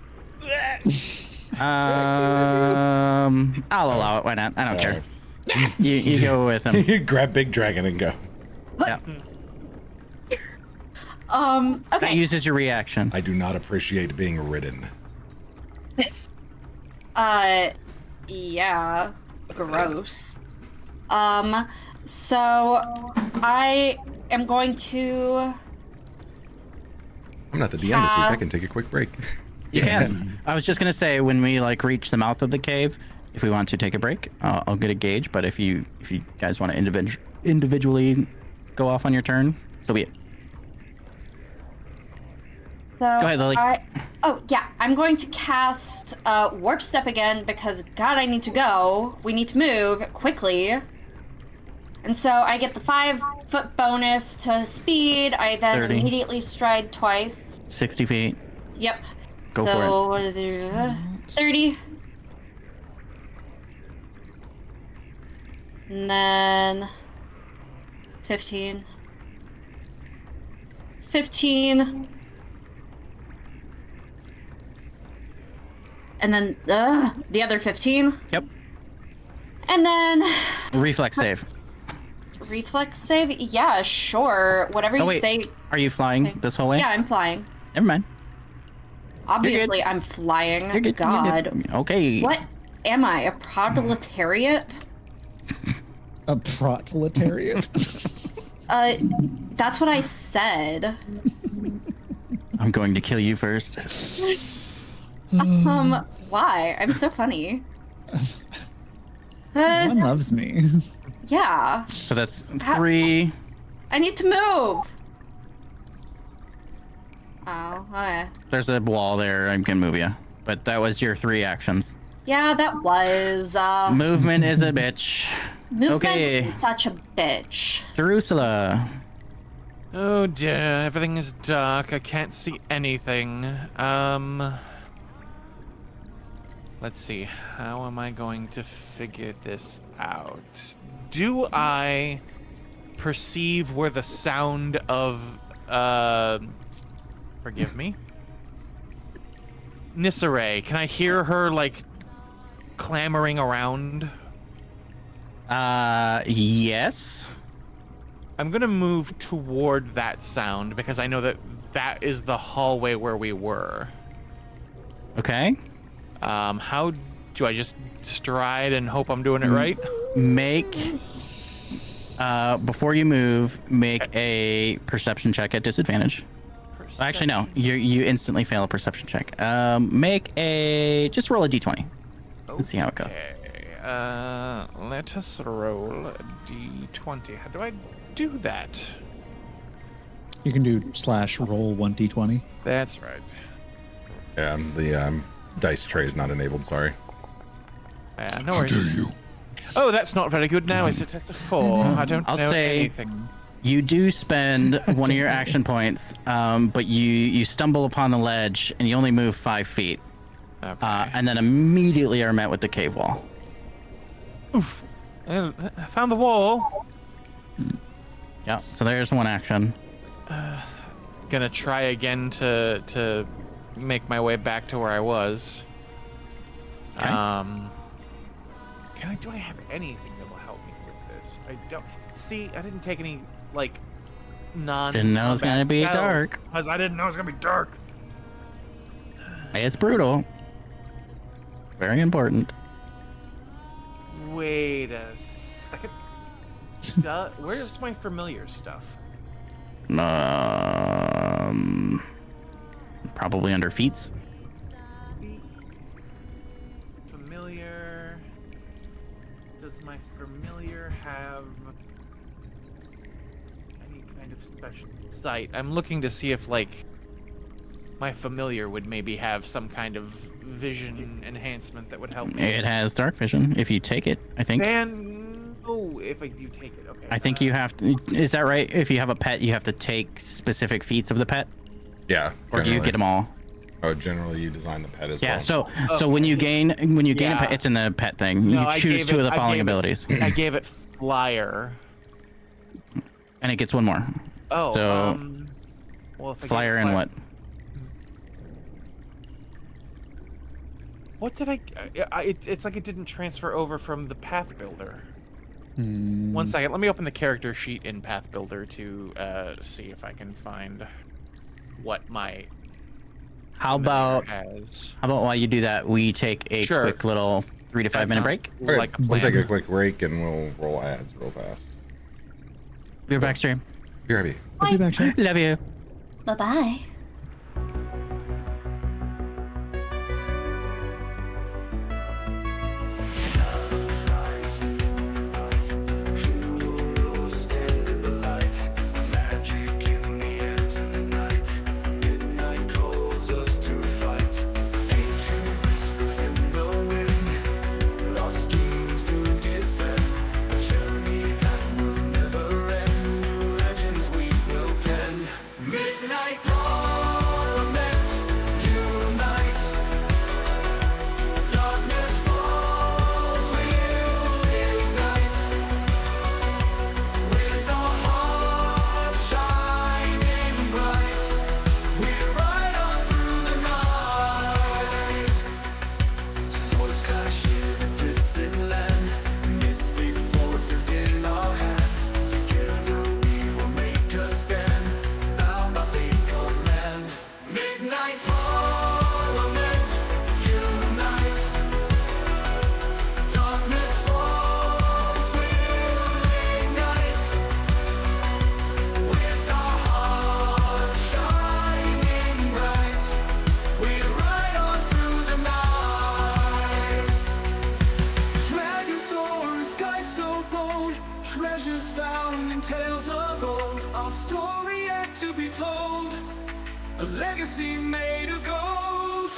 I'll allow it. Why not? I don't care. You go with him. You grab Big Dragon and go. Yeah. That Okay. uses your reaction. I do not appreciate being ridden. Yeah. Gross. So I am going to. I'm not the DM this week. I can take a quick break. You can. I was just gonna say when we like reach the mouth of the cave, if we want to take a break, I'll get a gauge. But if you guys want to individually go off on your turn, so be it. So Go ahead, Lily. Oh yeah, I'm going to cast Warp Step again because God, I need to go. We need to move quickly. And so I get the 5-foot bonus to speed. I then 30. immediately stride twice. 60 feet. Yep. Go so, for it. what is it? 30. And then 15. 15. And then the other 15. Yep. And then Reflex save. reflex save? Yeah, sure. Whatever Oh you wait, say. are you flying Okay. this whole way? Yeah, I'm flying. Never mind. Obviously, I'm flying. You're good. God. You're good. Okay. What am I? A proletariat? A proletariat? That's what I said. I'm going to kill you first. Why? I'm so funny. One loves me. Yeah. So that's 3. I need to move. Oh, okay. There's a wall there. I can move you. But that was your 3 actions. Yeah, that was, Movement is a bitch. movement's Okay. such a bitch. Jerusalem. Oh dear, everything is dark. I can't see anything. Let's see. How am I going to figure this out? Do I perceive where the sound of forgive me? Nisare, can I hear her like clamoring around? Yes. I'm gonna move toward that sound because I know that that is the hallway where we were. Okay. How do I just stride and hope I'm doing it right? Make before you move, make a perception check at disadvantage. Actually, no. You instantly fail a perception check. Just roll a d20. Let's see how it goes. Okay. Let us roll a d20. How do I do that? You can do /roll 1d20. That's right. Yeah, the dice tray is not enabled. Sorry. Yeah, no worries. Oh, that's not very good now, is it? That's a 4. I don't I'll know say- anything. You do spend one of your action points, but you stumble upon the ledge and you only move 5 feet, Okay. and then immediately are met with the cave wall. Oof. I found the wall. Yeah. So there's one action. Gonna try again to make my way back to where I was. Okay. Do I have anything that will help me with this? I don't. See, I didn't take any like non. Didn't know it was gonna be dark. Because I didn't know it was gonna be dark. It's brutal. Very important. Wait a second. Where's my familiar stuff? Probably under feats. Familiar. Does my familiar special sight. I'm looking to see if, like, my familiar would maybe have some kind of vision enhancement that would help me. It has dark vision if you take it, I think. And if you take it, okay. I think you have to. Is that right? If you have a pet, you have to take specific feats of the pet, Yeah. or do you get them all? Oh, generally you design the pet as Yeah. well. So when you gain a Yeah. pet, it's in the pet thing. No, You I choose gave two of it- the I following gave it- abilities, I gave it flyer. and it gets one more. Oh, So, well, if I gave it Flyer and what? What did it's like it didn't transfer over from the Path Builder. One second, let me open the character sheet in Path Builder to see if I can find what my How familiar about has. while you do that, we take a Sure. quick little 3 to 5 minute That break. sounds Okay, like a we'll plan. take a quick break and we'll roll ads real fast. We're back stream. Be right back. I'll be back, Sean. Love you. Bye bye. Midnight Parliament, unite. Darkness falls, we'll ignite. With our hearts shining bright, we ride on through the night. Swords clash in a distant land, mystic forces in our hands. Together we will make a stand, bound by fate's command. Midnight Parliament, unite. Darkness falls, we'll ignite. With our hearts shining bright, we ride on through the night. Dragon soar in sky so bold, treasures found in tales of old. Our story yet to be told, a legacy made of gold.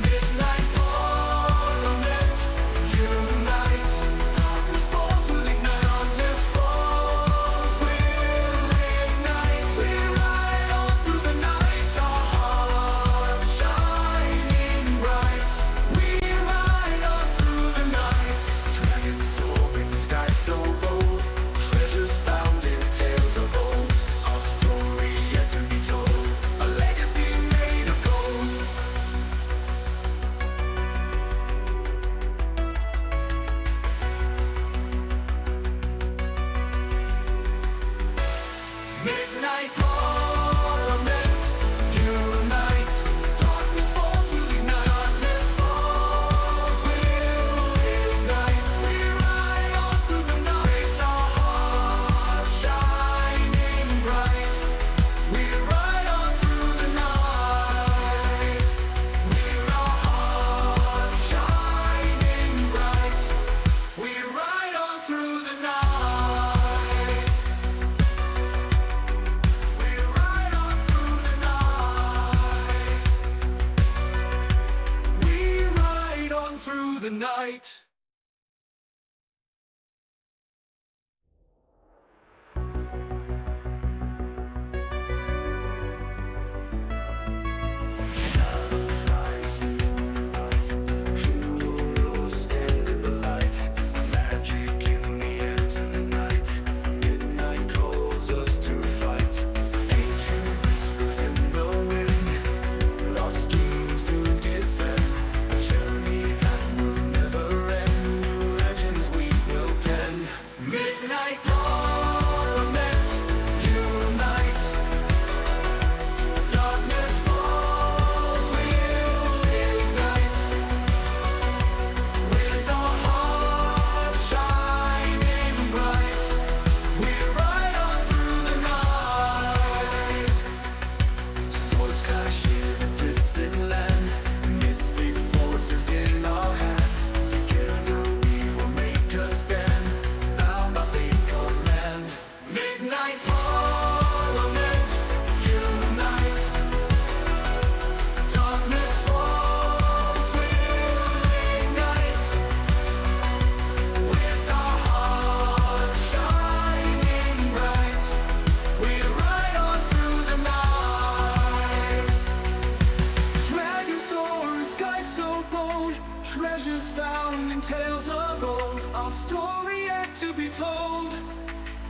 Midnight Parliament, unite. Darkness falls, we'll ignite. Darkness falls, we'll ignite. We ride on through the night, our hearts shining bright. We ride on through the night. Dragons soar in sky so bold, treasures found in tales of old. Our story yet to be told, a legacy made of gold. Midnight Parliament, unite. Darkness falls, we'll ignite. Darkness falls, we'll ignite. We ride on through the night, our hearts shining bright. We ride on through the night. With our hearts shining bright, we ride on through the night. We ride on through the night. We ride on through the night. Lost schemes to defend, a journey that will never end.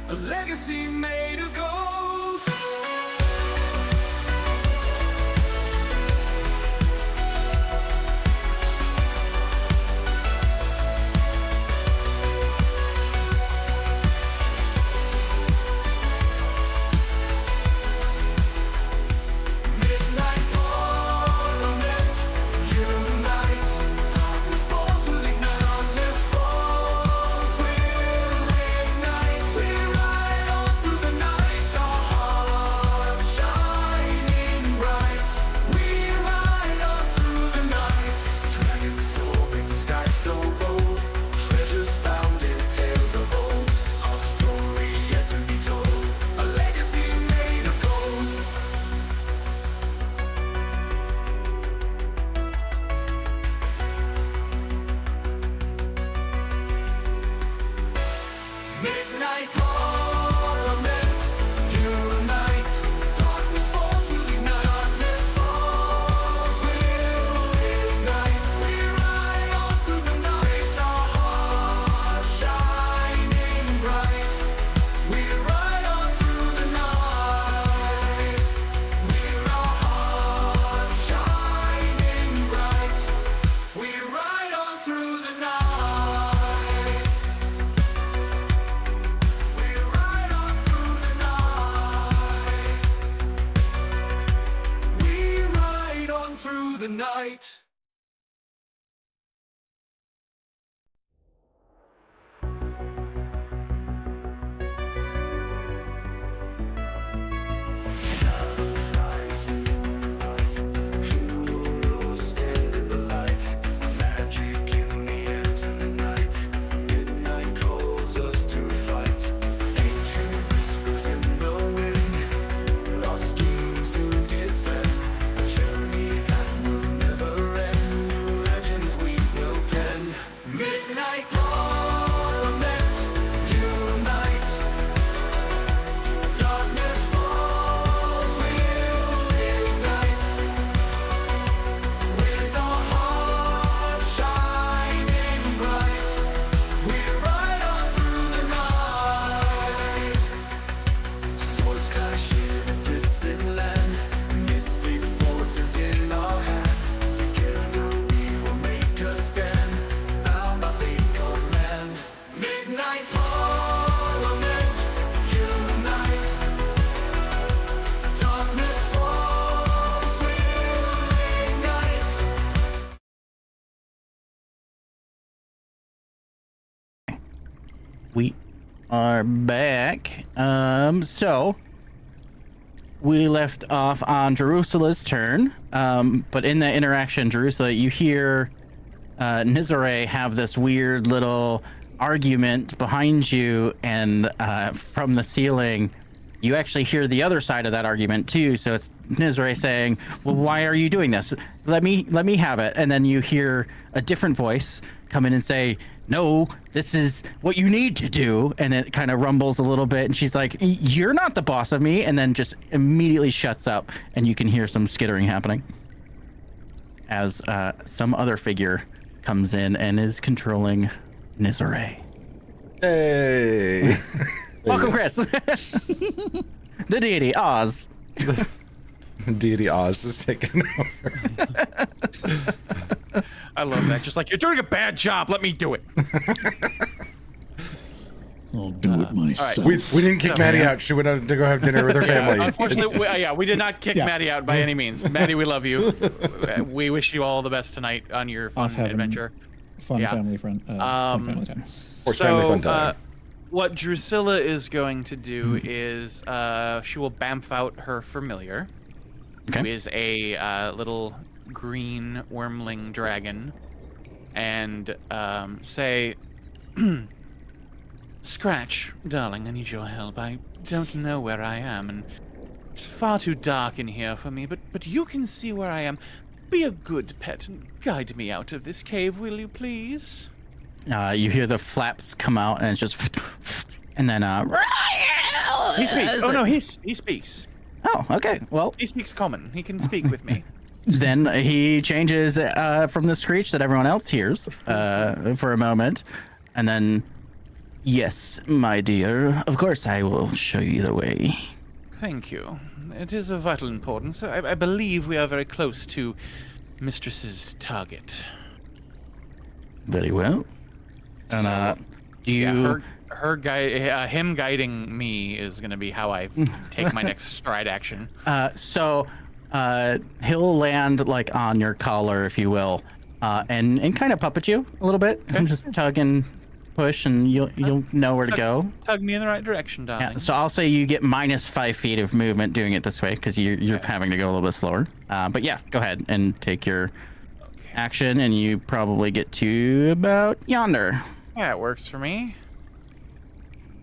a legacy made of gold. Midnight Parliament, unite. Darkness falls will ignite. Darkness falls will ignite. We ride on through the night, our hearts shining bright. We ride on through the night. Dragons soaring, sky so bold. Treasures found in tales of old. Our story yet to be told. A legacy made of gold. Midnight Parliament, unite. Darkness falls will ignite. Darkness falls will ignite. We ride on through the night, our hearts shining bright. We ride on through the night. We're our hearts shining bright. We ride on through the night. We ride on through the night. We ride on through the night. Magic in the air tonight. Midnight calls us to fight. Ancient whispers in the wind. Lost dreams to defend. A journey that will never end. New legends we will pen. Midnight Parliament, unite. Darkness falls will ignite. With our hearts shining bright, we ride on through the night. Swords clash in a distant land, mystic forces in our hands. Together we will make a stand, bound by fate's command. Midnight Parliament, unite. Darkness falls will ignite. We are back. So we left off on Jerusala's turn. But in that interaction, Jerusala, you hear Nizore have this weird little argument behind you, and from the ceiling, you actually hear the other side of that argument too. So it's Nizore saying, "Well, why are you doing this? Let me have it." And then you hear a different voice come in and say, "No, this is what you need to do." And it kind of rumbles a little bit, and she's like, "You're not the boss of me," and then just immediately shuts up, and you can hear some skittering happening as some other figure comes in and is controlling Nizore. Hey. Welcome, Chris. The deity, Oz. Deity Oz is taking over. I love that. Just like, you're doing a bad job. Let me do it. I'll do it myself. We didn't kick Maddie out. She went out to go have dinner with her family. Unfortunately, we did not kick Maddie out by any means. Maddie, we love you. We wish you all the best tonight on your fun adventure. Fun family fun family time. Family fun time. What Drusilla is going to do is she will bamf out her familiar, who is a little green wormling dragon, and say, "Scratch, darling, I need your help. I don't know where I am, and it's far too dark in here for me, but you can see where I am. Be a good pet and guide me out of this cave, will you please?" You hear the flaps come out, and it's just, and then he speaks. Oh no, he speaks. Oh, okay. Well, he speaks common. He can speak with me. Then he changes from the screech that everyone else hears for a moment, and then Yes, my dear. Of course, I will show you the way. Thank you. It is of vital importance. I believe we are very close to Mistress's target. Very well. And do you? Yeah, him guiding me is going to be how I take my next stride action. So he'll land like on your collar, if you will, and kind of puppet you a little bit, and just tug and push, and you'll know where to go. Tug me in the right direction, darling. Yeah. So I'll say you get minus 5 feet of movement doing it this way because you're having to go a little bit slower. But yeah, go ahead and take your action, and you probably get to about yonder. Yeah, it works for me.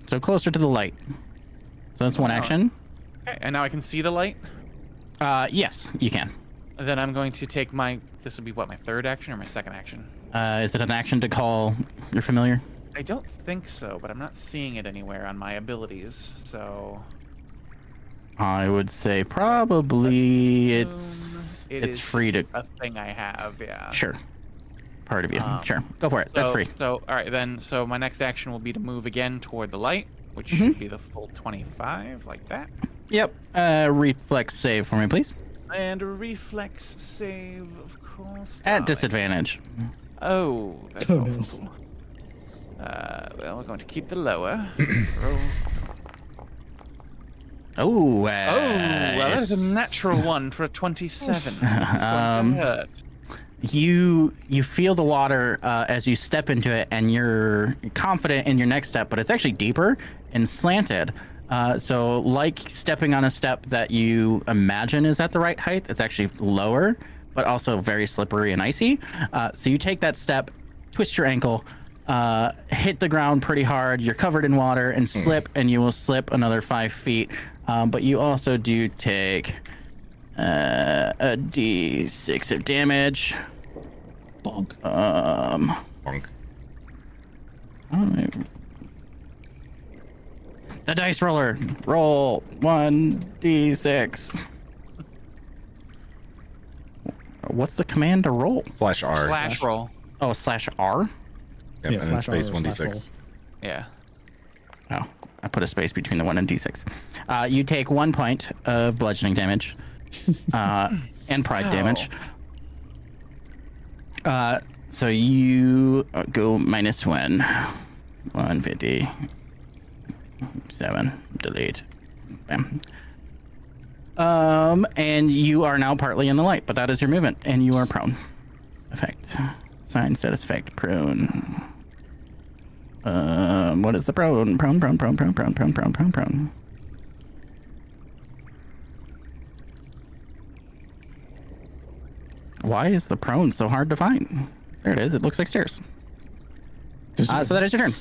So closer to the light. So that's one action. Okay, and now I can see the light. Yes, you can. Then I'm going to take my. This will be what, my third action or my second action? Is it an action to call your familiar? I don't think so, but I'm not seeing it anywhere on my abilities. So I would say probably let's it's free to. a thing I have. Yeah. Sure. Part of you. Sure. Go for it. That's free. So all right then. So my next action will be to move again toward the light, which should be the full 25, like that. Yep. Reflex save for me, please. And a reflex save, of course. At darling. disadvantage. Oh, that's awful. Well, we're going to keep the lower. Roll. Oh. Well, that is a natural one for a 27. It's going to hurt. You feel the water as you step into it, and you're confident in your next step, but it's actually deeper and slanted. So like stepping on a step that you imagine is at the right height, it's actually lower, but also very slippery and icy. So you take that step, twist your ankle, hit the ground pretty hard, you're covered in water, and slip, and you will slip another 5 feet. But you also do take a d6 of damage. Bonk. Bonk. The dice roller. Roll 1d6. What's the command to roll? /R. Slash roll. Oh, /R? Yep, Yeah, and then /R or space /roll. 1d6. Yeah. Oh, I put a space between the 1 and d6. You take 1 point of bludgeoning damage and pride damage. So you go -1. 150. 7. Delete. Bam. And you are now partly in the light, but that is your movement, and you are prone. Effect. Sign status effect. Prone. What is the prone? Prone. Why is the prone so hard to find? There it is. It looks like stairs. So that is your turn.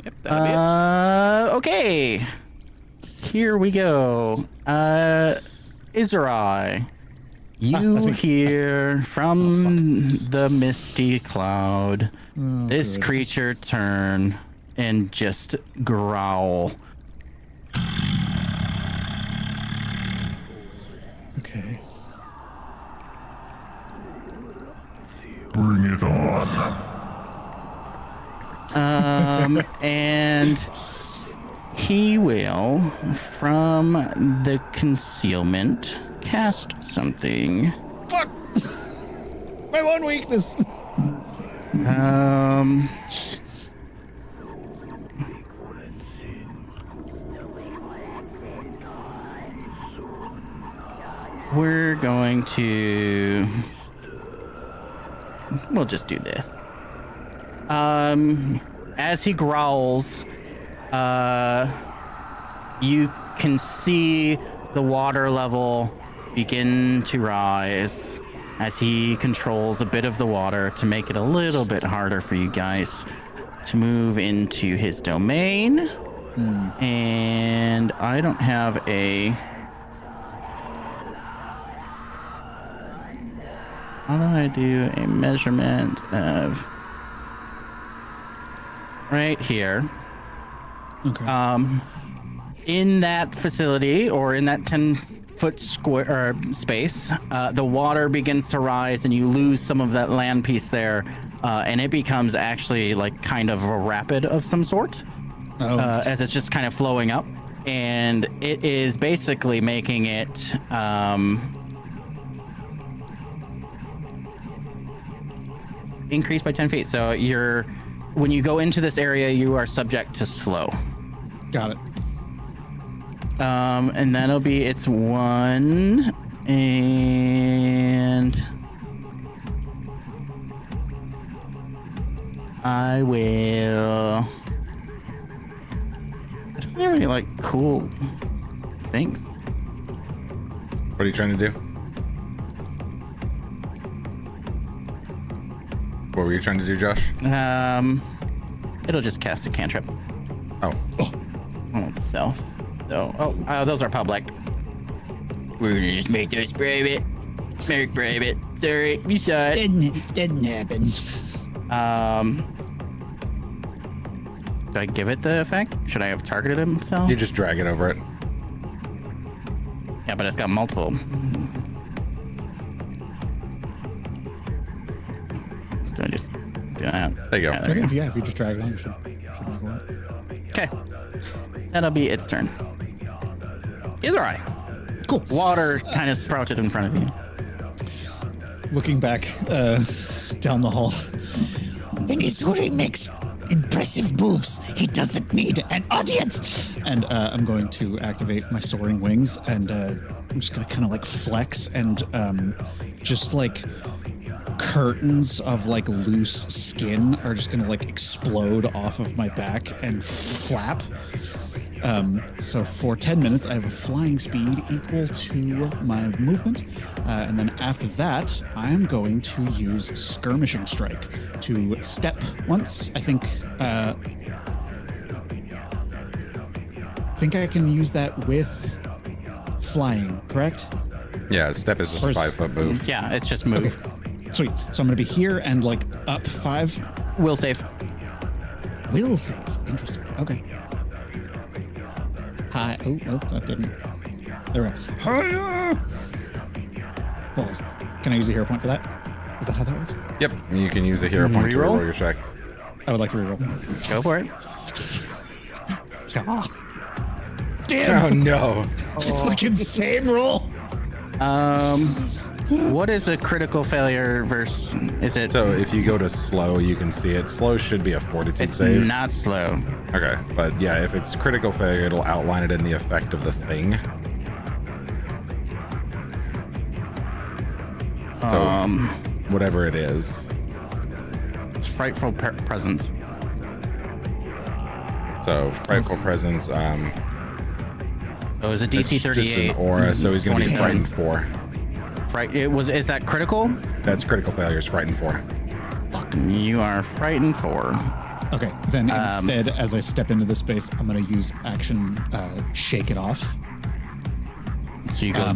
Yep, that'll Okay. Here we go. Izurai, you hear from the misty cloud this creature turn and just growl. Okay. Bring it on. And he will, from the concealment, cast something. Fuck! My one weakness. We're going to. We'll just do this. As he growls, you can see the water level begin to rise as he controls a bit of the water to make it a little bit harder for you guys to move into his domain. And I don't have a... How do I do a measurement of... Right here. Okay. In that facility, or in that 10-foot square space, the water begins to rise, and you lose some of that land piece there and it becomes actually like kind of a rapid of some sort, as it's just kind of flowing up, and it is basically making it increase by 10 feet. So when you go into this area, you are subject to slow. Got it. And that'll be its 1, and I will. It doesn't have any like cool things. What are you trying to do? What were you trying to do, Josh? It'll just cast a cantrip Oh. on itself. So, those are public. We're gonna just make those private. Make private. Sorry, you saw it. Didn't happen. Do I give it the effect? Should I have targeted himself? You just drag it over it. Yeah, but it's got multiple. Do I just do that? There you go. Yeah, Okay, if you just drag it on, you should make it work. Okay. That'll be its turn. It's alright. Cool. Water kind of sprouted in front of you. Looking back down the hall. When Izuri makes impressive moves, he doesn't need an audience. And I'm going to activate my soaring wings, and I'm just gonna kind of like flex, and just like curtains of like loose skin are just gonna like explode off of my back and flap. So for 10 minutes, I have a flying speed equal to my movement. And then after that, I am going to use Skirmishing Strike to step once. I think I can use that with flying, correct? Yeah, step is just Or a is- 5-foot move. Yeah, it's just move. Okay, sweet. So I'm going to be here and like up 5. Will save. Will save. Interesting. Okay. Hi. Oh, that didn't. There we go. Hiya! Balls. Can I use a hero point for that? Is that how that works? Yep, you can use a hero point to Reroll? reroll your check. I would like to reroll. Go for it. Ah. Damn! Oh no! Fucking same roll. What is a critical failure versus? Is it? So if you go to slow, you can see it. Slow should be a fortitude It's save. not slow. Okay, but yeah, if it's critical failure, it'll outline it in the effect of the thing. So whatever it is. It's frightful presence. So frightful presence. So it's a It's DC just 38. an aura, so he's going to be 27. frightened 4. Is that critical? That's critical failure. Is frightened 4. You are frightened 4. Okay, then instead, as I step into this space, I'm going to use action Shake It Off. So you go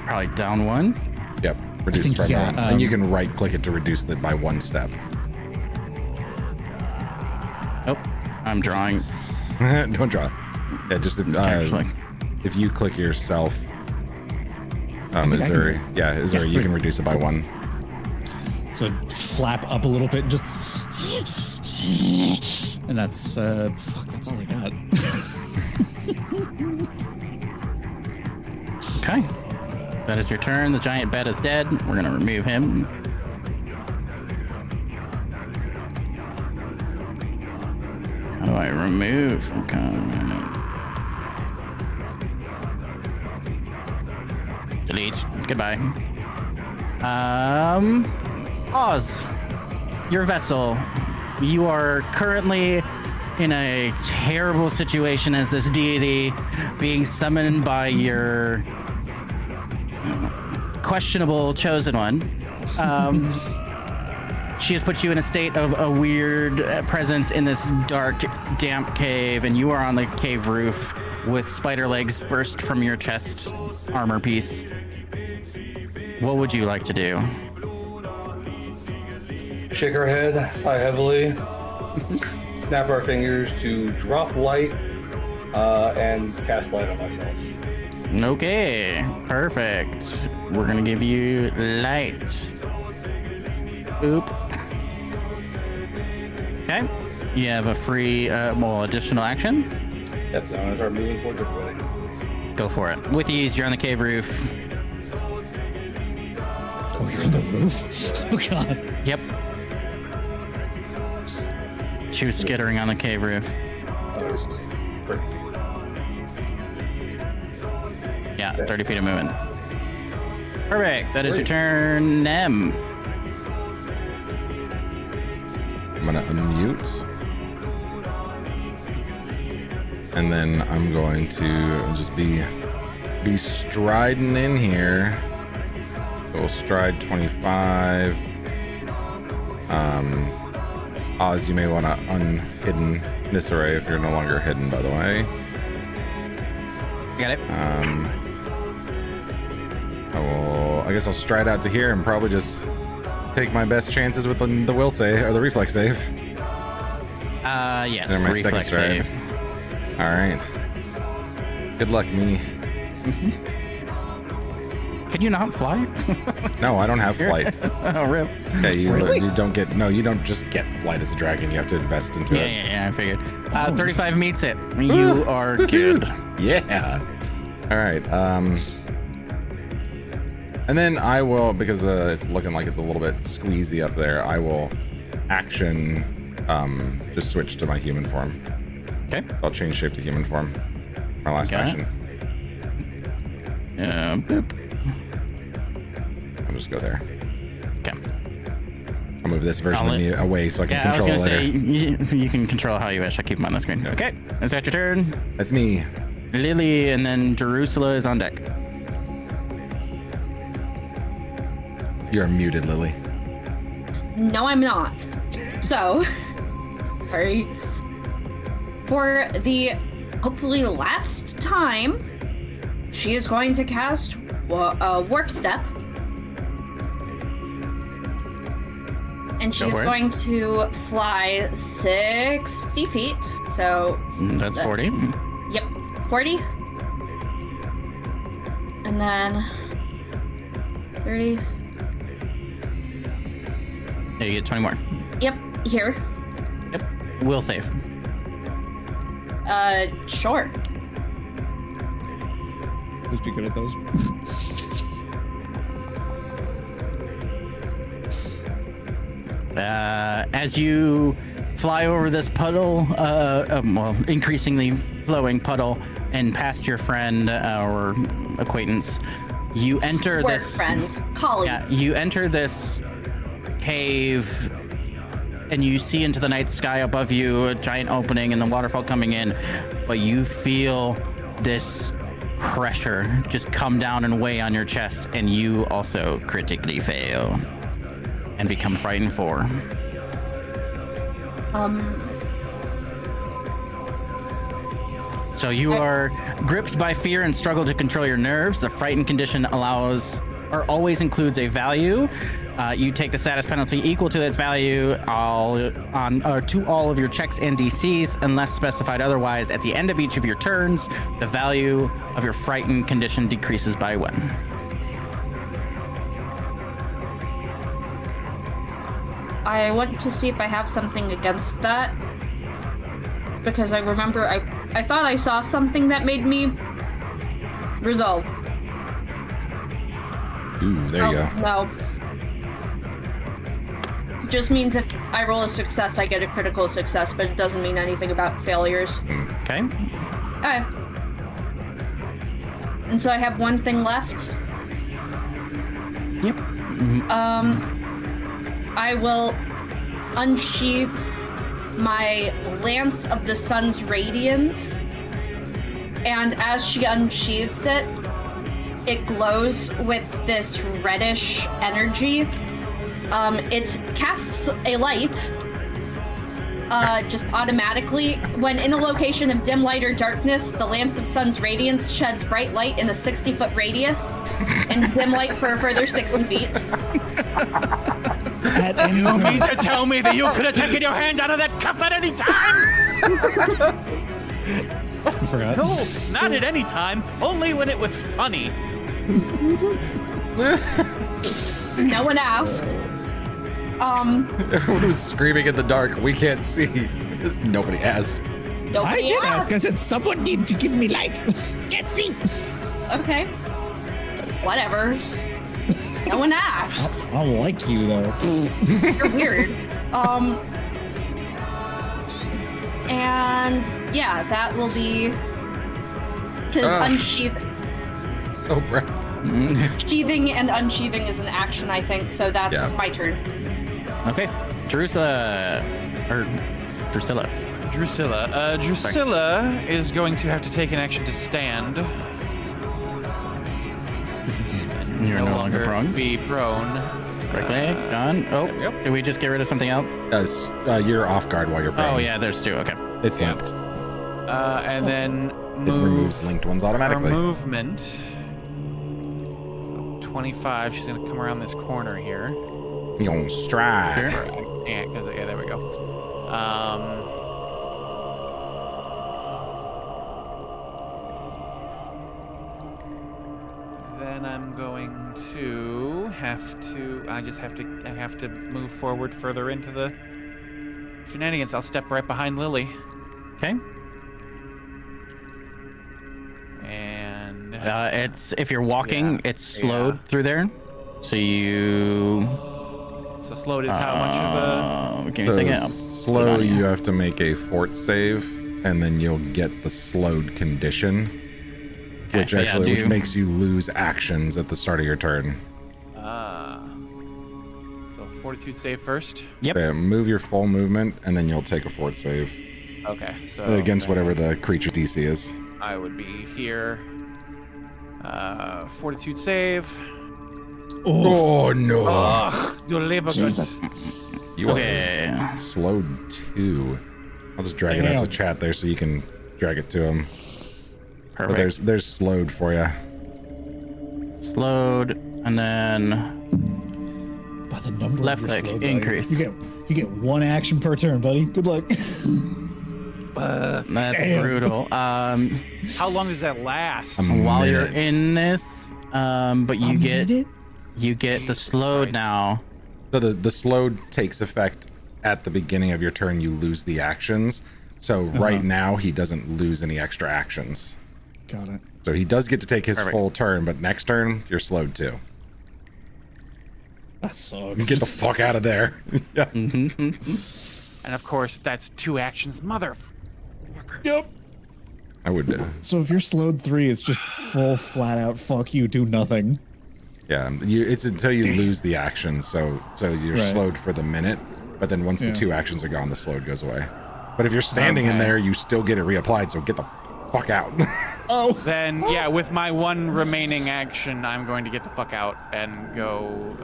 probably down 1. Yep. Reduce think, by yeah, 1. And you can right click it to reduce it by 1 step. Oh, I'm drawing. Don't draw. Yeah, just Actually. if you click yourself, think I can Izuri. do Yeah, Izuri, you can reduce it by 1. So flap up a little bit and just. And that's, that's all I got. Okay. That is your turn. The giant bat is dead. We're going to remove him. How do I remove? Okay. Delete. Goodbye. Oz, your vessel. You are currently in a terrible situation as this deity being summoned by your questionable chosen one. She has put you in a state of a weird presence in this dark, damp cave, and you are on the cave roof with spider legs burst from your chest armor piece. What would you like to do? Shake our head, sigh heavily, snap our fingers to drop light, and cast light on myself. Okay, perfect. We're gonna give you light. Oop. Okay. You have a free, additional action. Yep, so I'm gonna start moving towards everybody. Go for it. With ease, you're on the cave roof. Oh, you're on the roof. Oh god. Yep. She was skittering on the cave roof. 30 feet. Yeah, 30 feet of movement. Perfect. That is your turn, Nem. I'm gonna unmute. And then I'm going to just be striding in here. So we'll stride 25. Oz, you may want to unhidden this array if you're no longer hidden, by the way. Got it. I guess I'll stride out to here and probably just take my best chances with the will save or the reflex save. Yes. They're my Reflex second stride. save. All right. Good luck, me. Can you not fly? No, I don't have flight. Oh, rip. Yeah, you Really? you don't get you don't just get flight as a dragon. You have to invest into it. Yeah, I figured. 35 meets it. You are good. Yeah. All right. And then I will, because it's looking like it's a little bit squeezy up there, I will action just switch to my human form. Okay. I'll change shape to human form. My last Got it. action. Boop. I'll just go there. Okay. I'll move this version of me away so I can Yeah, I was control gonna it later. say you can control how you wish. I keep them on the screen. Okay. Is that your turn? That's me. Lily, and then Jerusalem is on deck. You're muted, Lily. No, I'm not. So, sorry. For the hopefully last time, she is going to cast Warp Step. And Go she's for it. going to fly 60 feet. So, That's 40. yep, 40. And then 30. Yeah, you get 20 more. Yep, here. Yep. Will save. Sure. Who's be good at those? As you fly over this puddle, increasingly flowing puddle, and past your friend or acquaintance, you enter Work this. friend. Colleague. Yeah, you enter this cave, and you see into the night sky above you a giant opening and the waterfall coming in, but you feel this pressure just come down and weigh on your chest, and you also critically fail and become frightened 4. So you are gripped by fear and struggle to control your nerves. The frightened condition always includes a value. You take the status penalty equal to its value to all of your checks and DCs, unless specified otherwise. At the end of each of your turns, the value of your frightened condition decreases by 1. I want to see if I have something against that. Because I remember I thought I saw something that made me resolve. Ooh, there you go. No. Just means if I roll a success, I get a critical success, but it doesn't mean anything about failures. Okay. Okay. And so I have one thing left. Yep. I will unsheath my Lance of the Sun's Radiance. And as she unsheathes it, it glows with this reddish energy. It casts a light just automatically. When in a location of dim light or darkness, the Lance of Sun's Radiance sheds bright light in a 60-foot radius and dim light for a further 60 feet. At any You mean to tell me that you could have taken your hand out of that cuff at any time? I forgot. No, not at any time. Only when it was funny. No one asked. Everyone was screaming in the dark. We can't see. Nobody asked. I Nobody did ask. asked. I said someone needs to give me light. Can't see. Okay. Whatever. No one asked. I don't like you though. You're weird. And yeah, that will be because So bright. sheathing and unsheathing is an action, I think. So that's Yeah. my turn. Okay. Drusilla. Drusilla is going to have to take an action to stand. You're no longer prone. Be prone. Right click, gone. Oh, Yep. did we just get rid of something else? You're off guard while you're prone. Oh, yeah, there's two. Okay. It's linked. And then It move removes linked ones her automatically. movement. 25. She's going to come around this corner here. You're gonna strike. Sure. Yeah, there we go. Then I'm going to have to. I have to move forward further into the shenanigans. I'll step right behind Lily. Okay. And It's if you're walking, Yeah, it's slowed through there. So you. so slowed is how much of a. Give me a second. I'll Slow, put it on you have to make a fort save, and then you'll get the slowed condition, Okay, which so yeah, actually which do- makes you lose actions at the start of your turn. So fortitude save first. Yep. Okay, move your full movement, and then you'll take a fort save Okay, so against then whatever the creature DC is. I would be here. Fortitude save. Oh no! Ugh, your labor. Jesus. You Okay. are slowed 2. I'll just drag it out to Damn. chat there so you can drag it to him. But Perfect. there's slowed for you. Slowed, and then By the number Left of your click, slow value. increase. You get one action per turn, buddy. Good luck. that's Damn. brutal. How long does that last? While you're Minute. in this, but you get the slowed now. So the slowed takes effect at the beginning of your turn. You lose the actions. So right now he doesn't lose any extra actions. Got it. So he does get to take his Perfect. full turn, but next turn you're slowed too. That sucks. Get the fuck out of there. Yeah. And of course, that's 2 actions, mother. Yep. I would. So if you're slowed 3, it's just full flat out fuck you, do nothing. Yeah. It's until you lose the actions. So you're Right. slowed for the minute, but then once Yeah. the 2 actions are gone, the slowed goes away. But if you're standing in there, you still get it reapplied. So get the fuck out. Oh. Then, yeah, with my 1 remaining action, I'm going to get the fuck out and go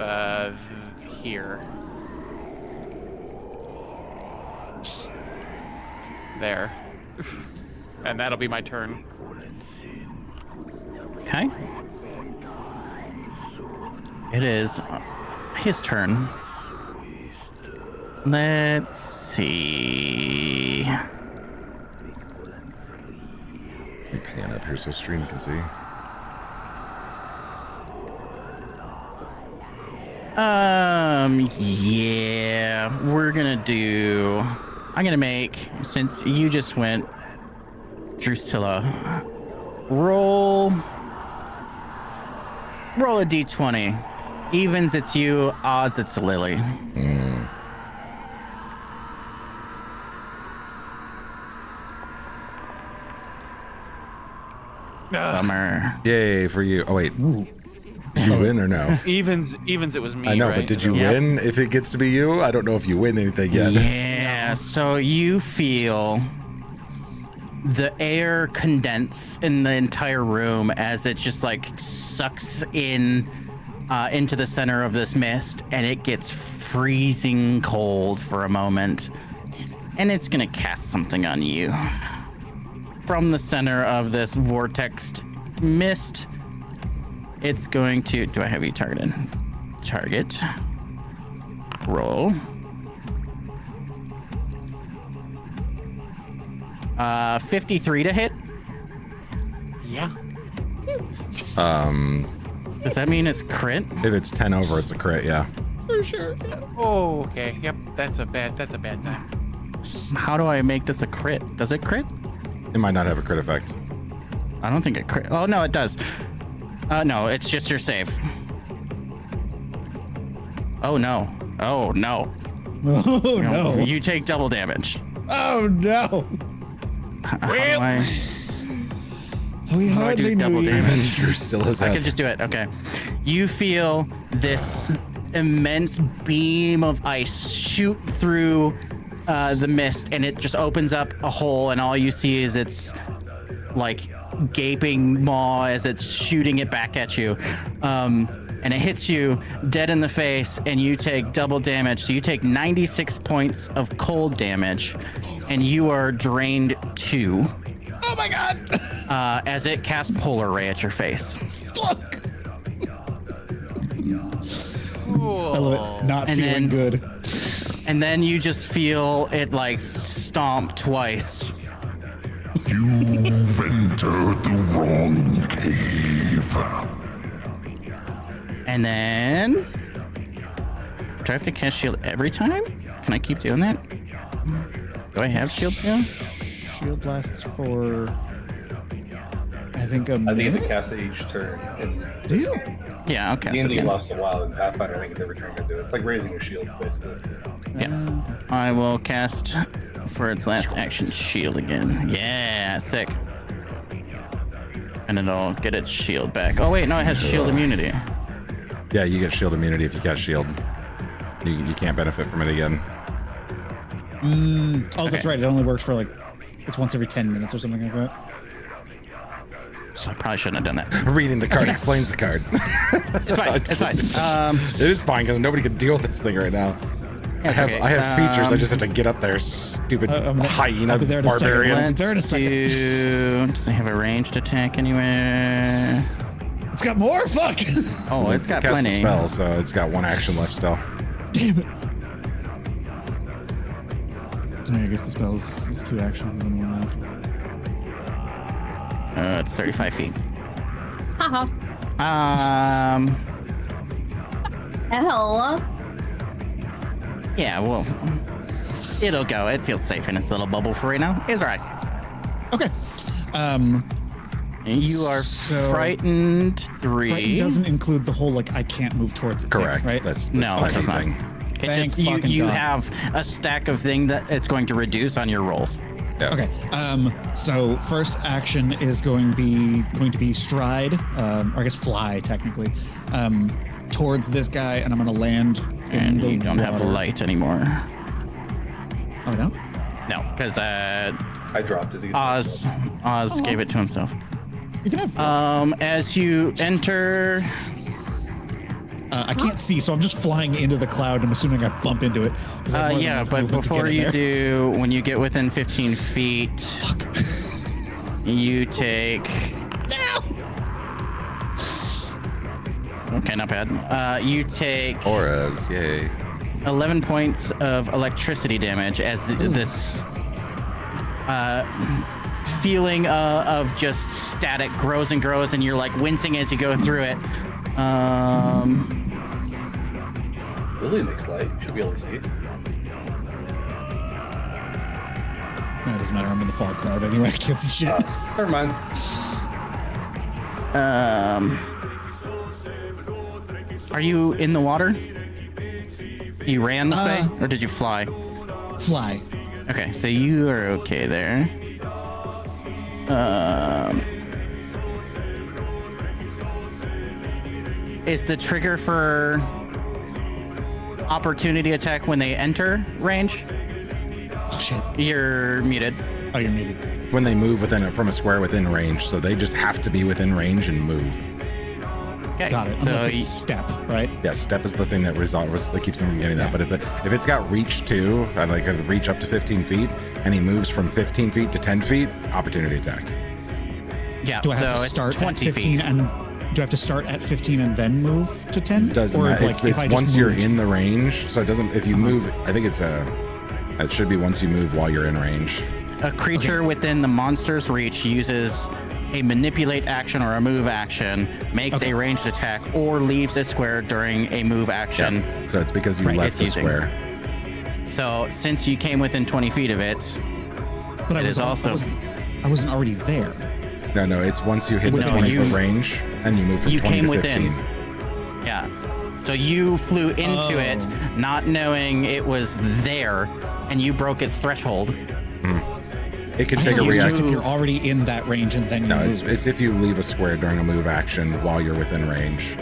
here. There. And that'll be my turn. Okay. It is his turn. Let's see. Let me pan up here so stream can see. Yeah, we're gonna do. I'm gonna make, since you just went, Drusilla, roll a d20. Evens, it's you. Odds, it's Lily. Bummer. Yay for you. Oh wait. Did you win or no? Evens, it was me. I know, right? but did you Yep. win if it gets to be you? I don't know if you win anything yet. Yeah, so you feel the air condense in the entire room as it just like sucks in into the center of this mist, and it gets freezing cold for a moment, and it's gonna cast something on you from the center of this vortex mist. It's going to. Do I have you targeted? Target. Roll. 53 to hit. Yeah. Does that mean it's crit? If it's 10 over, it's a crit, yeah. Sure. Yeah. Oh, okay. Yep, that's a bad time. How do I make this a crit? Does it crit? It might not have a crit effect. I don't think it crit. Oh no, it does. No, it's just your save. Oh no. Oh no. Oh no. You take double damage. Oh no. How do I We do hardly double knew you. damage? Drusilla's I head. can just do it. Okay. You feel this immense beam of ice shoot through the mist, and it just opens up a hole, and all you see is its like gaping maw as it's shooting it back at you. And it hits you dead in the face, and you take double damage. So you take 96 points of cold damage, and you are drained 2. Oh my god. As it casts Polar Ray at your face. Fuck. Cool. I love it. Not And feeling then- good. And then you just feel it like stomp twice. You've entered the wrong cave. And then... Do I have to cast shield every time? Can I keep doing that? Do I have shield now? Shield lasts for I think a I think you minute. have to cast it each turn. And Do you? Yeah, okay. so D&D again, lasts a while, and Pathfinder, I think it's every turn you do it. It's like raising a shield, basically. I will cast for its last action shield again. Yeah, sick. And it'll get its shield back. Oh wait, no, it has shield immunity. Yeah, you get shield immunity if you cast shield. You can't benefit from it again. Oh, that's Okay. right. It only works for like it's once every 10 minutes or something like that. So I probably shouldn't have done that. Reading the card explains the card. It's fine. It's fine. It is fine because nobody can deal with this thing right now. It's I okay. have features. I just have to get up there. Stupid hyena I'll be there in a second. barbarian. I'll be there in a second. Does it have a ranged attack anywhere? It's got more. Fuck. Oh, it's got Cast a plenty. spell, so it's got 1 action left still. Damn it. I guess the spell is 2 actions and then 1 left. It's 35 feet. Haha. Hell. Yeah, well, it'll go. It feels safe in its little bubble for right now. It's alright. Okay. You are So- frightened 3. Frightened doesn't include the whole like I can't move towards it. thing, Correct. right? That's No, my it does not. thing. It Thank just, you fucking you God. have a stack of thing that it's going to reduce on your rolls. Yeah. Okay. So first action is going to be stride, or I guess fly technically, towards this guy, and I'm going to land in And the you don't have water. light anymore. Oh no. No, because I dropped it. Oz gave it to himself. You can have. As you enter, I can't see, so I'm just flying into the cloud. I'm assuming I bump into it. 'cause I have more than yeah, enough but movement to before get in you there. do, when you get within 15 feet, you take. Okay, not bad. You take Auras, yay. 11 points of electricity damage as this feeling of just static grows and grows, and you're like wincing as you go through it. Really makes light. You should be able to see. No, it doesn't matter. I'm in the fog cloud anyway. I can't see shit. Never mind. Are you in the water? You ran this way, or did you fly? Fly. Okay, so you are okay there. Is the trigger for opportunity attack when they enter range? Oh shit. You're muted. Oh, you're muted. When they move from a square within range, so they just have to be within range and move. Okay, Got it. so Unless it's step, right? Yeah, step is the thing that that keeps him from getting that. But if it's got reach too, like a reach up to 15 feet, and he moves from 15 feet to 10 feet, opportunity attack. yeah, Do I have so to it's start at 20 15 feet. and do I have to start at 15 and then move to 10? Doesn't or matter. If, like, if I It's just once you're moved- in the range, so it doesn't. If you move, I think it should be once you move while you're in range. A creature within the monster's reach uses a manipulate action or a move action, makes a ranged attack, or leaves a square during a move action. Yeah. So it's because you left it's the using. square. So since you came within 20 feet of it, But it is also. I wasn't already there. No, it's once you hit the No, 20-foot range, and you move from you 20 came to 15. within. Yeah. So you flew into it, not knowing it was there, and you broke its threshold. It can I take a thought it was just reaction. if you're already in that range and then you No, move. it's if you leave a square during a move action while you're within range.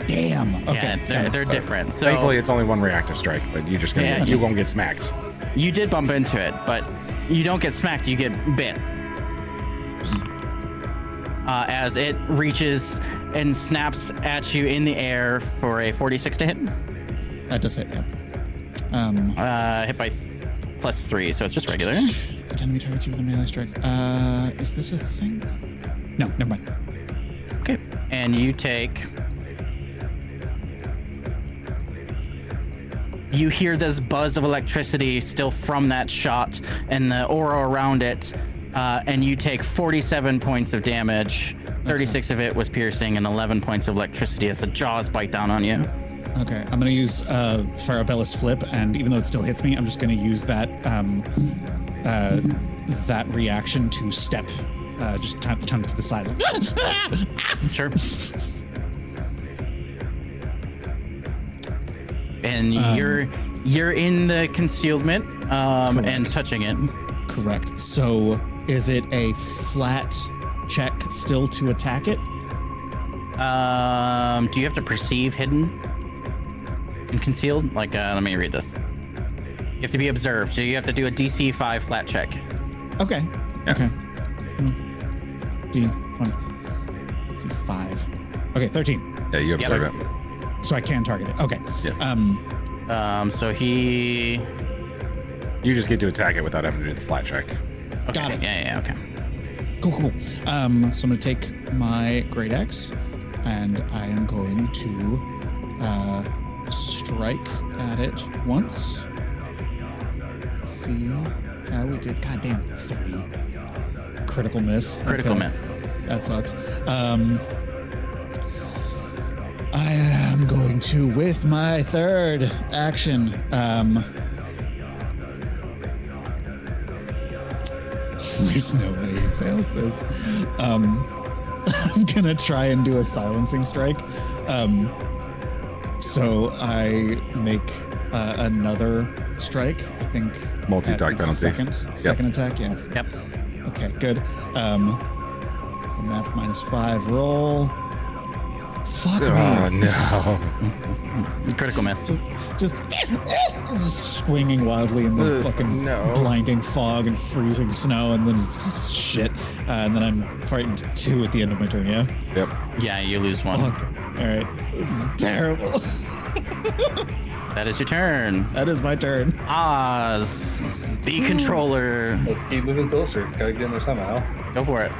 Damn. Okay. Yeah, they're different. So Thankfully, it's only one reactive strike, but you just Yeah, you won't get smacked. you did bump into it, but you don't get smacked, you get bit. As it reaches and snaps at you in the air for a 46 to hit. That does hit, yeah. Hit by +3, so it's just regular. Enemy targets you with a melee strike. Is this a thing? No, never mind. Okay. And you take. You hear this buzz of electricity still from that shot and the aura around it, and you take 47 points of damage. 36 of it was piercing, and 11 points of electricity as the jaws bite down on you. Okay, I'm gonna use Farabella's flip, and even though it still hits me, I'm just gonna use that that reaction to step, just turn to the side. Sure. And you're in the concealment and touching it. Correct. So, is it a flat check still to attack it? Do you have to perceive hidden and concealed? Like, let me read this. You have to be observed, so you have to do a DC 5 flat check. Okay. Yeah. Okay. D1. Let's see, 5. Okay, 13. Yeah, you observe it. So I can target it. Okay. Yeah. So he. You just get to attack it without having to do the flat check. Okay. Got it. Yeah, okay. Cool. So I'm going to take my Great Axe, and I am going to strike at it once. Let's see how we did. Goddamn, 3. Critical miss. Critical Okay. miss. That sucks. I am going to, with my third action, there's no way he fails this. I'm gonna try and do a silencing strike. So I make another strike. I think Multi-attack at the penalty. Second attack. Yes. Yep. Okay. Good. So map -5 roll. Fuck Oh me. no! Critical miss. Just swinging wildly in the fucking no. blinding fog and freezing snow, and then it's just shit. And then I'm frightened 2 at the end of my turn. Yeah. Yep. Yeah, you lose 1. Fuck. All right. This is terrible. That is your turn. That is my turn. Oz, the controller. Let's keep moving closer. Gotta get in there somehow. Go for it.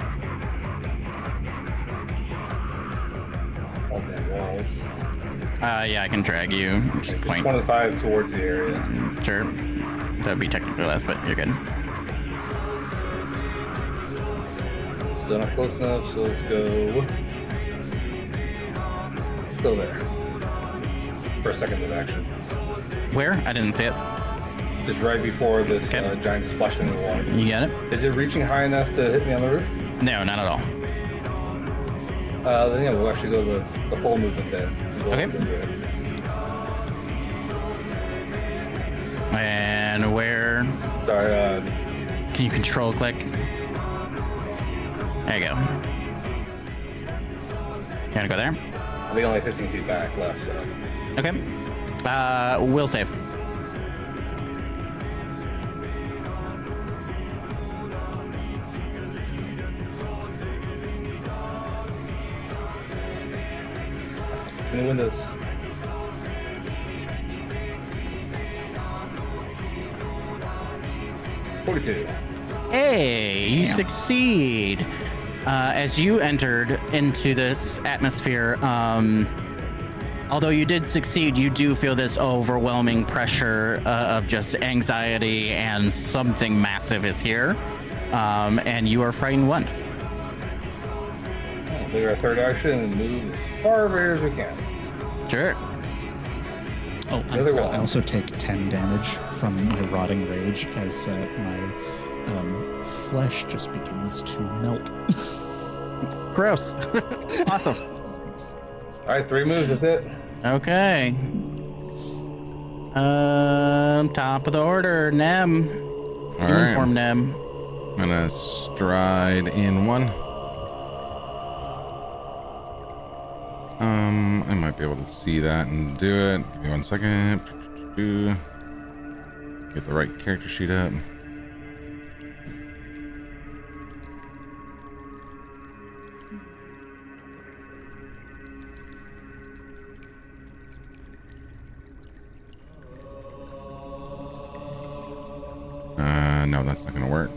All the walls. Yeah, I can drag you. Just point. 25 towards the area. Sure. That would be technically less, but you're good. Still not close enough, so let's go. Still there. For a second of action. Where? I didn't see it. Just right before this Okay. giant splash into the water. You got it? Is it reaching high enough to hit me on the roof? No, not at all. Then yeah, we'll actually go the full movement then. We'll Okay. go into it. And where Sorry, can you control click? There you go. You wanna go there? I think only 15 feet back left, so. Okay. Will save. Too many windows. $42. Hey, you succeed. As you entered into this atmosphere, although you did succeed, you do feel this overwhelming pressure of just anxiety and something massive is here. And you are frightened 1. complete our third action and move as far over here as we can. Sure. Oh, I other forgot. wall. I also take 10 damage from my rotting rage as my flesh just begins to melt. Gross. Awesome. All right, 3 moves. That's it. Okay. Top of the order, Nem. All right. Uniform Nem. I'm gonna stride in 1. I might be able to see that and do it. Give me 1 second. Get the right character sheet up. No, that's not gonna work.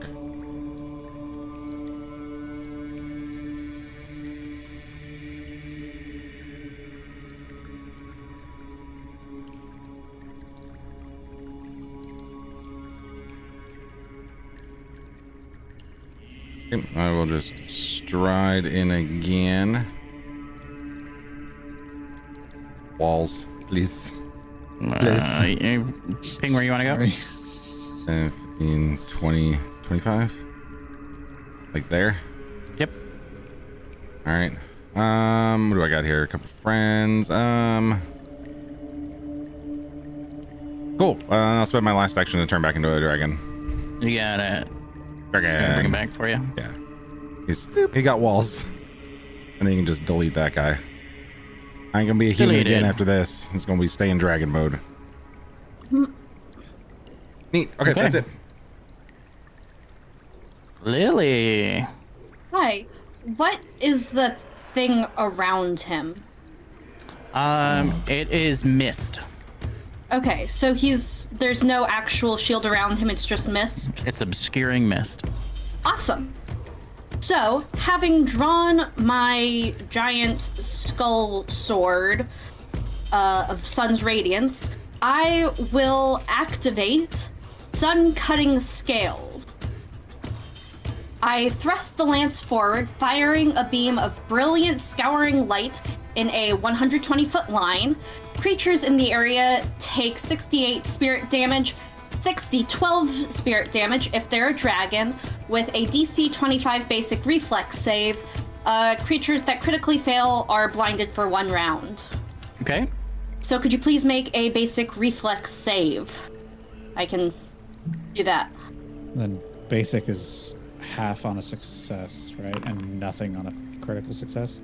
Okay, I will just stride in again. Walls, please. Ping where you want to go. Sorry. 15, 20, 25. Like there. Yep. All right. What do I got here? A couple friends. Cool. I'll spend my last action to turn back into a dragon. You got it. Dragon. Bring it back for you. Yeah. He got walls. And then you can just delete that guy. I ain't gonna be a human Deleted. again after this. It's gonna be stay in dragon mode. Neat. Okay, that's it. Lily. Hi. What is the thing around him? It is mist. Okay, so there's no actual shield around him, it's just mist. It's obscuring mist. Awesome. So, having drawn my giant skull sword of Sun's Radiance, I will activate Sun Cutting Scales. I thrust the lance forward, firing a beam of brilliant scouring light in a 120-foot line. Creatures in the area take 68 spirit damage, 12 spirit damage if they're a dragon, with a DC 25 basic reflex save. Creatures that critically fail are blinded for 1 round. Okay. So could you please make a basic reflex save? I can do that. Then basic is half on a success, right? And nothing on a critical success?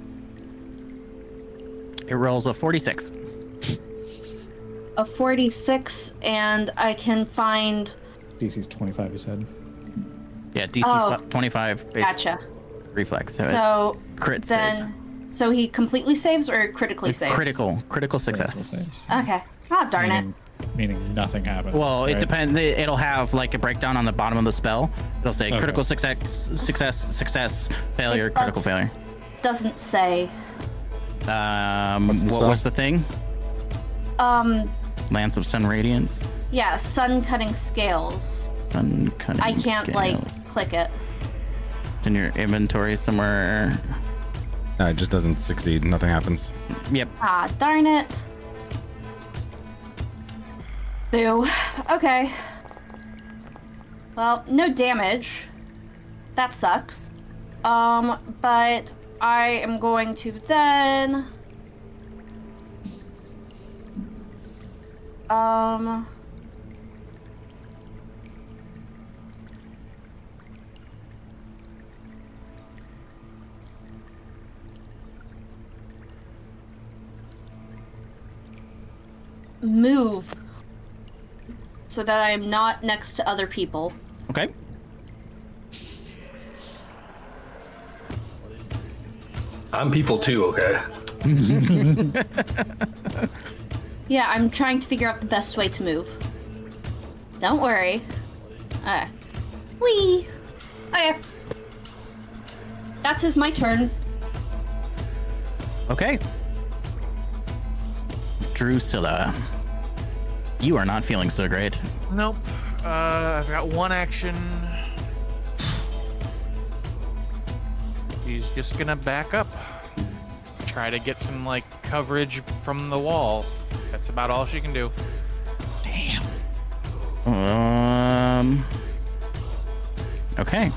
It rolls a 46. A 46, and I can find... DC's 25, you said. Yeah, DC Oh. 25 basic Gotcha. reflex. So crit then, saves. so he completely saves or critically saves? Critical Critical success. saves. Okay. Oh, darn it. Meaning nothing happens. Well, it right? depends. It'll have like a breakdown on the bottom of the spell. It'll say Okay. critical success, failure, It critical does- failure. Doesn't say. What's the What spell? was the thing? Yeah, Lance of Sun Radiance. Sun Cutting Scales. Sun cutting I can't, scales. click it. It's in your inventory somewhere. No, it just doesn't succeed. Nothing happens. Yep. Ah, darn it. Boo. Okay. Well, no damage. That sucks. But I am going to then... move so that I am not next to other people. Okay. I'm people too, okay? Yeah, I'm trying to figure out the best way to move. Don't worry. Whee! Okay. That is my turn. Okay. Drusilla. You are not feeling so great. Nope. I've got 1 action. He's just gonna back up. try to get some like coverage from the wall. That's about all she can do. Damn. Okay.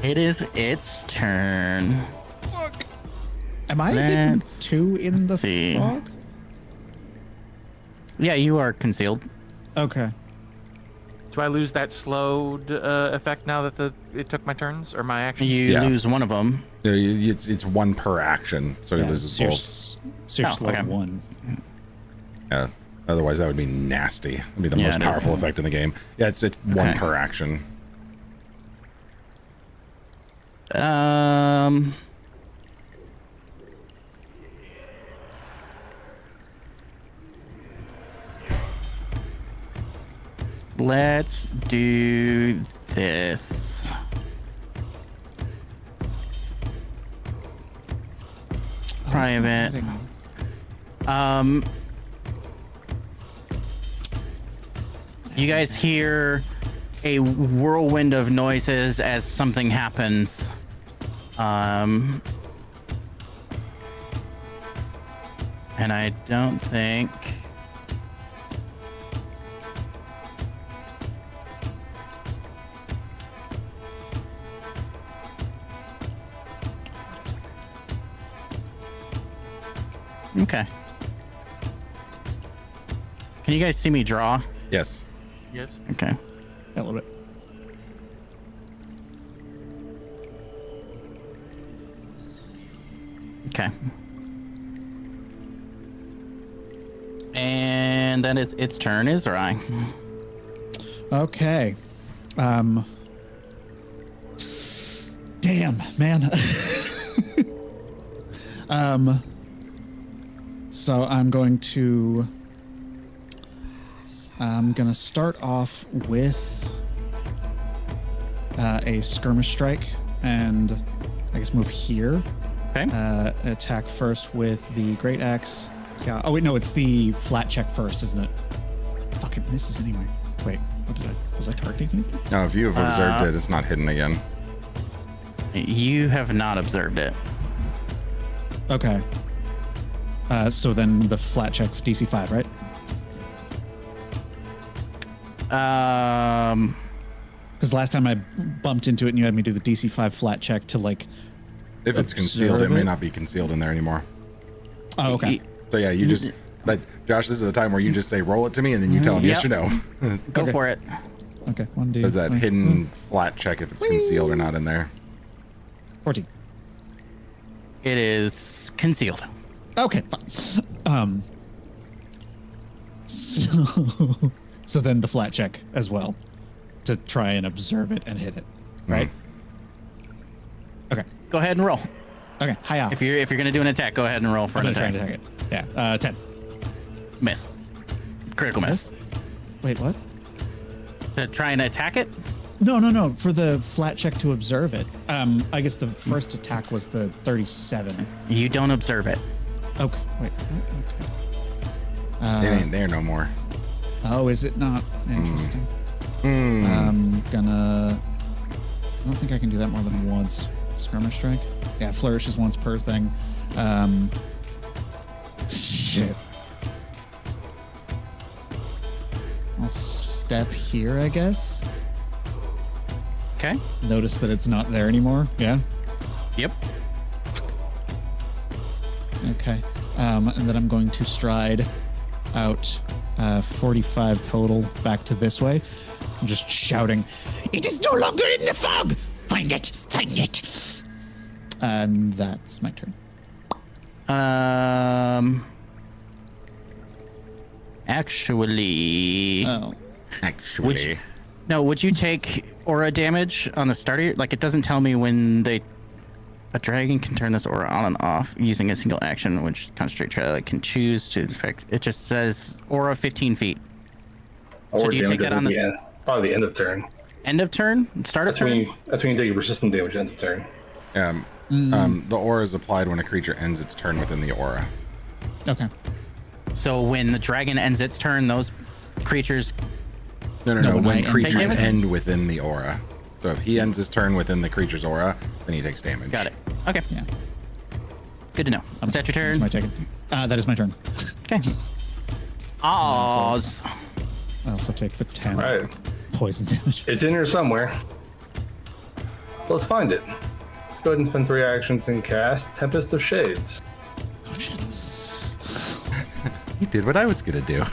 It is its turn. Am I hidden Let's too in the see. fog? Yeah, you are concealed. Okay. Do I lose that slowed effect now that it took my turns or my actions? You Yeah. lose one of them. It's one per action, so he Yeah, loses so you're, both. so you're Oh, slow okay. 1. Yeah. Otherwise, that would be nasty. That'd be the Yeah, most it is. powerful effect in the game. Yeah, it's one Okay. per action. Let's do this. Private. You guys hear a whirlwind of noises as something happens. And I don't think. Okay. Can you guys see me draw? Yes. Yes. Okay. A little bit. Okay. And then it's its turn, is right? Okay. Damn, man. So I'm gonna start off with a skirmish strike and I guess move here. Okay. Attack first with the great axe. Yeah. Oh wait, no, it's the flat check first, isn't it? Fuck, it misses anyway. Wait, was I targeting anything? No, if you have observed it, it's not hidden again. You have not observed it. Okay. So then the flat check DC 5, right? Because last time I bumped into it and you had me do the DC 5 flat check to like. If it's concealed, it Observe may it? not be concealed in there anymore. Oh, okay. So yeah, you just like Josh. This is the time where you just say roll it to me, and then you tell him yes or Yep. no. Go Okay. for it. Okay. 1D. Does that hidden flat check if it's concealed or not in there? 14. It is concealed. Okay. Fine. So then the flat check as well to try and observe it and hit it, right? Okay. Go ahead and roll. Okay. Hiya. If you're gonna do an attack, go ahead and roll for I'm an gonna try attack. and attack it. Yeah. 10. Miss. Critical miss. Wait, what? To try and attack it? No. For the flat check to observe it. I guess the first attack was the 37. You don't observe it. Okay. Wait. Okay. It ain't there no more. Oh, is it not? Interesting. Hmm. I'm gonna. I don't think I can do that more than once. Skirmish strike. Yeah, flourishes once per thing. Shit. I'll step here, I guess. Okay. Notice that it's not there anymore. Yeah. Yep. Okay. And then I'm going to stride out 45 total back to this way. I'm just shouting, It is no longer in the fog! Find it! Find it! and that's my turn. Actually, Oh. Actually, no. Would you take aura damage on the start of your? Like, it doesn't tell me when a dragon can turn this aura on and off using a single action, which concentrate trail can choose to affect. It just says aura 15 feet. Or do you take damage that on at probably the end of turn. End of turn? Start of That's when turn? you take your resistant damage end of turn. the aura is applied when a creature ends its turn within the aura. Okay. So when the dragon ends its turn, those creatures No. when When I creatures damage? end within the aura. So if he ends his turn within the creature's aura, then he takes damage. Got it. Okay. Yeah. Good to know. Is that your That's turn? my taken. That is my turn. Okay. Oz. I also take the 10 All right. poison damage. It's in here somewhere. So let's find it. Let's go ahead and spend 3 actions and cast Tempest of Shades. Oh, shit. He did what I was gonna do.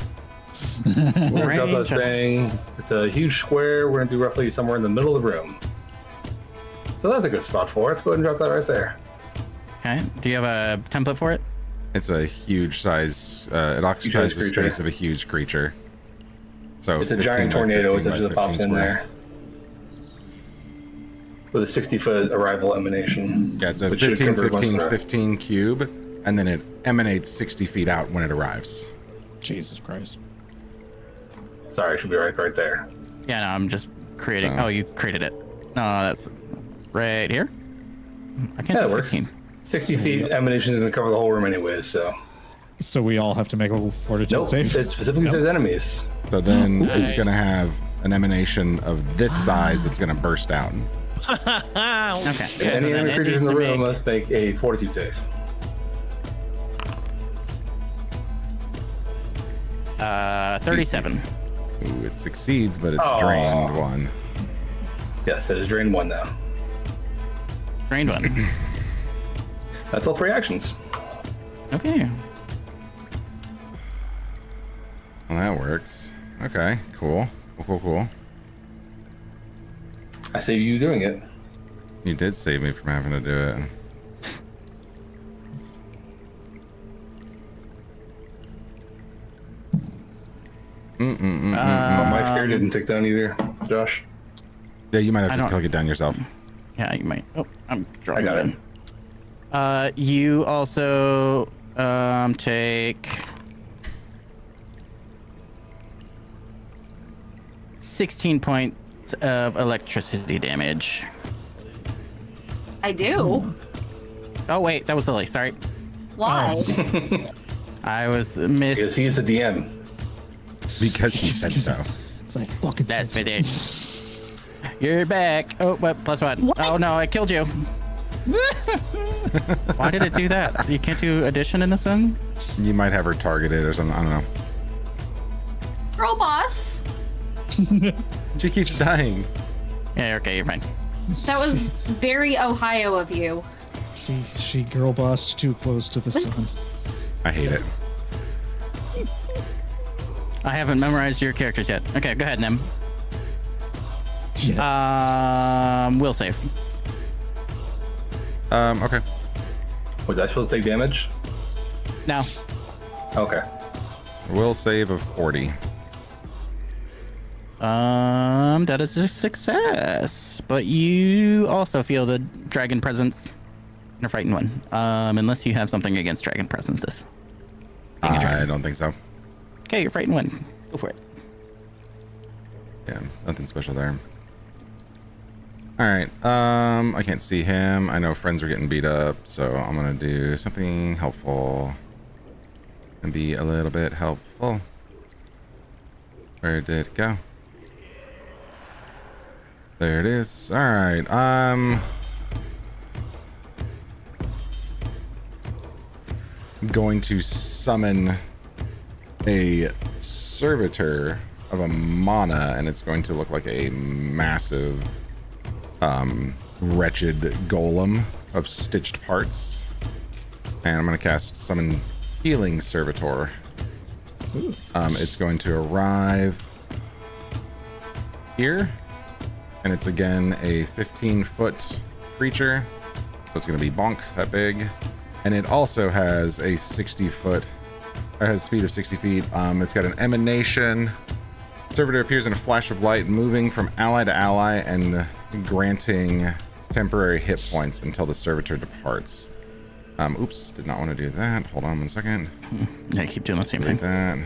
We're gonna drop Range. that thing. It's a huge square. We're gonna do roughly somewhere in the middle of the room. So that's a good spot for it. Let's go ahead and drop that right there. Okay. Do you have a template for it? It's a huge size. It occupies the creature. space of a huge creature. So It's a 15 giant by tornado 15 by essentially that 15 pops in square. there. With a 60-foot arrival emanation. Yeah, it's a which should 15, convert once 15, in a- 15 cube, and then it emanates 60 feet out when it arrives. Jesus Christ. Sorry, it should be right there. Yeah, no, I'm just creating. Oh. Oh, you created it. No, that's right here. I can't Yeah, do it works. 15. 60 feet emanation is going to cover the whole room anyways, so. So we all have to make a fortitude Nope, save? it specifically says enemies. So then it's Nice. going to have an emanation of this size that's going to burst out. Okay. Yeah, so Any then enemy it creatures in needs the to room make, must make a fortitude save. 37. Ooh, it succeeds, but it's Aw. drained 1. Yes, it is drained 1 now. Drained one. That's all 3 actions. Okay. Well, that works. Okay, cool. Cool. I save you doing it. You did save me from having to do it. But my fear didn't tick down either, Josh. Yeah, you might I have to don't- click it down yourself. Yeah, you might. Oh, I'm drawing got it. it. You also take 16 points of electricity damage. I do. Oh wait, that was Lily. Sorry, Why? I was Because miss. he is the DM. Because he said so. It's like, fucking That's it. You're back. Oh, what? +1. What? Oh no, I killed you. Why did it do that? You can't do addition in this one? You might have her targeted or something. I don't know. Girl boss. She keeps dying. Yeah, okay, you're fine. That was very Ohio of you. She girl bossed too close to the sun. I hate it. I haven't memorized your characters yet. Okay, go ahead, Nem. Yeah. Will save. Okay. Was I supposed to take damage? No. Okay. Will save of 40. That is a success. But you also feel the dragon presence. You're fighting one. Unless you have something against dragon presences. Being a I dragon. don't think so. Okay, you're fighting one. Go for it. Yeah, nothing special there. All right. I can't see him. I know friends are getting beat up, so I'm gonna do something helpful and be a little bit helpful. Where did it go? There it is. All right. Going to summon a servitor of a mana, and it's going to look like a massive wretched golem of stitched parts. And I'm going to cast summon healing servitor. It's going to arrive here, and it's again a 15-foot creature, so it's going to be bonk that big. And it also has a 60-foot, it has a speed of 60 feet. It's got an emanation. Servitor appears in a flash of light, moving from ally to ally and granting temporary hit points until the servitor departs. Oops, did not want to do that. Hold on 1 second. Yeah, keep doing the same Delete thing.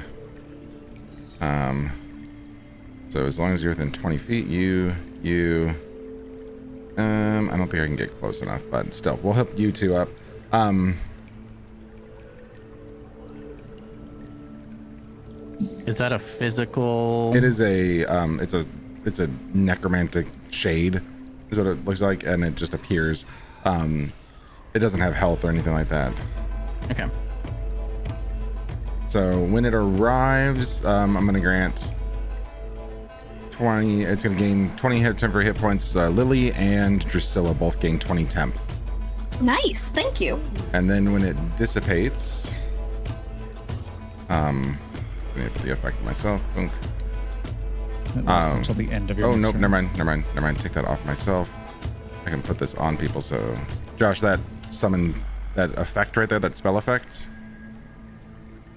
that. So as long as you're within 20 feet, I don't think I can get close enough, but still, we'll hook you two up. Is that a physical? It is a it's a necromantic shade is what it looks like, and it just appears. It doesn't have health or anything like that. Okay. So when it arrives, I'm gonna grant 20. It's gonna gain 20 temporary hit points. Lily and Drusilla both gain 20 temp. Nice, thank you. And then when it dissipates, I'm gonna put the effect myself. Boom. It lasts until the end of your Oh next nope, turn. never mind. Take that off myself. I can put this on people. So, Josh, that effect right there, that spell effect.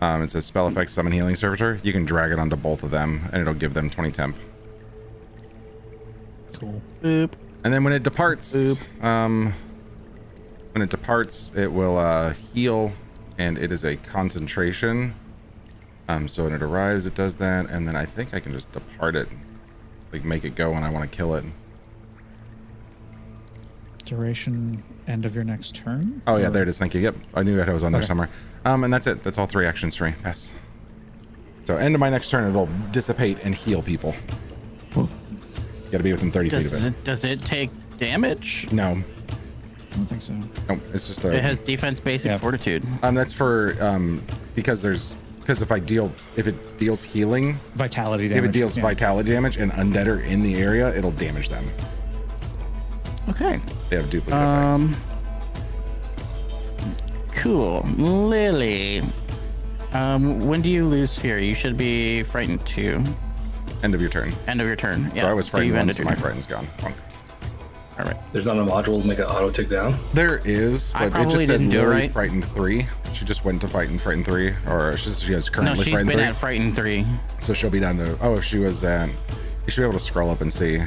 It says spell effect summon healing servitor. You can drag it onto both of them, and it'll give them 20 temp. Cool. Boop. And then when it departs, it will heal, and it is a concentration. So when it arrives, it does that, and then I think I can just depart it, like make it go when I want to kill it. Duration, end of your next turn? Oh yeah, Or- there it is. Thank you. Yep, I knew that it was on there Okay. somewhere. And that's it. That's all 3 actions for me. Yes. So end of my next turn, it'll dissipate and heal people. You got to be within 30 feet of it. Does it take damage? No, I don't think so. no, it's just It a. has defense, basic, Yeah. fortitude. That's for because if it deals healing, Vitality damage. if it deals yeah. vitality damage and undead are in the area, it'll damage them. Okay. They have duplicate effects. Cool. Lily. When do you lose fear? You should be frightened too. End of your turn. End of your turn. Yeah. So I was frightened you've once, ended so your my turn. frighten's gone. Bonk. All right. There's not a module to make it auto tick down. There is, I but it probably just said didn't do it Lily right. frightened 3. She just went to fight in frightened 3, or she has No, currently she's frightened been 3. at frightened 3. So she'll be down to. Oh, if she was at. You should be able to scroll up and see.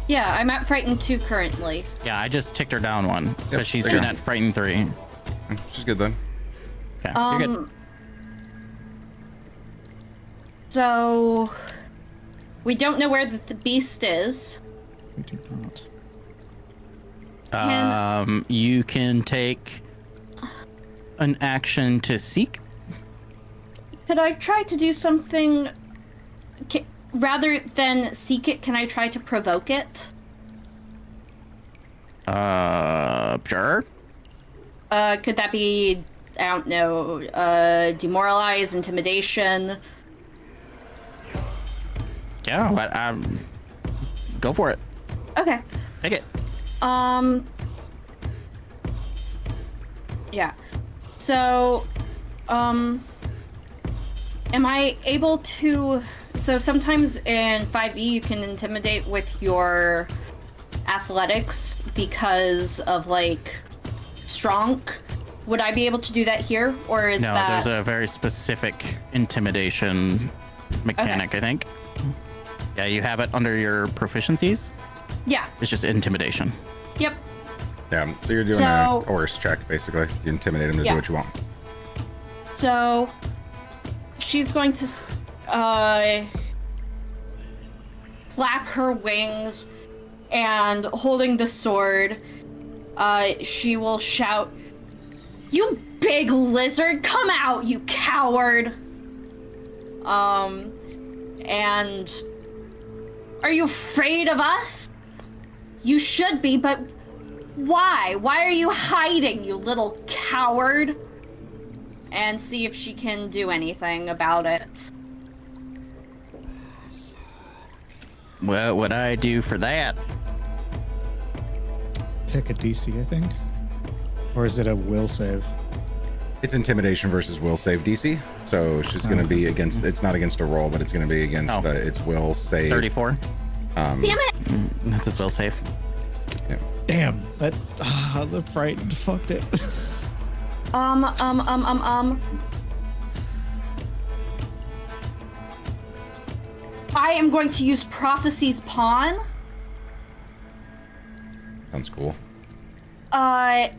Yeah, I'm at Frightened 2 currently. Yeah, I just ticked her down one because Yep, she's there you been go. at frightened 3. She's good then. Okay, you're good. So we don't know where the beast is. We do not. You can take an action to seek. Could I try to do something rather than seek it? Can I try to provoke it? Sure. Could that be, I don't know, demoralize, intimidation? Yeah, but go for it. Okay. Take it. Yeah. So, am I able to? So sometimes in 5e you can intimidate with your athletics because of like strong. Would I be able to do that here, or is No, that? there's a very specific intimidation mechanic, I think. Yeah, you have it under your proficiencies. Yeah. It's just intimidation. Yep. Yeah, so you're doing So- a coerce check, basically. You intimidate him to Yeah. do what you want. So she's going to flap her wings and holding the sword, she will shout, "You big lizard, come out, you coward!" And are you afraid of us? You should be, but why? Why are you hiding, you little coward? And see if she can do anything about it. What would I do for that? Pick a DC, I think. Or is it a will save? It's intimidation versus will save DC. So she's going to be against. It's not against a roll, but it's going to be against Oh. its will save. 34. Damn it! That's its will save. Damn, that the frightened fucked it. I am going to use Prophecy's Pawn, Sounds cool.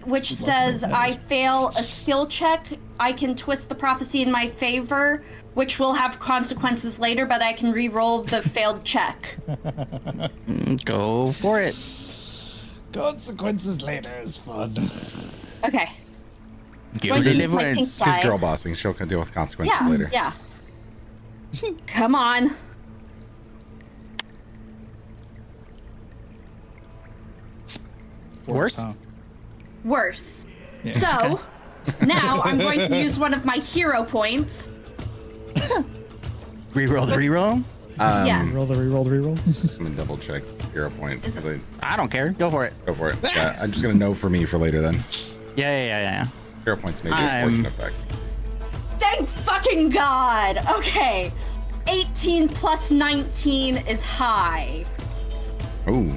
which says I fail a skill check. I can twist the prophecy in my favor, which will have consequences later, but I can re-roll the failed check. Go for it. Consequences later is fun. Okay. You Going to only use live my pink once. She's die. girl bossing. She'll deal with consequences Yeah, later. yeah. Come on. Worse? Huh? Worse. Yeah. So, now I'm going to use one of my hero points. Reroll the reroll? Yes. Reroll the reroll. I'm gonna double check hero point. Is 'cause I I don't care. Go for it. go for it. Yeah, I'm just gonna know for me for later then. Yeah. Hero points may be a I'm- fortune effect. Thank fucking God. Okay. 18 plus 19 is high. Ooh.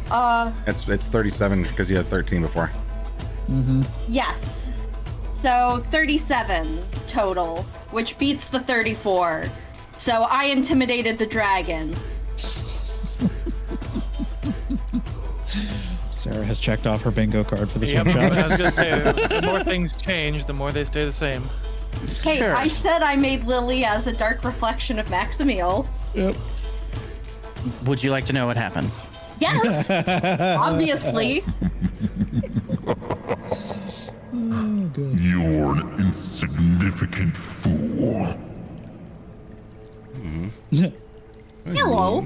It's 37 because you had 13 before. Yes. So 37 total, which beats the 34. So I intimidated the dragon. Sarah has checked off her bingo card for this Yep, one I shot. was gonna say, the more things change, the more they stay the same. Hey, Sure. I said I made Lily as a dark reflection of Maximiel. Yep. Would you like to know what happens? Yes, obviously. You're an insignificant fool. Hello.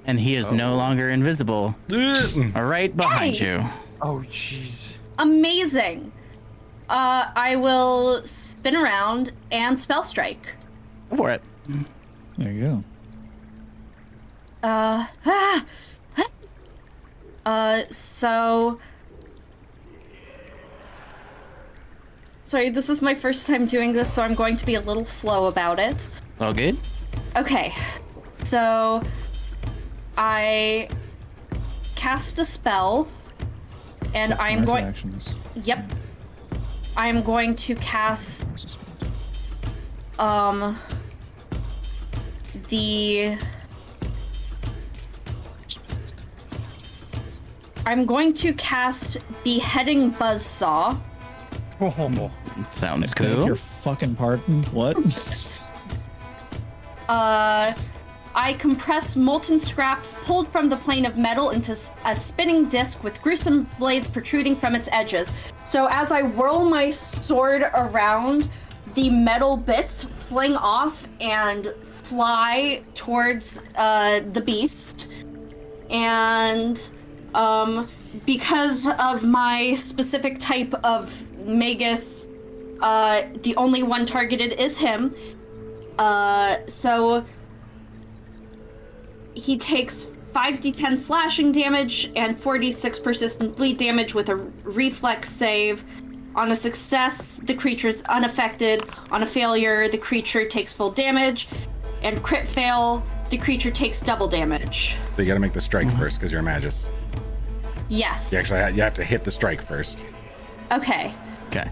And he is no longer invisible. Right behind Hey. you. Oh, jeez. Amazing. I will spin around and spell strike. Go for it. There you go. So. Sorry, this is my first time doing this, so I'm going to be a little slow about it. All good? Okay, so I cast a spell, and That's I'm my going. actions. Yep, I'm going to cast Where's this one? the. I'm going to cast Beheading Buzzsaw. Sounds I beg cool. your fucking pardon. What? I compress molten scraps pulled from the plane of metal into a spinning disc with gruesome blades protruding from its edges. So as I whirl my sword around, the metal bits fling off and fly towards the beast. And because of my specific type of magus, the only one targeted is him. So he takes 5d10 slashing damage and 4d6 persistent bleed damage with a reflex save. On a success, the creature is unaffected. On a failure, the creature takes full damage. And crit fail, the creature takes double damage. So you gotta make the strike first because you're a magus. Yes. You actually you have to hit the strike first. Okay. Okay.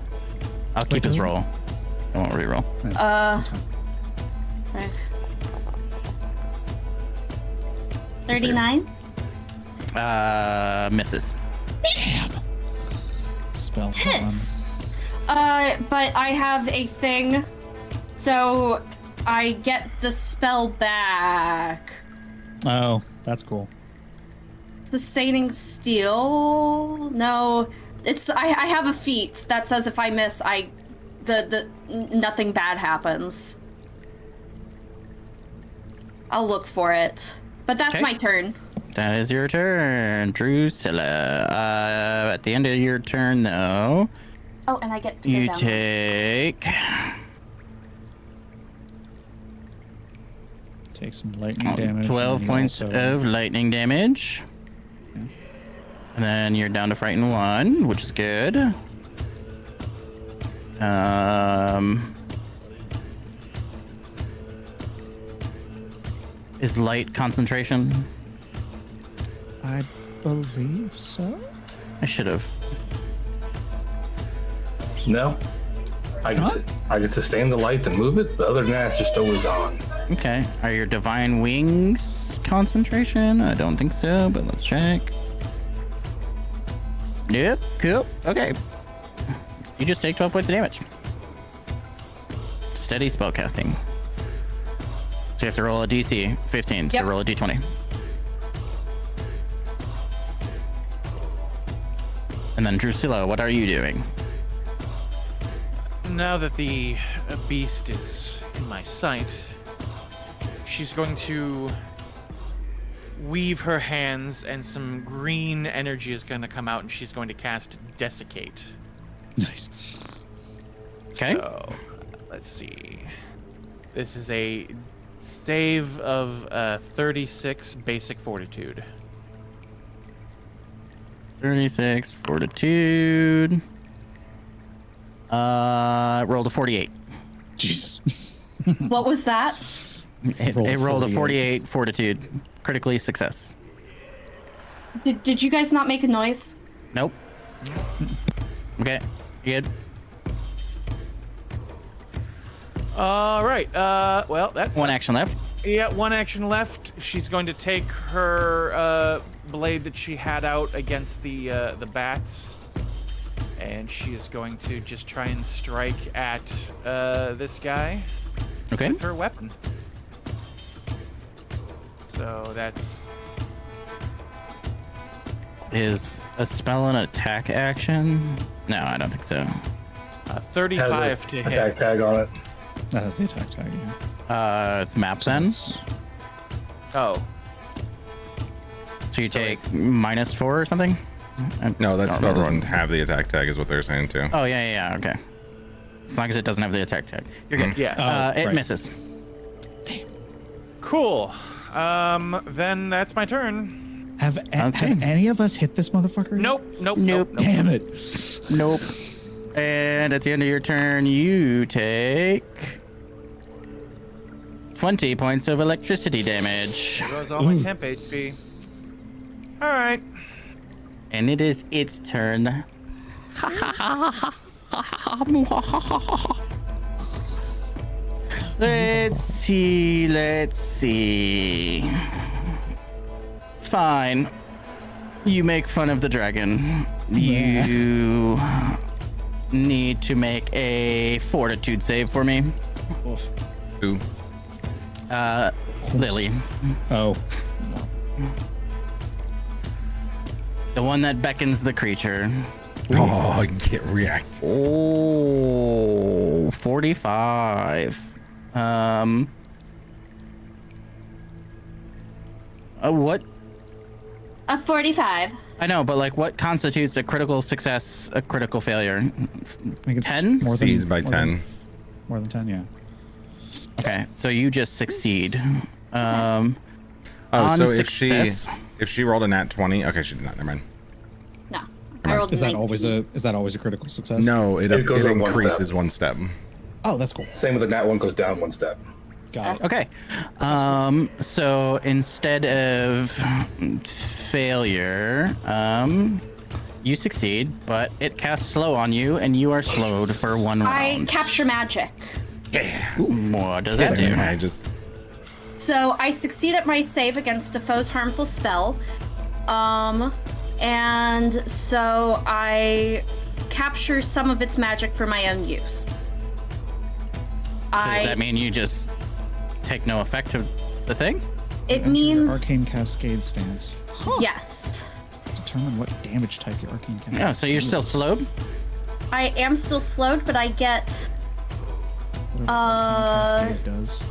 I'll keep his does it- roll. I won't reroll. That's fine. Right. 39? Misses. Spell. Tits! But I have a thing, so I get the spell back. Oh, that's cool. Sustaining steel? No, it's I have a feat that says if I miss, nothing bad happens. I'll look for it, but that's Okay. my turn. That is your turn, Drusilla. At the end of your turn, though, Oh, and I get to you go down. take Take some lightning damage. 12 and you points also- of lightning damage. And then you're down to frighten 1, which is good. Is light concentration? I believe so. I should have. No. It's I can sustain the light and move it, but other than that, it's just always on. Okay. Are your divine wings concentration? I don't think so, but let's check. Yep. Cool. Okay. You just take 12 points of damage. Steady spellcasting. So you have to roll a DC 15. So Yep. roll a D20. And then Drusilla, what are you doing? now that the beast is in my sight, she's going to weave her hands, and some green energy is going to come out, and she's going to cast Desiccate. Nice. Okay. So, let's see. This is a save of 36 basic fortitude. 36 fortitude. Rolled a 48. Jesus. What was that? It rolled a 48 fortitude. Critically success. Did you guys not make a noise? Nope. Okay. You good? All right. Well, that's One action left. Yeah, one action left. She's going to take her blade that she had out against the bats, and she is going to just try and strike at this guy Okay. with her weapon. So that's Is a spell an attack action? No, I don't think so. 35 Has to a hit. attack tag on it. That has the attack tag. Yeah. It's map then. That's- Oh, So you take -4 or something? No, that Don't spell remember doesn't what- have the attack tag, is what they're saying too. Oh yeah, okay. As long as it doesn't have the attack tag, you're good. yeah. It right. misses. Cool. Then that's my turn. Have Okay. any of us hit this motherfucker? Nope. Damn it. Nope. And at the end of your turn, you take 20 points of electricity damage. There goes all my temp HP. All right. And it is its turn. Let's see. Fine. You make fun of the dragon. You need to make a fortitude save for me. Oof. Who? Lily. Oh. The one that beckons the creature. Oh, get react. Oh, 45. What? A 45. I know, but like, what constitutes a critical success, a critical failure? I think it's 10? more than, Exceeds by more 10. Than, more than 10, yeah. Okay, so you just succeed. Oh, On so success- if she rolled a nat 20, okay, she did not. Never mind. No. I rolled Is that 19. always a critical success? No, it It goes up one increases step. one step. Oh, that's cool. Same with the nat one goes down one step. Got it. Okay. So instead of failure, you succeed, but it casts slow on you, and you are slowed for 1 I round. capture magic. What does that do? I just So I succeed at my save against a foe's harmful spell. And so I capture some of its magic for my own use. So does that mean you just take no effect of the thing? It Enter your means arcane cascade stance. yes. Determine what damage type your arcane cascade. Oh, so you're still deals. slowed? I am still slowed, but I get Whatever arcane cascade does.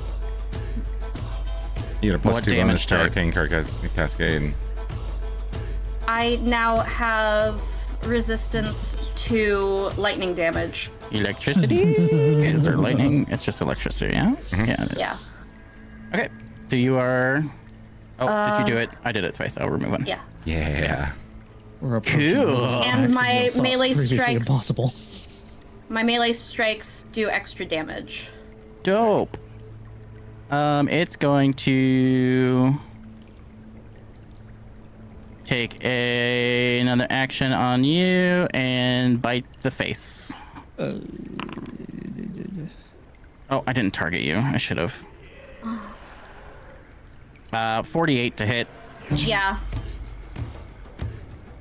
you get a What +2 bonus damage to type? arcane cascade. I now have resistance to lightning damage. Electricity? Is there lightning? It's just electricity, yeah? Yeah, it is. Yeah. Okay, so you are... Oh, did you do it? I did it twice. I'll remove one. Yeah. Yeah. We're approaching Cool. levels of And attacks my you thought melee previously strikes- impossible. My melee strikes do extra damage. Dope. It's going to take another action on you and bite the face. Oh, I didn't target you. I should have. 48 to hit. Yeah.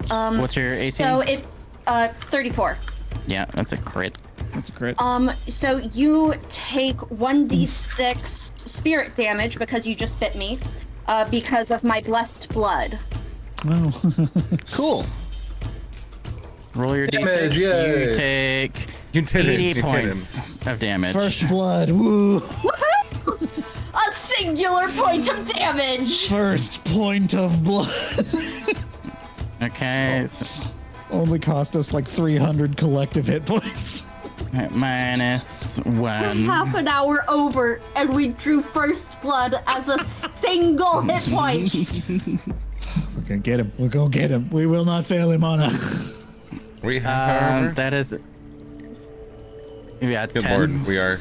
What's your AC? So it 34. Yeah, that's a crit. That's a crit. So you take 1d6 spirit damage because you just bit me, because of my blessed blood. Oh. Cool. Roll your Damage, d6. yay. You take You did it. 80 You hit him. points of damage. First blood. Woo. A singular point of damage. First point of blood. Okay. So, Only cost us like 300 collective hit points. minus 1. Half an hour over, and we drew first blood as a single hit point. We're gonna get him. We're gonna get him. We will not fail him, Anna. We have That is. Yeah, it's good 10. lord. We are.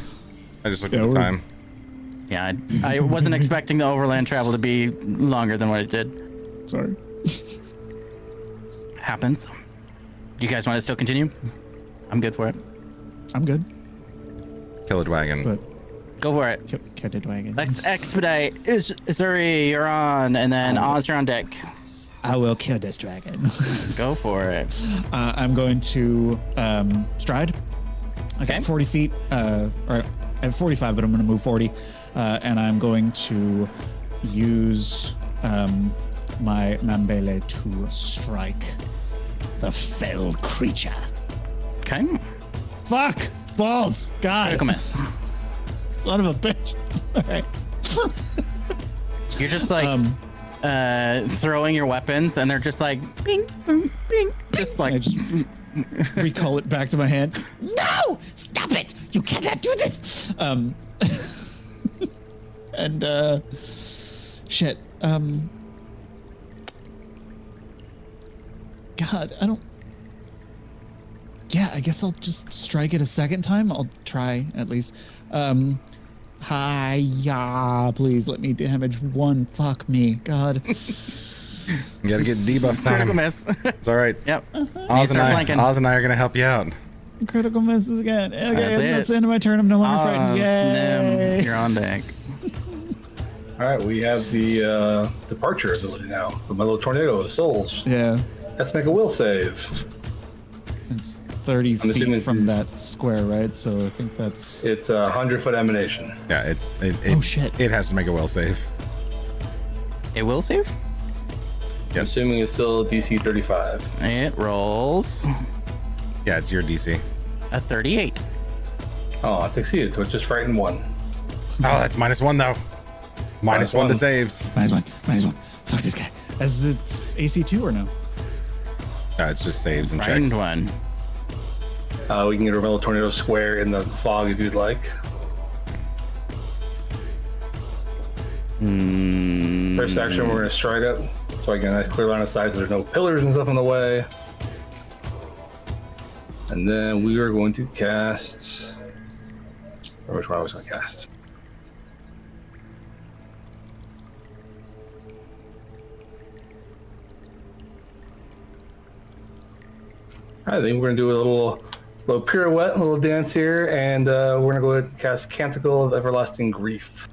I just looked at the we're- time. Yeah, I wasn't expecting the overland travel to be longer than what it did. Sorry. Happens. Do you guys want to still continue? I'm good for it. I'm good. Kill a wagon. But Go for it. Kitted wagon. Let's expedite. Zuri, you're on, and then Oz, you're on deck. I will kill this dragon. Go for it. I'm going to stride. I got Okay. 40 feet. Or I have 45, but I'm going to move 40. And I'm going to use my Nambele to strike the fell creature. Okay. Fuck! Balls! God! Critical miss. Son of a bitch. All right. You're just like throwing your weapons, and they're just like bing, bing, bing, just like I just recall it back to my hand. No! Stop it! You cannot do this! And shit. God, I don't. Yeah, I guess I'll just strike it a second time. I'll try at least. Hiya, please let me damage one. Fuck me, God. You gotta get debuffs on critical him. miss. It's all right. Yep. Oz and, start flanking. Oz and I are gonna help you out. Critical misses again. Okay, that's it. the end of my turn. I'm no longer frightened. Nim, Yay! you're on deck. All right, we have the departure ability now. The little tornado of souls. Yeah, Let's make a will save. it's 30 I'm assuming feet from that square, right? So I think that's. It's a 100-foot emanation. Yeah, it, Oh, shit. It has to make a will save. It will save. I'm Yes. assuming it's still DC 35. It rolls Yeah, it's your DC. a 38. Oh, it succeeded, so it's just frightened 1. Oh, that's -1 though. Minus -1 to one. saves. -1. Fuck this guy. As it's AC2 or no? It's just saves and Frightened checks. one. We can get a little tornado square in the fog if you'd like. First action, we're going to stride it. So I get a nice clear line of sight so there's no pillars and stuff in the way. And then we are going to cast... Or which one I was going to cast? I think we're going to do a little pirouette, a little dance here, and we're going to go ahead and cast Canticle of Everlasting Grief.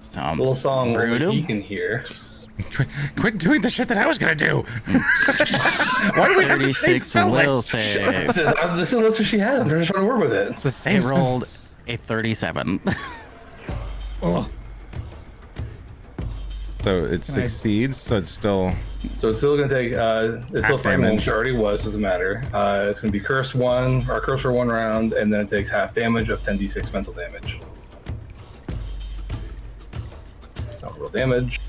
Sounds A little song only brutal. he can hear. Quit doing the shit that I was gonna do. Why do we have the same 36 spell will list? save. This is what she had. I'm just trying to work with it. It's the same It spell. rolled a 37. Oh, So it succeeds, so it's still So it's still going to take, it's still Half fine, damage. which it already was, doesn't matter. It's going to be cursed 1, or cursed for 1 round, and then it takes half damage of 10d6 mental damage. So roll damage.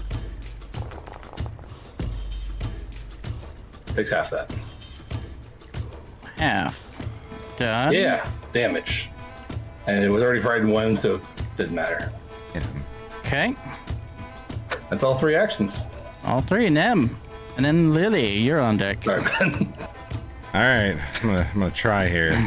Takes half that. Half. Done. Yeah, damage. And it was already frightened 1, so it didn't matter. Okay. That's all 3 actions. All 3. Nem. And then Lily, you're on deck. Sorry, Ben. all right. I'm gonna try here.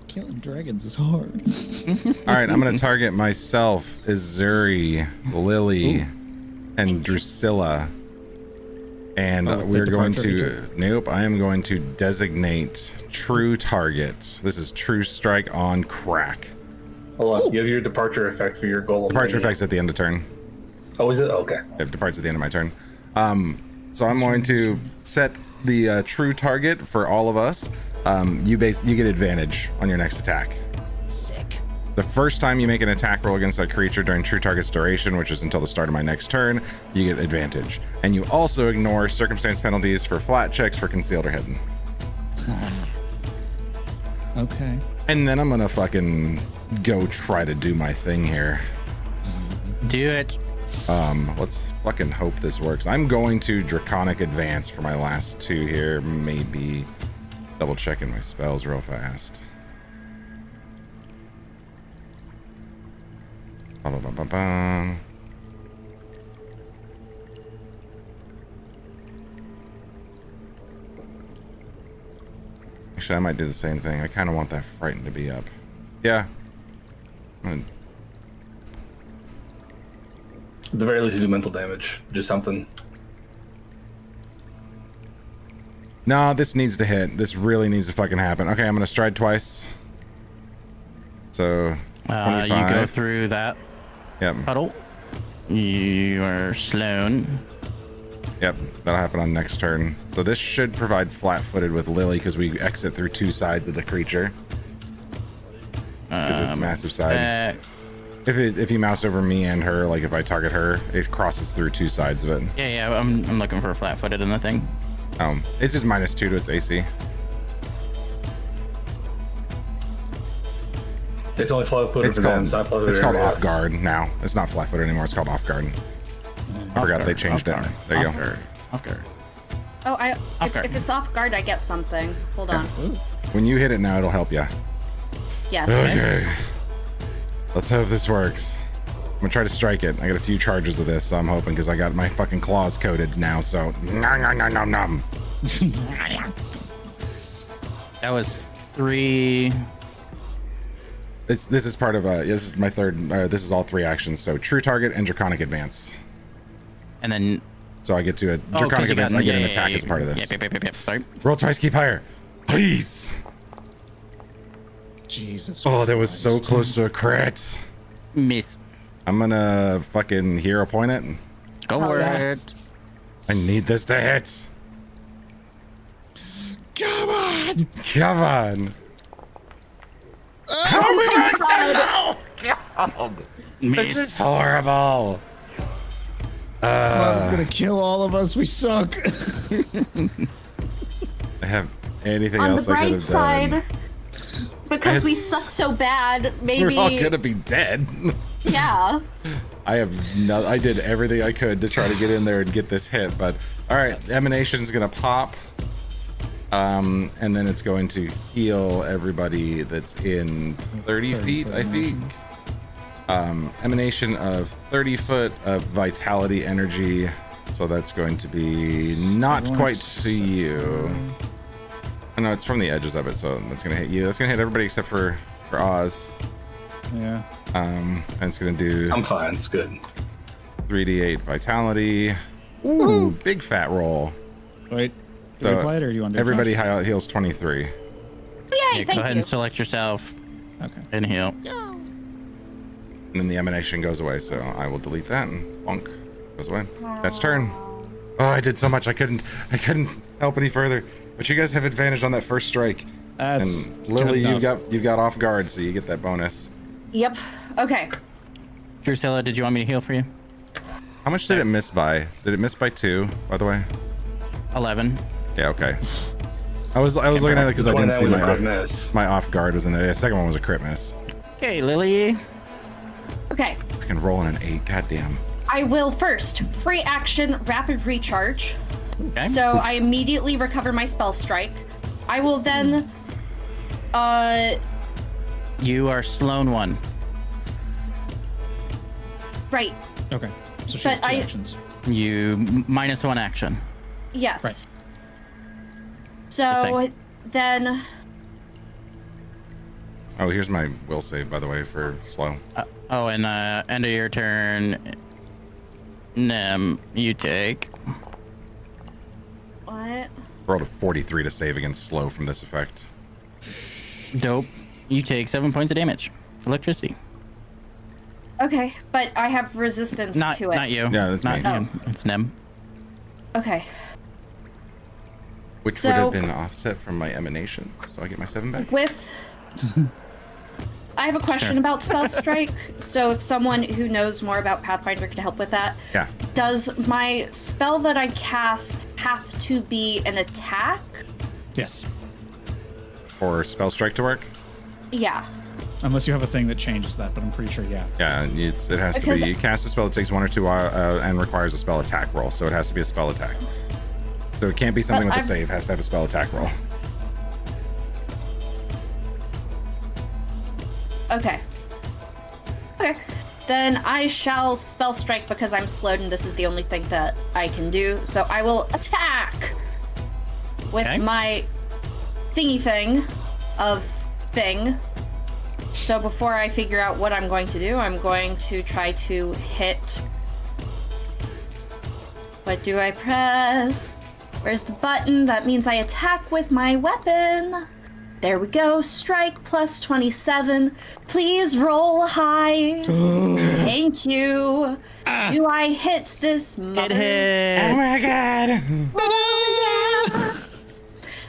killing dragons is hard. All right, I'm gonna target myself, Izuri, Lily, and Drusilla. And we're going to nope. I am going to designate true target. This is true strike on crack. Hold on. You have your departure effect for your golem. Departure thingy. effects at the end of turn. Oh, is it? Okay. It departs at the end of my turn. So I'm going to set the true target for all of us. You get advantage on your next attack. Sick. The first time you make an attack roll against that creature during true target's duration, which is until the start of my next turn, you get advantage. And you also ignore circumstance penalties for flat checks for concealed or hidden. Okay. And then I'm gonna fucking go try to do my thing here. Do it. Let's fucking hope this works. I'm going to Draconic Advance for my last 2 here. Maybe double checking my spells real fast. Ba-ba-ba-ba-bum. Actually, I might do the same thing. I kind of want that Frightened to be up. Yeah. I'm gonna- At the very least, you do mental damage. Do something. No, this needs to hit. This really needs to fucking happen. Okay, I'm gonna stride twice. So, You 25. go through that Yep, puddle. You are Sloan. yep. That'll happen on next turn. So this should provide flat-footed with Lily because we exit through 2 sides of the creature. Because it's massive sides. If you mouse over me and her, like if I target her, it crosses through 2 sides of it. Yeah, I'm looking for flat-footed in the thing. It's just -2 to its AC. It's only flat-footed for them. It's not flat-footed. It's called everywhere off else. guard now. It's not flat-footed anymore. It's called off guard. I forgot they changed it. There you go. Off guard. Oh, Okay. if it's off guard, I get something. Hold on. When you hit it now, it'll help you. Yes. Okay. Let's hope this works. I'm gonna try to strike it. I got a few charges of this, so I'm hoping because I got my fucking claws coated now. So nom nom nom nom nom. That was 3. This is part of this is my third. This is all 3 actions. So true target and Draconic Advance. And then So I get to a oh, 'cause Draconic you Advance. got- I get an yeah, attack yeah, as part of this. Yep. Sorry. Roll twice, keep higher, please. Jesus. Oh, that was so Christ. close to a crit. Miss. I'm gonna fucking hero point it. Go for it. I need this to hit. Come on. Come on. This is horrible. Mom's gonna kill all of us. We suck. I have anything On the else I could bright have side, done. because we It's- suck so bad, maybe. We're all gonna be dead. Yeah. I did everything I could to try to get in there and get this hit, but all right, Emanation's gonna pop. And then it's going to heal everybody that's in 30 feet, I think. Emanation of 30 foot of vitality energy. So that's going to be not quite to you. I know it's from the edges of it, so that's gonna hit you. That's gonna hit everybody except for Oz. Yeah. And it's gonna do I'm fine. It's good. 3d8 vitality. Ooh, big fat roll. Wait. Do So we play it or do you want to do it, everybody Josh? heals 23. Yay, Yeah, go thank ahead you. and select yourself Okay. and heal. And then the emanation goes away, so I will delete that and bonk goes away. That's turn. Oh, I did so much I couldn't help any further. But you guys have advantage on that first strike. That's And good Lily, enough. you've got off guard, so you get that bonus. Yep. Okay. Drusilla, did you want me to heal for you? How much did it miss by? Did it miss by 2, by the way? 11. Yeah, okay. I was looking at it because I One didn't of see that was my a crit miss. my off guard was in there. The second one was a crit miss. Okay, Lily. Okay. I can roll an 8. Goddamn. I will first free action rapid recharge. Okay. So I immediately recover my spell strike. I will then You are Sloan 1. right. Okay. So she has But 2 I- actions. You minus 1 action. Yes. Right. So thing. then Oh, here's my will save, by the way, for slow. Oh, and end of your turn, Nem, you take. what? Rolled a 43 to save against slow from this effect. Dope. You take 7 points of damage. Electricity. Okay, but I have resistance Not to it. not you. Yeah, that's not me. you. It's Nem. Okay. Which would So- have been offset from my emanation, so I get my 7 back. With I have a question Sure. about Spell Strike. So if someone who knows more about Pathfinder could help with that. Yeah. Does my spell that I cast have to be an attack? Yes. For spell strike to work. Yeah. Unless you have a thing that changes that, but I'm pretty sure, yeah. Yeah, it has to Because- be. You cast a spell that takes 1 or 2 and requires a spell attack roll, so it has to be a spell attack. So it can't be something But with a I've- save. It has to have a spell attack roll. Okay. Okay. Then I shall spell strike because I'm slowed and this is the only thing that I can do. So I will attack with Okay. my thingy thing of thing. So before I figure out what I'm going to do, I'm going to try to hit. What do I press? Where's the button? That means I attack with my weapon. There we go. Strike plus 27. Please roll high. Thank you. Do I hit this mother? It hit. my god! Oh, yeah.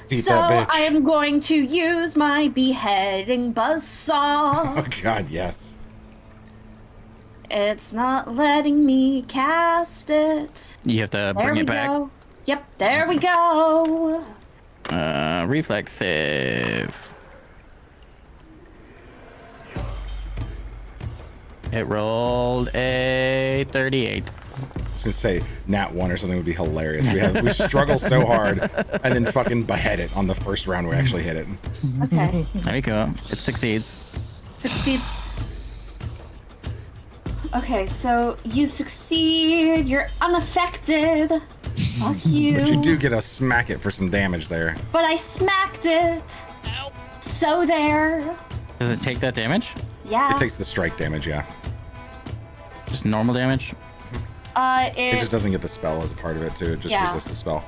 Beat So that bitch. I am going to use my beheading buzzsaw. Oh god, yes. It's not letting me cast it. You have to There bring we it back. go. Yep, there we go. Reflex save. It rolled a 38. I was gonna say nat 1 or something would be hilarious. We struggle so hard, and then fucking behead it on the first round we actually hit it. Okay. There you go. It succeeds. Succeeds. Okay, so you succeed. You're unaffected. Fuck you. But you do get a smack it for some damage there. But I smacked it. So there. Does it take that damage? Yeah. It takes the strike damage, yeah. Just normal damage? It just doesn't get the spell as a part of it too. It just Yeah. resists the spell.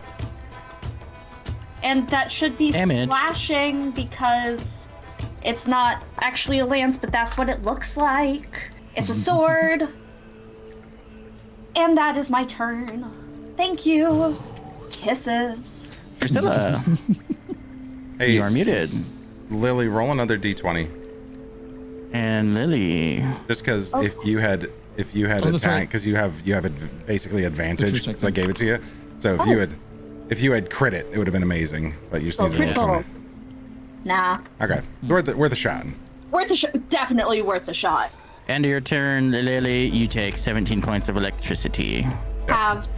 And that should be Damage. slashing because it's not actually a lance, but that's what it looks like. It's a sword. And that is my turn. Thank you. Kisses. Drusilla, Hey, you are muted. Lily, roll another d20. And Lily. Just because if you had Oh, that's attack, right. because you have basically advantage check because I thing. gave it to you. So if you had crit it, it would have been amazing. But you just Oh, needed to roll critical. Nah. something. Okay, worth a shot. Worth a shot. Definitely worth a shot. End of your turn, Lily. You take 17 points of electricity. Halved.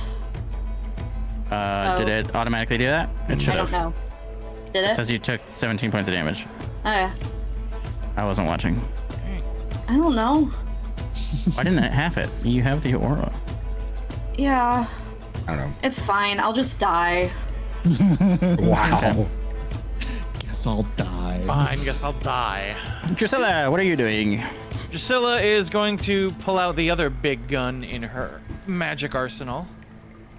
Did it automatically do that? It should I don't have. know. Did It it? says you took 17 points of damage. Oh, I wasn't watching. I don't know. Why didn't it have it? You have the aura. Yeah. I don't It's fine. I'll just die. know. Wow. Guess I'll die. Fine, guess I'll die. Drusilla, what are you doing? Drusilla is going to pull out the other big gun in her magic arsenal.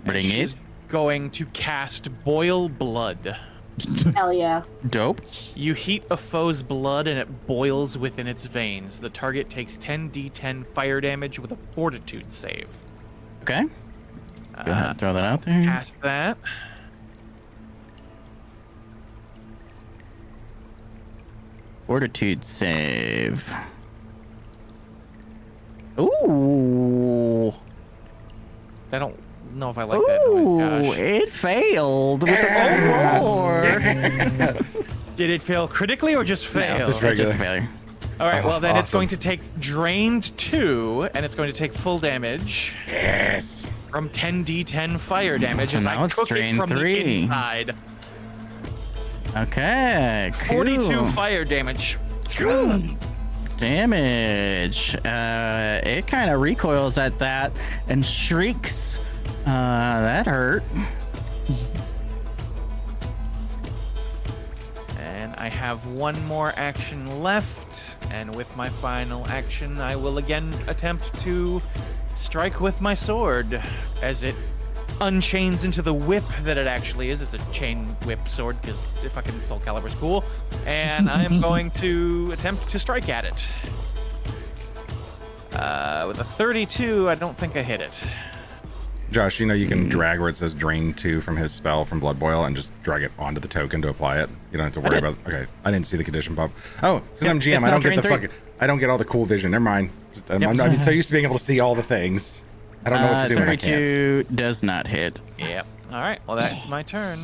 and Bring she's it. going to cast Boil Blood. Hell yeah. Dope. You heat a foe's blood and it boils within its veins. The target takes 10d10 fire damage with a fortitude save. Okay. Go ahead, throw that out there. Cast that. Fortitude save. Ooh. I don't know if I like that noise. Ooh, Gosh. it failed with the roll. Did it fail critically or just fail? No, Just just regular. a failure. All right, well then it's Awesome. going to take drained 2, and it's going to take full damage Yes. from 10d10 fire damage So as now I it's took it drained from 3. the inside. Okay. 42 cool. fire damage. Damage. It kind of recoils at that and shrieks. That hurt. And I have one more action left, and with my final action, I will again attempt to strike with my sword as it unchains into the whip that it actually is. It's a chain whip sword because fucking Soul Calibur's cool. And I'm going to attempt to strike at it. With a 32, I don't think I hit it. Josh, you know you can drag where it says drain 2 from his spell from Blood Boil and just drag it onto the token to apply it. You don't have to worry did. about. Okay, I didn't see the condition pop. Oh, because I'm GM, it's I not don't get the drain 3. fucking. I don't get all the cool vision. Never mind. I'm so used to being able to see all the things. I don't know what to do when I can't. 32 does not hit. Yep. All right. Well, that's my turn.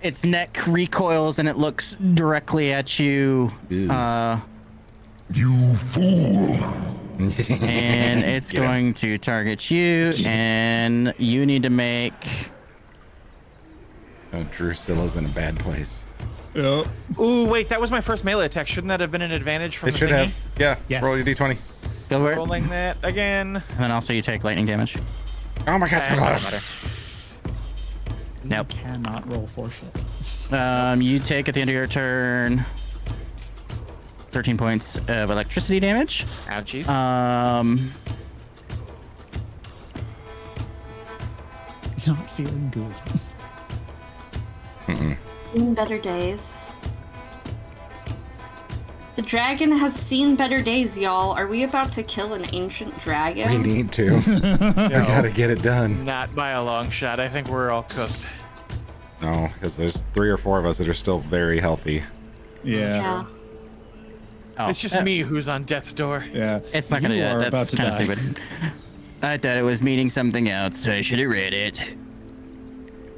Its neck recoils and it looks directly at you. You fool! And it's going to target you, and you need to make. Oh, Drusilla's in a bad place. Oh, Ooh, wait. That was my first melee attack. Shouldn't that have been an advantage from It the should thingy? have. Yeah. Yes. Roll your d20. Go for it. Rolling that again. And then also you take lightning damage. Oh my god, so Doesn't close. matter. Nope. cannot roll for shit. You take at the end of your turn 13 points of electricity damage. Ouchies. Not feeling good. Seen better days. The dragon has seen better days, y'all. Are we about to kill an ancient We dragon? need to. We gotta get it done. Not by a long shot. I think we're all cooked. No, because there's 3 or 4 of us that are still very healthy. Yeah. Oh, It's just me who's on death's door. Yeah. It's not gonna You do are that. about That's to kind of die. stupid. I thought it was meaning something else, so I should have read it.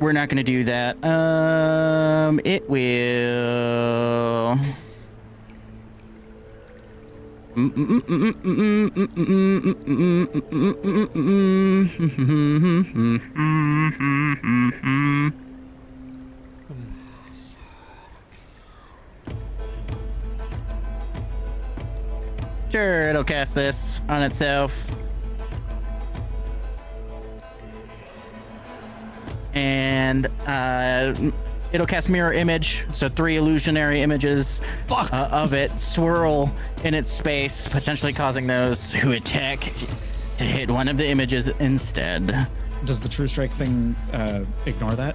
We're not gonna do that. It will. Sure, it'll cast this on itself. And it'll cast mirror image, so 3 illusionary images of it swirl in its space, potentially causing those who attack to hit one of the images instead. Does the true strike thing ignore that?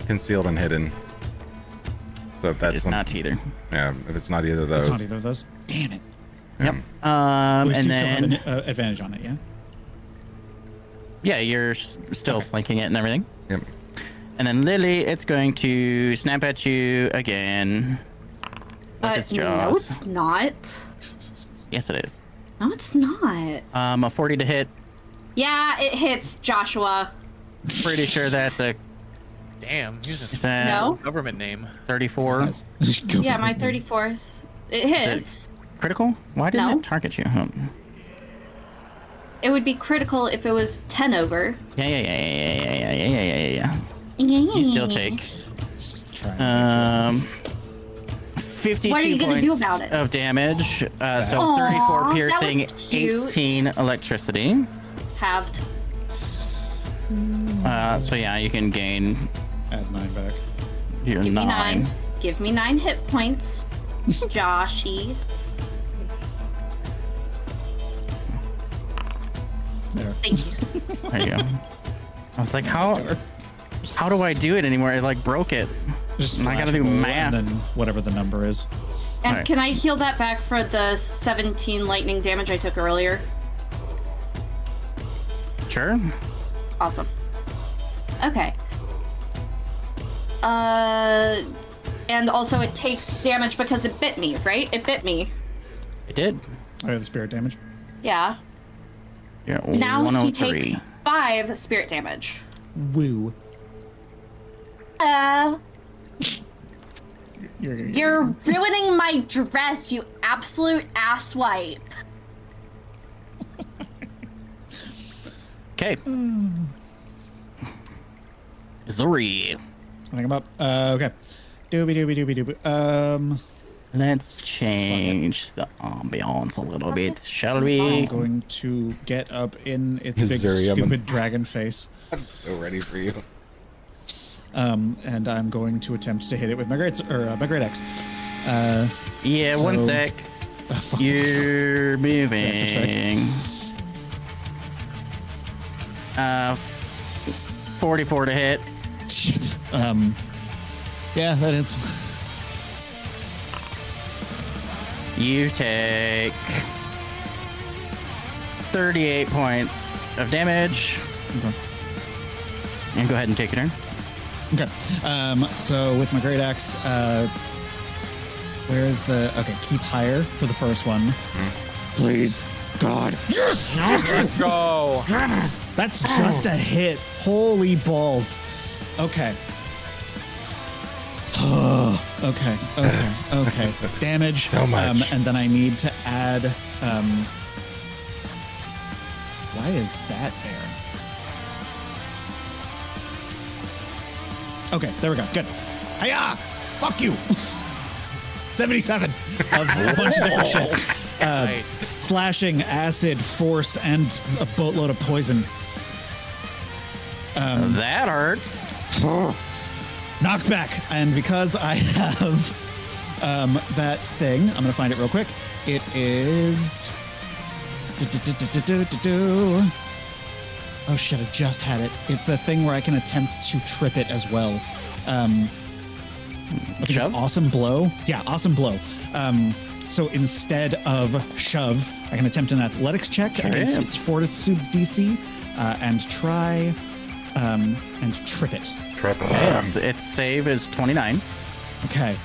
Concealed and hidden. So if that's It's not either. yeah, if it's not either of those. It's not either of those. Damn it. Yep. We And do then still have an advantage on it, yeah? yeah, you're still flanking it and everything. Yep. And then Lily, it's going to snap at you again with its jaws. No, it's not. Yes, it is. No, it's not. A 40 to hit. Yeah, it hits Joshua. Pretty sure that's a Damn, using is that No. government name. 34. Yeah, my 34. It hits. Critical? Why didn't No. it target you? It would be critical if it was 10 over. Yeah. You still take Try 52 What are you gonna points do about it? of damage. So Aw, 34 that piercing, was cute. 18 electricity. Halved. So yeah, you can gain add 9 back. your Give me 9. 9. Give me 9 hit points. Joshy. There. Thank you. There you go. I was like, how do I do it anymore? It like broke it. Just I gotta slash do roll math. And then whatever the number is. And Alright. can I heal that back for the 17 lightning damage I took earlier? Sure. Awesome. Okay. And also it takes damage because it bit me, right? It bit me. It did. Oh, yeah, the spirit damage. Yeah. Yeah, Now he 103. takes 5 spirit damage. Woo. You're ruining my dress, you absolute asswipe. Okay. Zuri. I think I'm up. Okay. Doobie. Let's change the ambiance a little bit, shall I'm we? going to get up in its big Zuri, I'm stupid dragon face. I'm so ready for you. And I'm going to attempt to hit it with my great axe. Yeah, one So- sec. You're moving. 44 to hit. Shit. Yeah, that is. You take 38 points of damage. Okay. And go ahead and take your turn. Okay. So with my great axe, Where's the... Okay, keep higher for the first one. Please, God. Yes! Let's go. That's just a hit. Holy balls. Okay. Okay. Damage. So much. And then I need to add... why is that there? Okay, there we go. Good. Hiya! Fuck you! 77 of a bunch of different shit. Right. Slashing, acid, force, and a boatload of poison. That hurts. Knockback. And because I have that thing, I'm going to find it real quick. It is... Oh shit, I just had it. It's a thing where I can attempt to trip it as well. I think Shove? it's Awesome Blow. Yeah, Awesome Blow. So instead of shove, I can attempt an athletics check against its fortitude DC and try and trip it. Its save is 29. Okay.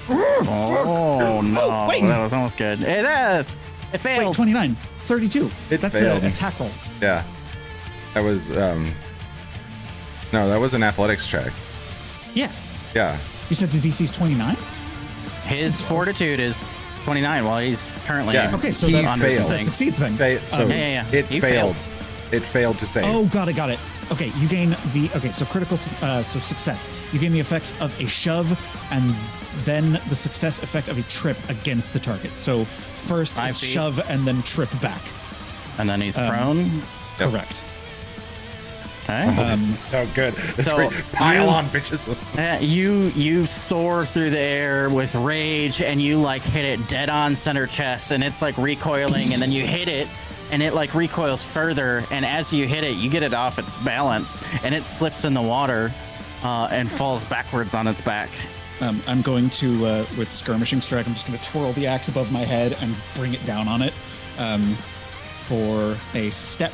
Oh no, wait. that was almost good. It Wait, failed. 29. 32. It That's failed. an attack roll. Yeah. That was no, that was an athletics check. Yeah. Yeah. You said the DC is 29? His fortitude is 29 while he's currently Yeah. Okay, so He that, failed. that succeeds then. So Yeah. it He failed. failed. It failed to save. Oh, got it. Okay, you gain the... Okay, so critical... so success. You gain the effects of a shove and then the success effect of a trip against the target. So first 5 is feet. shove and then trip back. And then he's prone. Yep. Correct. Okay. This is so good. This so pile you- on, bitches. You soar through the air with rage and you like hit it dead on center chest and it's like recoiling and then you hit it and it like recoils further and as you hit it you get it off its balance and it slips in the water and falls backwards on its back. I'm going to, with Skirmishing Strike, I'm just going to twirl the axe above my head and bring it down on it for a step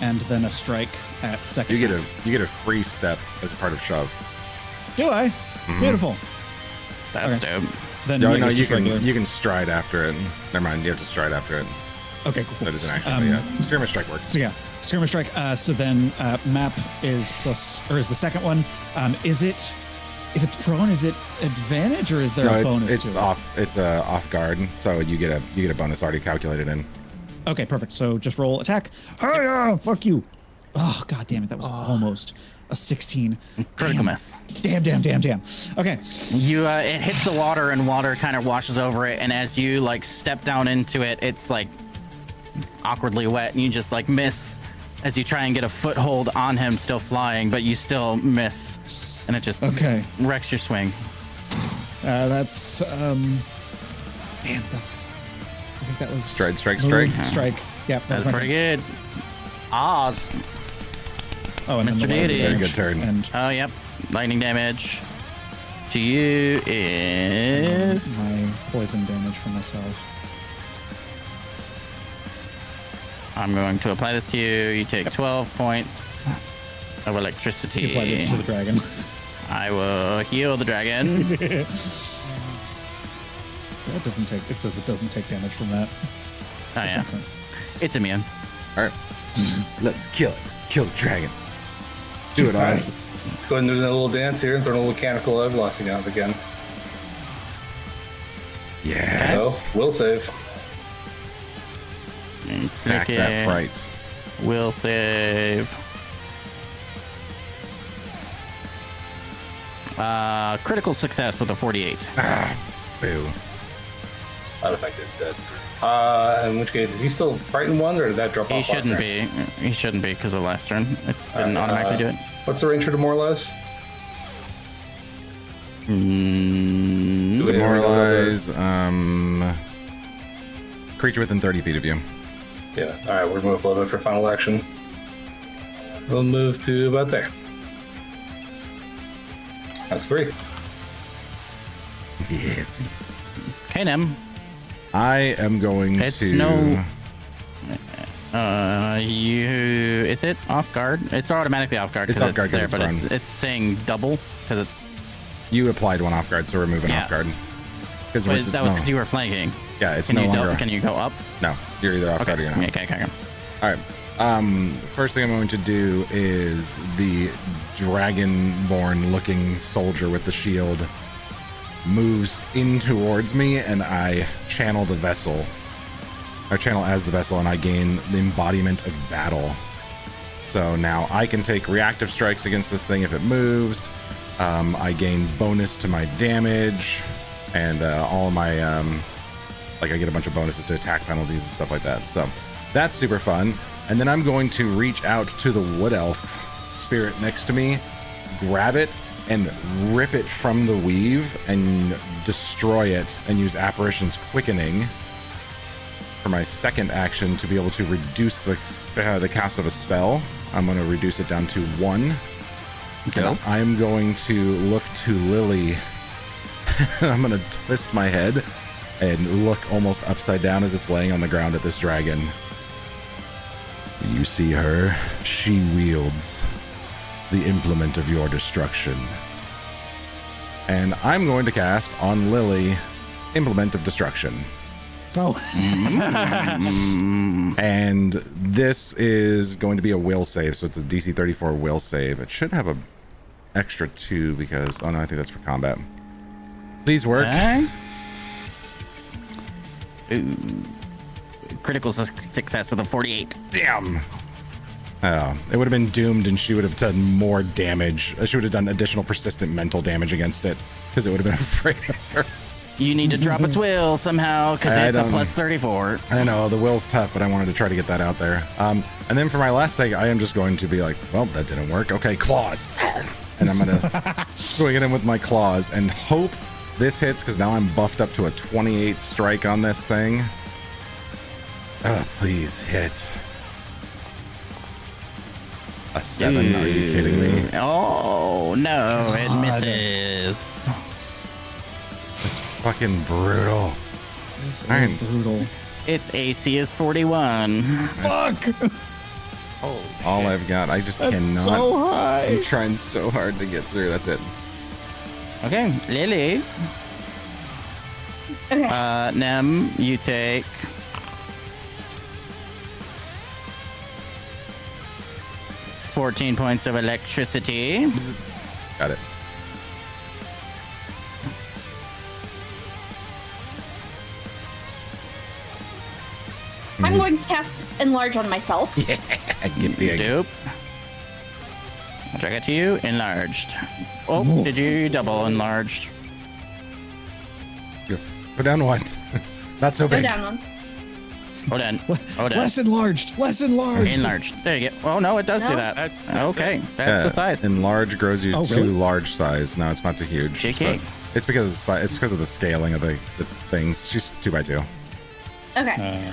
and then a strike at second. You get a free step as a part of shove. Do I? Beautiful. That's Okay. dope. Then No, I no, guess you just can regular. you can stride after it. Never mind, you have to stride after it. Okay, cool. That is an action. But yeah, skirmish strike works. So yeah, Skirmish Strike. So then map is plus, or is the second one. Is it, if it's prone, is it advantage or is there No, a bonus it's to it? off. It's off guard, so you get a bonus already calculated in. Okay, perfect. So just roll attack. Oh yeah, fuck you. Oh god damn it, that was almost a 16. Critical miss. Damn. Okay. You it hits the water and water kind of washes over it and as you like step down into it it's like awkwardly wet and you just like miss as you try and get a foothold on him still flying but you still miss and it just Okay. wrecks your swing. That's damn, that's, I think that was Strike. move, strike. Yep, That's my pretty turn. good. Oz. Oh, and then Mr. the Deity. lightning Very good damage. turn. And Oh yep. Lightning damage to you is my poison damage for myself. I'm going to apply this to you. You take 12 points of electricity. You applied it to the dragon. I will heal the dragon. That doesn't take. It says it doesn't take damage from that. Oh yeah, Makes sense. it's immune. All right, let's kill it. Kill the dragon. Do it, Alright. Oz. Let's go ahead and do a little dance here and throw a little mechanical everlasting out again. Yes. So, will save. Stack that fright. Will save. Critical success with a 48. Boo. Unaffected, dead. In which case, is he still frightened one, or did that drop He off? last shouldn't turn? be. He shouldn't be because of last turn. It didn't automatically do it. What's the range for demoralize? Mm, Do we ever know Demoralize. Creature within 30 feet of you. Yeah. All right, we're move a little bit for final action. We'll move to about there. That's 3. Yes. okay, Nem. I am going It's to. no- Is it off guard? It's automatically off guard. It's 'cause off guard 'cause there, it's but prone. it's saying double because it's You applied one off guard, so we're moving Yeah. off guard. Because But that was because you were flanking. Yeah, it's Can no you longer. can you go up? No, you're either off Okay. guard or you're not. Okay. All right. First thing I'm going to do is the dragonborn looking soldier with the shield moves in towards me, and I channel the vessel. I channel as the vessel, and I gain the embodiment of battle. So now I can take reactive strikes against this thing if it moves. I gain bonus to my damage, and all of my like I get a bunch of bonuses to attack penalties and stuff like that. So that's super fun. And then I'm going to reach out to the wood elf spirit next to me, grab it, and rip it from the weave and destroy it, and use Apparition's Quickening for my second action to be able to reduce the cast of a spell. I'm going to reduce it down to 1. Okay. I'm going to look to Lily. I'm going to twist my head and look almost upside down as it's laying on the ground at this dragon. You see her? She wields the implement of your destruction. And I'm going to cast on Lily Implement of Destruction. Oh. And this is going to be a will save, so it's a DC 34 will save. It should have a extra 2 because, oh no, I think that's for combat. Please work. Okay. Ooh. Critical success with a 48. Damn. Oh, it would have been doomed, and she would have done more damage. She would have done additional persistent mental damage against it because it would have been afraid of her. You need to drop its will somehow because I it's a don't- plus 34. I know the will's tough, but I wanted to try to get that out there. And then for my last thing, I am just going to be like, well, that didn't work. Okay, claws, and I'm gonna swing it in with my claws and hope this hits because now I'm buffed up to a 28 strike on this thing. Oh, please hit. A 7? Are you kidding me? Oh, no, it God. misses. Fucking brutal. This Iron. is brutal. Its AC is 41. Fuck! All I've got. I just That's cannot. so high. I'm trying so hard to get through. That's it. Okay, Lily. Okay. Nem, you take 14 points of electricity. Got it. I'm going to cast Enlarge on myself. Get big. Dope. I'll drag it to you. Enlarged. Oh, did you double enlarged? Go down 1. Not so Go big. down one. Hold on. Hold on. Less enlarged. Less enlarged. Enlarged. There you go. Oh, no, it does do No? that. That's Okay, that's Yeah, the size. Enlarge grows you Oh, to really? large size. No, it's not to huge. JK. So it's because of the it's because of the scaling of the things. She's 2x2. Okay.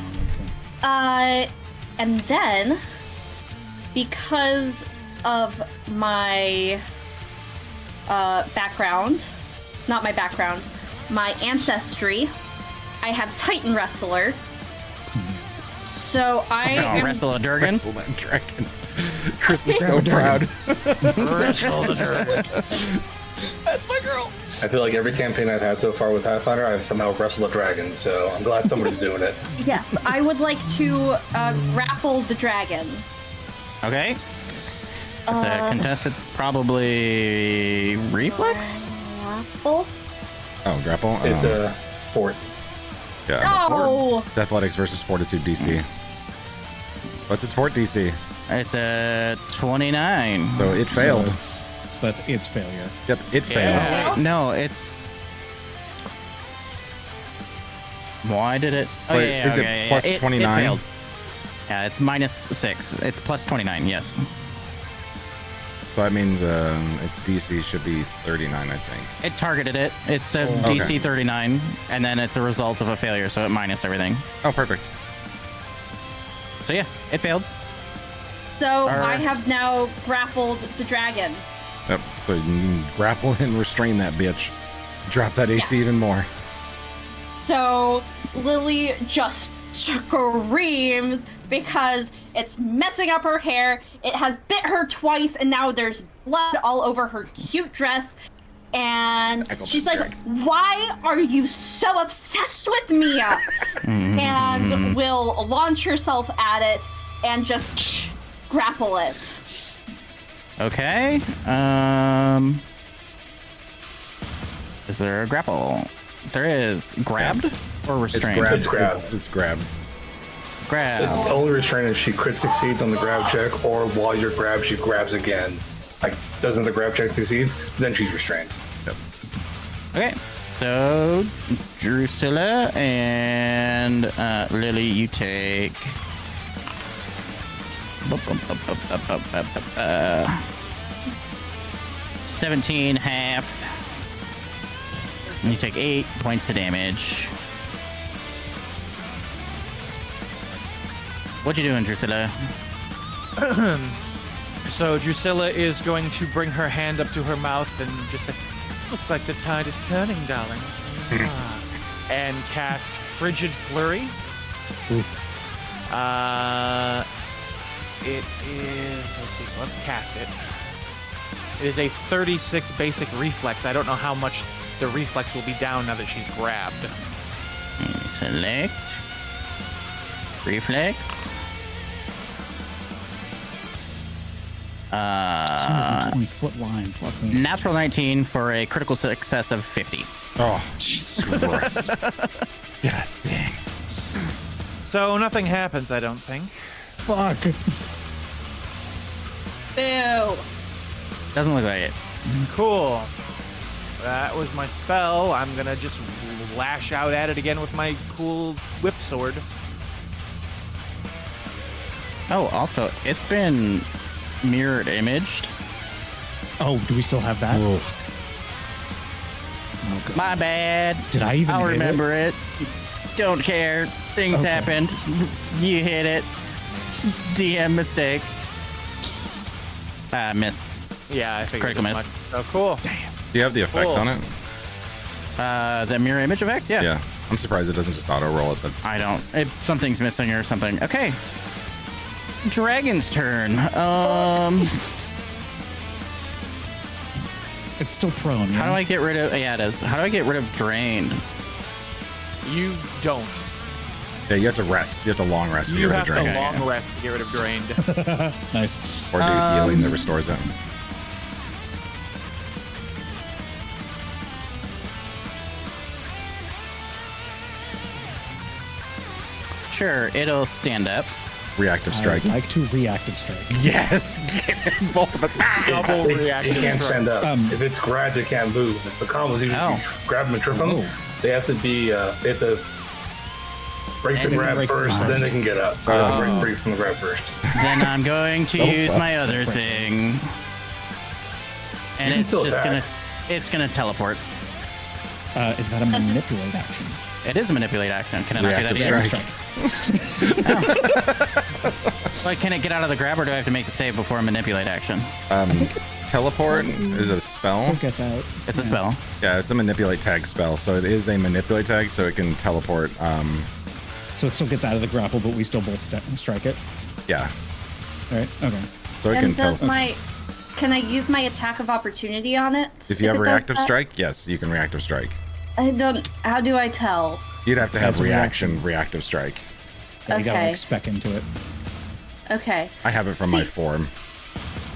And then, because of my background, not my background, my ancestry, I have Titan Wrestler. So I am Wrestle a Durgan. Wrestle that dragon. Chris is so proud. Wrestle the Durgan. That's my girl. I feel like every campaign I've had so far with Pathfinder, I've somehow wrestled a dragon, so I'm glad somebody's doing it. yes, I would like to grapple the dragon. Okay. It's a contest. It's probably reflex. Grapple? Oh, grapple. It's a fort. Yeah. No. It's athletics versus fortitude DC. What's its fort DC? It's a 29. So it failed. So that's its failure. Yep, it failed. Yeah. No, it's. Why did it? Oh, Wait, yeah, is it okay, plus yeah. 29? It failed. Yeah, it's minus 6. It's plus 29. Yes. So that means its DC should be 39, I think. It targeted it. It's a Okay. DC 39, and then it's a result of a failure, so it minus everything. Oh, perfect. So yeah, it failed. So Alright. I have now grappled the dragon. Yep. So you can grapple and restrain that bitch. Drop that AC Yes. even more. So Lily just screams because it's messing up her hair. It has bit her twice, and now there's blood all over her cute dress. and Echo she's back like, drag. "Why are you so obsessed with me?" And will launch herself at it and just grapple it. Okay. Is there a grapple? There is. Grabbed or It's restrained? grabbed. It's grabbed. It's grabbed. Grab. The only restraint is she crit succeeds on the grab check, or while you're grabbed, she grabs again. Like, doesn't the grab check succeed, then she's restrained. Yep. Okay. So, Drusilla and Lily, you take. 17 halved. And you take 8 points of damage. What you doing, Drusilla? So Drusilla is going to bring her hand up to her mouth and just say, "Looks like the tide is turning, darling." And cast Frigid Flurry. It is, let's see, let's cast it. It is a 36 basic reflex. I don't know how much the reflex will be down now that she's grabbed. Select. Reflex. 20-foot line. Fuck me. Natural 19 for a critical success of 50. Oh, Jesus Christ. God dang. So nothing happens, I don't think. Fuck. Boo. Doesn't look like it. Cool. That was my spell. I'm gonna just lash out at it again with my cool whip sword. Oh, also, it's been mirrored imaged. Oh, do we still have that? Whoa. Oh, God. My bad. Did I even I'll hit it? remember it? Don't care. Things Okay. happened. You hit it. DM mistake. Miss. Yeah, I figured Critical as miss. much. Oh, cool. Do you have the effect Cool. on it? The mirror image effect? Yeah. Yeah. I'm surprised it doesn't just auto roll it. That's I don't. Something's missing or something. Okay. Dragon's turn. It's still prone. How do I get rid of? Yeah, it is. How do I get rid of drained? You don't. yeah. You have to rest. You have to long rest to You get rid have of to drain, long rest to get rid of drained. Nice. or do healing that restores it. Sure, it'll stand up. Reactive strike. I'd like to reactive strike. Yes. Both of us. Double They reaction. can't strike. stand up. If it's grabbed, they can't move. If the combo is usually Oh. grab them and trip them, they have to be, they have to break the And grab break first, first. then they can get up. So they have to break free from the grab first. Then I'm going to So use fun. my other thing. And can it's still just attack. gonna teleport. Is that a manipulate action? It is a manipulate action. Can I not do that Reactive again? strike. Like, can it get out of the grab, or do I have to make the save before a manipulate action? Teleport is a spell. Still gets out. It's a spell. Yeah, it's a manipulate tag spell. So it is a manipulate tag, so it can teleport. So it still gets out of the grapple, but we still both strike it. Yeah. All right. Okay. So it can And does teleport. can I use my attack of opportunity on it? If you have it does reactive that? strike, yes, you can reactive strike. I don't. How do I tell? You'd have to have That's a reaction. reactive strike. Yeah, you gotta Okay. like spec into it. Okay. I have it from my form.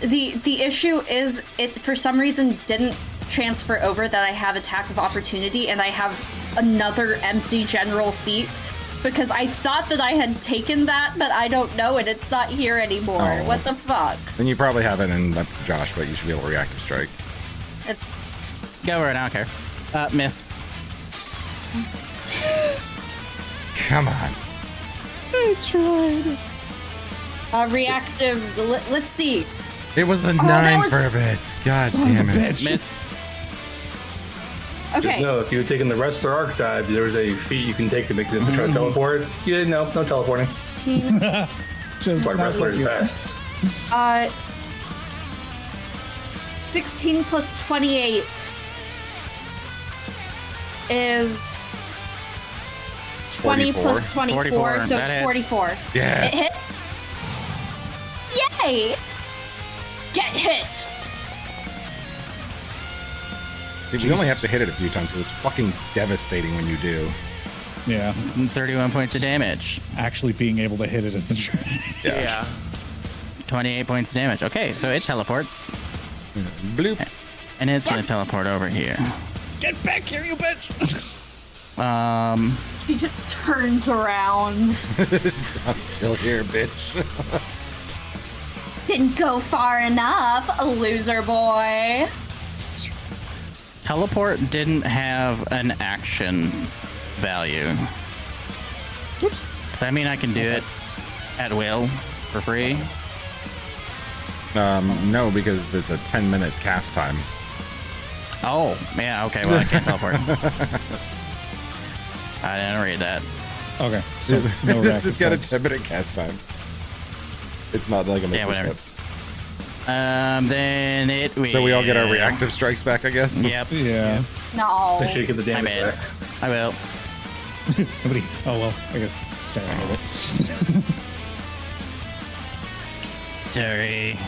The issue is it for some reason didn't transfer over that I have attack of opportunity and I have another empty general feat because I thought that I had taken that, but I don't know and it's not here anymore. Oh. What the fuck? Then you probably have it in Josh, but you should be able to reactive strike. It's Go over it. I don't care. Miss. Come on. reactive. Let's see. It was a that 9 was- for a bit. God damn it. Miss. Just Okay. know, if you had taken the rest of their archetype, there's a feat you can take to make them try to teleport. You didn't know. No teleporting. Just Like not wrestler is looking- best. 16 plus 28 is 20 plus 24, 44, so that it's hits. 44. Yes. It hits. Yay! Get hit. We only have to hit it a few times because it's fucking devastating when you do. Yeah. 31 points of damage. Actually being able to hit it is the trick. Yeah. 28 points of damage. Okay, so it teleports. Bloop. And it's gonna teleport over here. Get back here, you bitch! He just turns around. I'm still here, bitch. Didn't go far enough, a loser boy. Teleport didn't have an action value. Does that mean I can do it at will for free? No, because it's a 10-minute cast time. Oh, yeah, okay, well, I can't teleport. I didn't read that. Okay, so no reactive It's got a strikes. 10-minute cast time. It's not like a missile whatever. step. Then it will. So we all get our reactive strikes back, I guess? Yep. Yeah. No. Make sure you get the I damage bet. back. I will. Nobody. Oh well. I guess Sarah hit it. Sorry.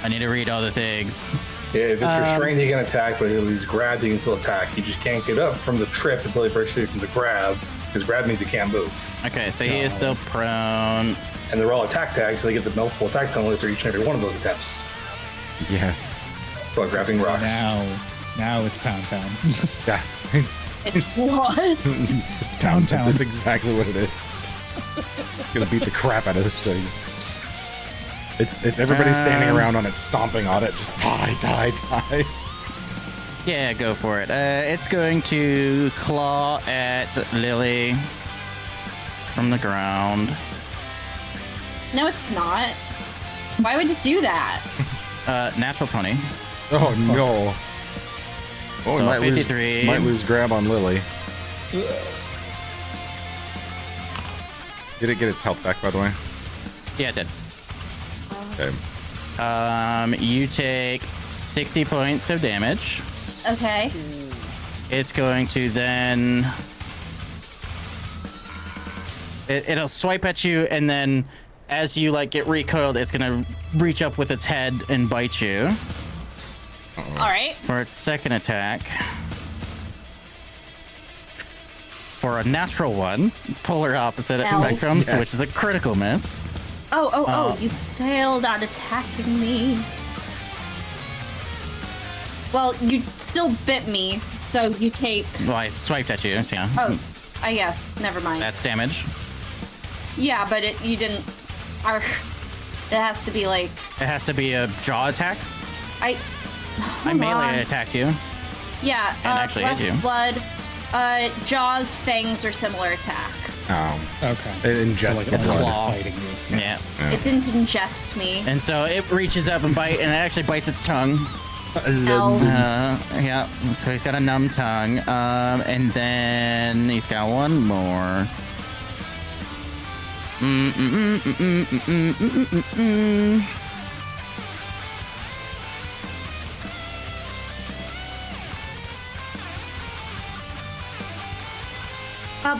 I need to read all the things. Yeah, if it's restrained, he can attack, but if he's grabbed, he can still attack. He just can't get up from the trip until he breaks free from the grab, because grab means he can't move. Okay, so he is still prone. And they're all attack tags, so they get the multiple attack penalties for each and every one of those attempts. Yes. So like grabbing rocks. Now it's Pound Town. Yeah. It's what? Pound Town. That's exactly what it is. It's gonna beat the crap out of this thing. It's everybody standing around on it, stomping on it, just die. Yeah, go for it. It's going to claw at Lily from the ground. No, it's not. Why would it do that? Natural 20. Oh no. Oh, So we 53. might lose grab on Lily. Did it get its health back, by the way? Yeah, it did. Okay. You take 60 points of damage. Okay. It's going to then... It'll swipe at you, and then as you like get recoiled, it's gonna reach up with its head and bite you. All right. For its second attack. For a natural one, polar opposite Ow. spectrum, Yes. which is a critical miss. Oh, you failed at attacking me. Well, you still bit me, so you take... Well, I swiped at you, so yeah. Oh, I guess. Never mind. That's damage. Yeah, but you didn't... It has to be like... It has to be a jaw attack. I Hold melee on. attacked you. Yeah, And actually hit Blessed you. Blood, Jaws, Fangs, or similar attack. Oh. Okay. It ingests so the like blood. claw. biting you. Yeah. It didn't ingest me. And so it reaches up and bite, and it actually bites its tongue. Ow. Yeah. So he's got a numb tongue. And then he's got one more.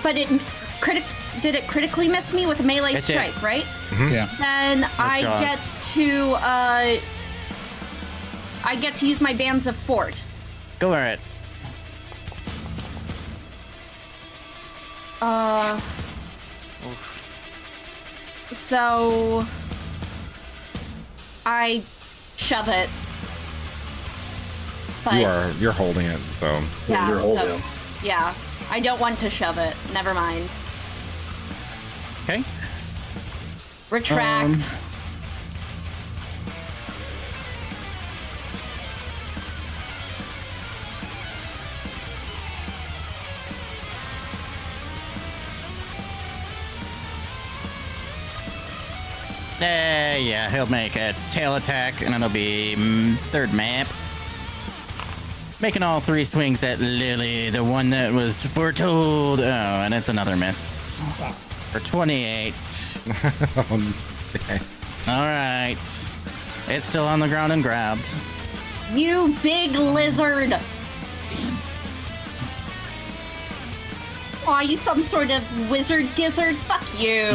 But did it critically miss me with a melee It did. strike, right? Yeah. Then I Jaws. get to use my bands of force. Go for it. So I shove it. But You're holding it, so yeah, You're holding so, him. yeah. I don't want to shove it. Never mind. Okay. Retract. Yeah, he'll make a tail attack, and it'll be third map. Making all three swings at Lily, the one that was foretold. Oh, and it's another miss. For 28. okay. All right. It's still on the ground and grabbed. You big lizard! Aw, you some sort of wizard gizzard? Fuck you!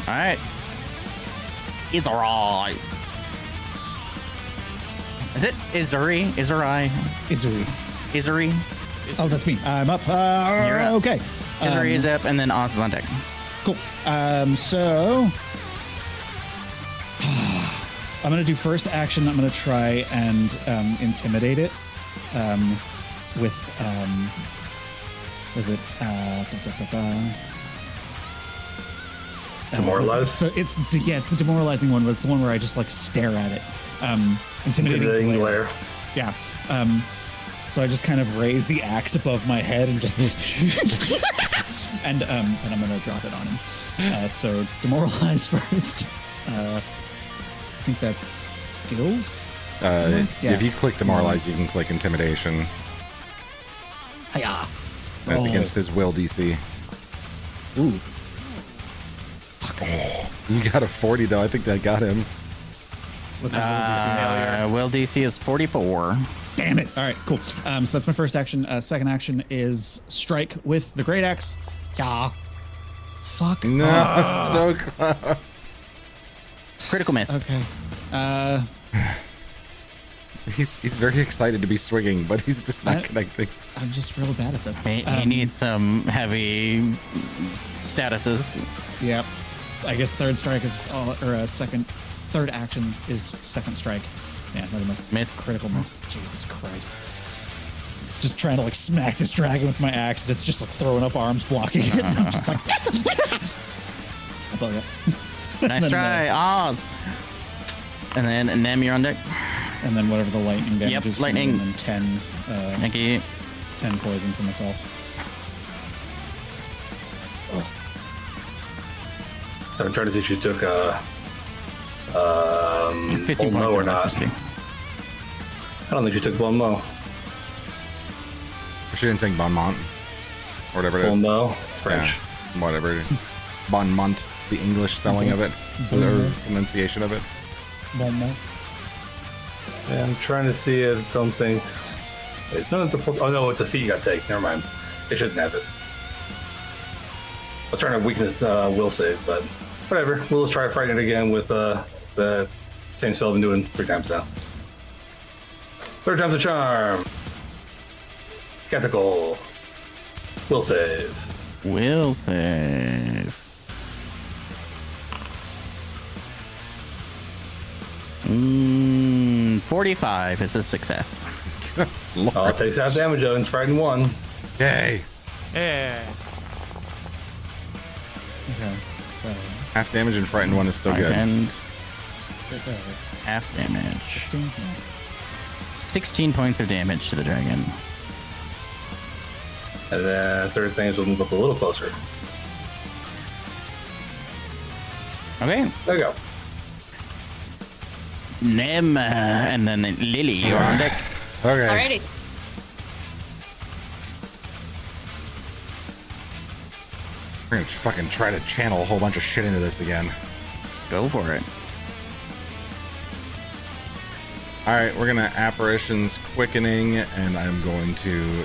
All right. It's all right. Is it Izuri? Izuri? Izuri. Izuri? Oh, that's me. I'm up. You're up. Okay. Izuri is up, and then Oz is on deck. Cool. So I'm gonna do first action. I'm gonna try and intimidate it with was it Demoralize? it's the demoralizing one, but it's the one where I just like stare at it. Intimidating glare. Yeah. So I just kind of raise the axe above my head and just and I'm gonna drop it on him. So demoralize first. I think that's skills. Yeah. If you click demoralize, you can click intimidation. Hiya. That's against his will DC. Ooh. You got a 40 though. I think that got him. What's his will DC? Will DC is 44. Damn it. All right, cool. So that's my first action. Second action is strike with the great axe. Yeah. Fuck. No, so close. Critical miss. Okay. He's very excited to be swinging, but he's just not connecting. I'm just real bad at this. He needs some heavy statuses. Yep. I guess third strike is third action is second strike. Yeah, another miss. Miss. Critical miss. Jesus Christ. It's just trying to like smack this dragon with my axe, and it's just like throwing up arms blocking it. And I'm just like, that's all I got. Nice try, Oz. And then Nem, you're on deck. And then whatever the lightning damage is. Lightning. And then 10. Thank you. 10 poison for myself. I'm trying to see if you took 15 Mo points or of not. electricity. I don't think you took Bon Mo. She didn't take Bon Mont. Or whatever it is. Bon Mo. It's French. Yeah, whatever it is. Bon Mont, the English spelling of it. Or pronunciation of it. Bon mot. Yeah, I'm trying to see it. Don't think. It's not the. Oh no, it's a feat you got to take. Never mind. It shouldn't have it. I was trying to weakness will save, but whatever. We'll just try fighting it again with the same spell I've been doing 3 times now. Third time's a charm. Canticle. Will save. Will save. Mm, 45 is a success. Oh, it takes half damage though, and it's fighting 1. Yay. Yeah. Okay. So, Half damage and frightened one is still good. And half damage. 16? Yeah. 16 points of damage to the dragon. And then third thing is we'll move up a little closer. Okay. There you go. Nem, and then Lily, you're on deck. Okay. Alrighty. We're gonna fucking try to channel a whole bunch of shit into this again. Go for it. Alright, we're gonna Apparitions Quickening, and I'm going to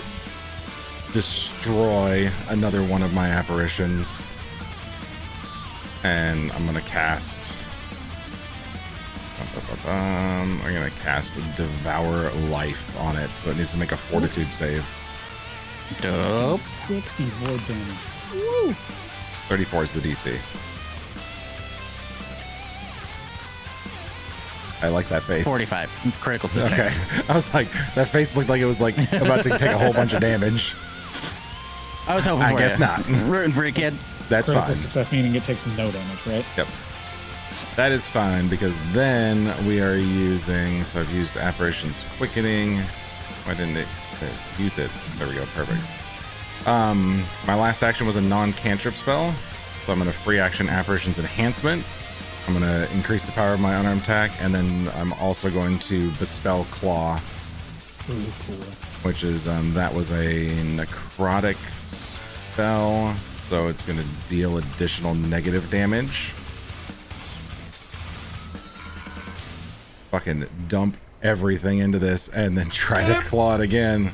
destroy another one of my apparitions. And I'm gonna cast... I'm gonna cast Devour Life on it, so it needs to make a Fortitude save. Dope. 60 void damage. Woo! 34 is the DC. I like that face. 45. Critical success. Okay. I was like, that face looked like it was like about to take a whole bunch of damage. I was hoping I for guess you. not. Rooting for you, kid. That's Critical fine. success meaning it takes no damage, right? Yep. That is fine because then we are using, so I've used Apparitions Quickening. Why didn't it use it? There we go. Perfect. My last action was a non-cantrip spell. So I'm going to free action Apparitions Enhancement. I'm going to increase the power of my unarmed attack, and then I'm also going to Bespell Claw. Ooh, cool. Which is, that was a necrotic spell, so it's going to deal additional negative damage. Fucking dump everything into this and then try to claw it again.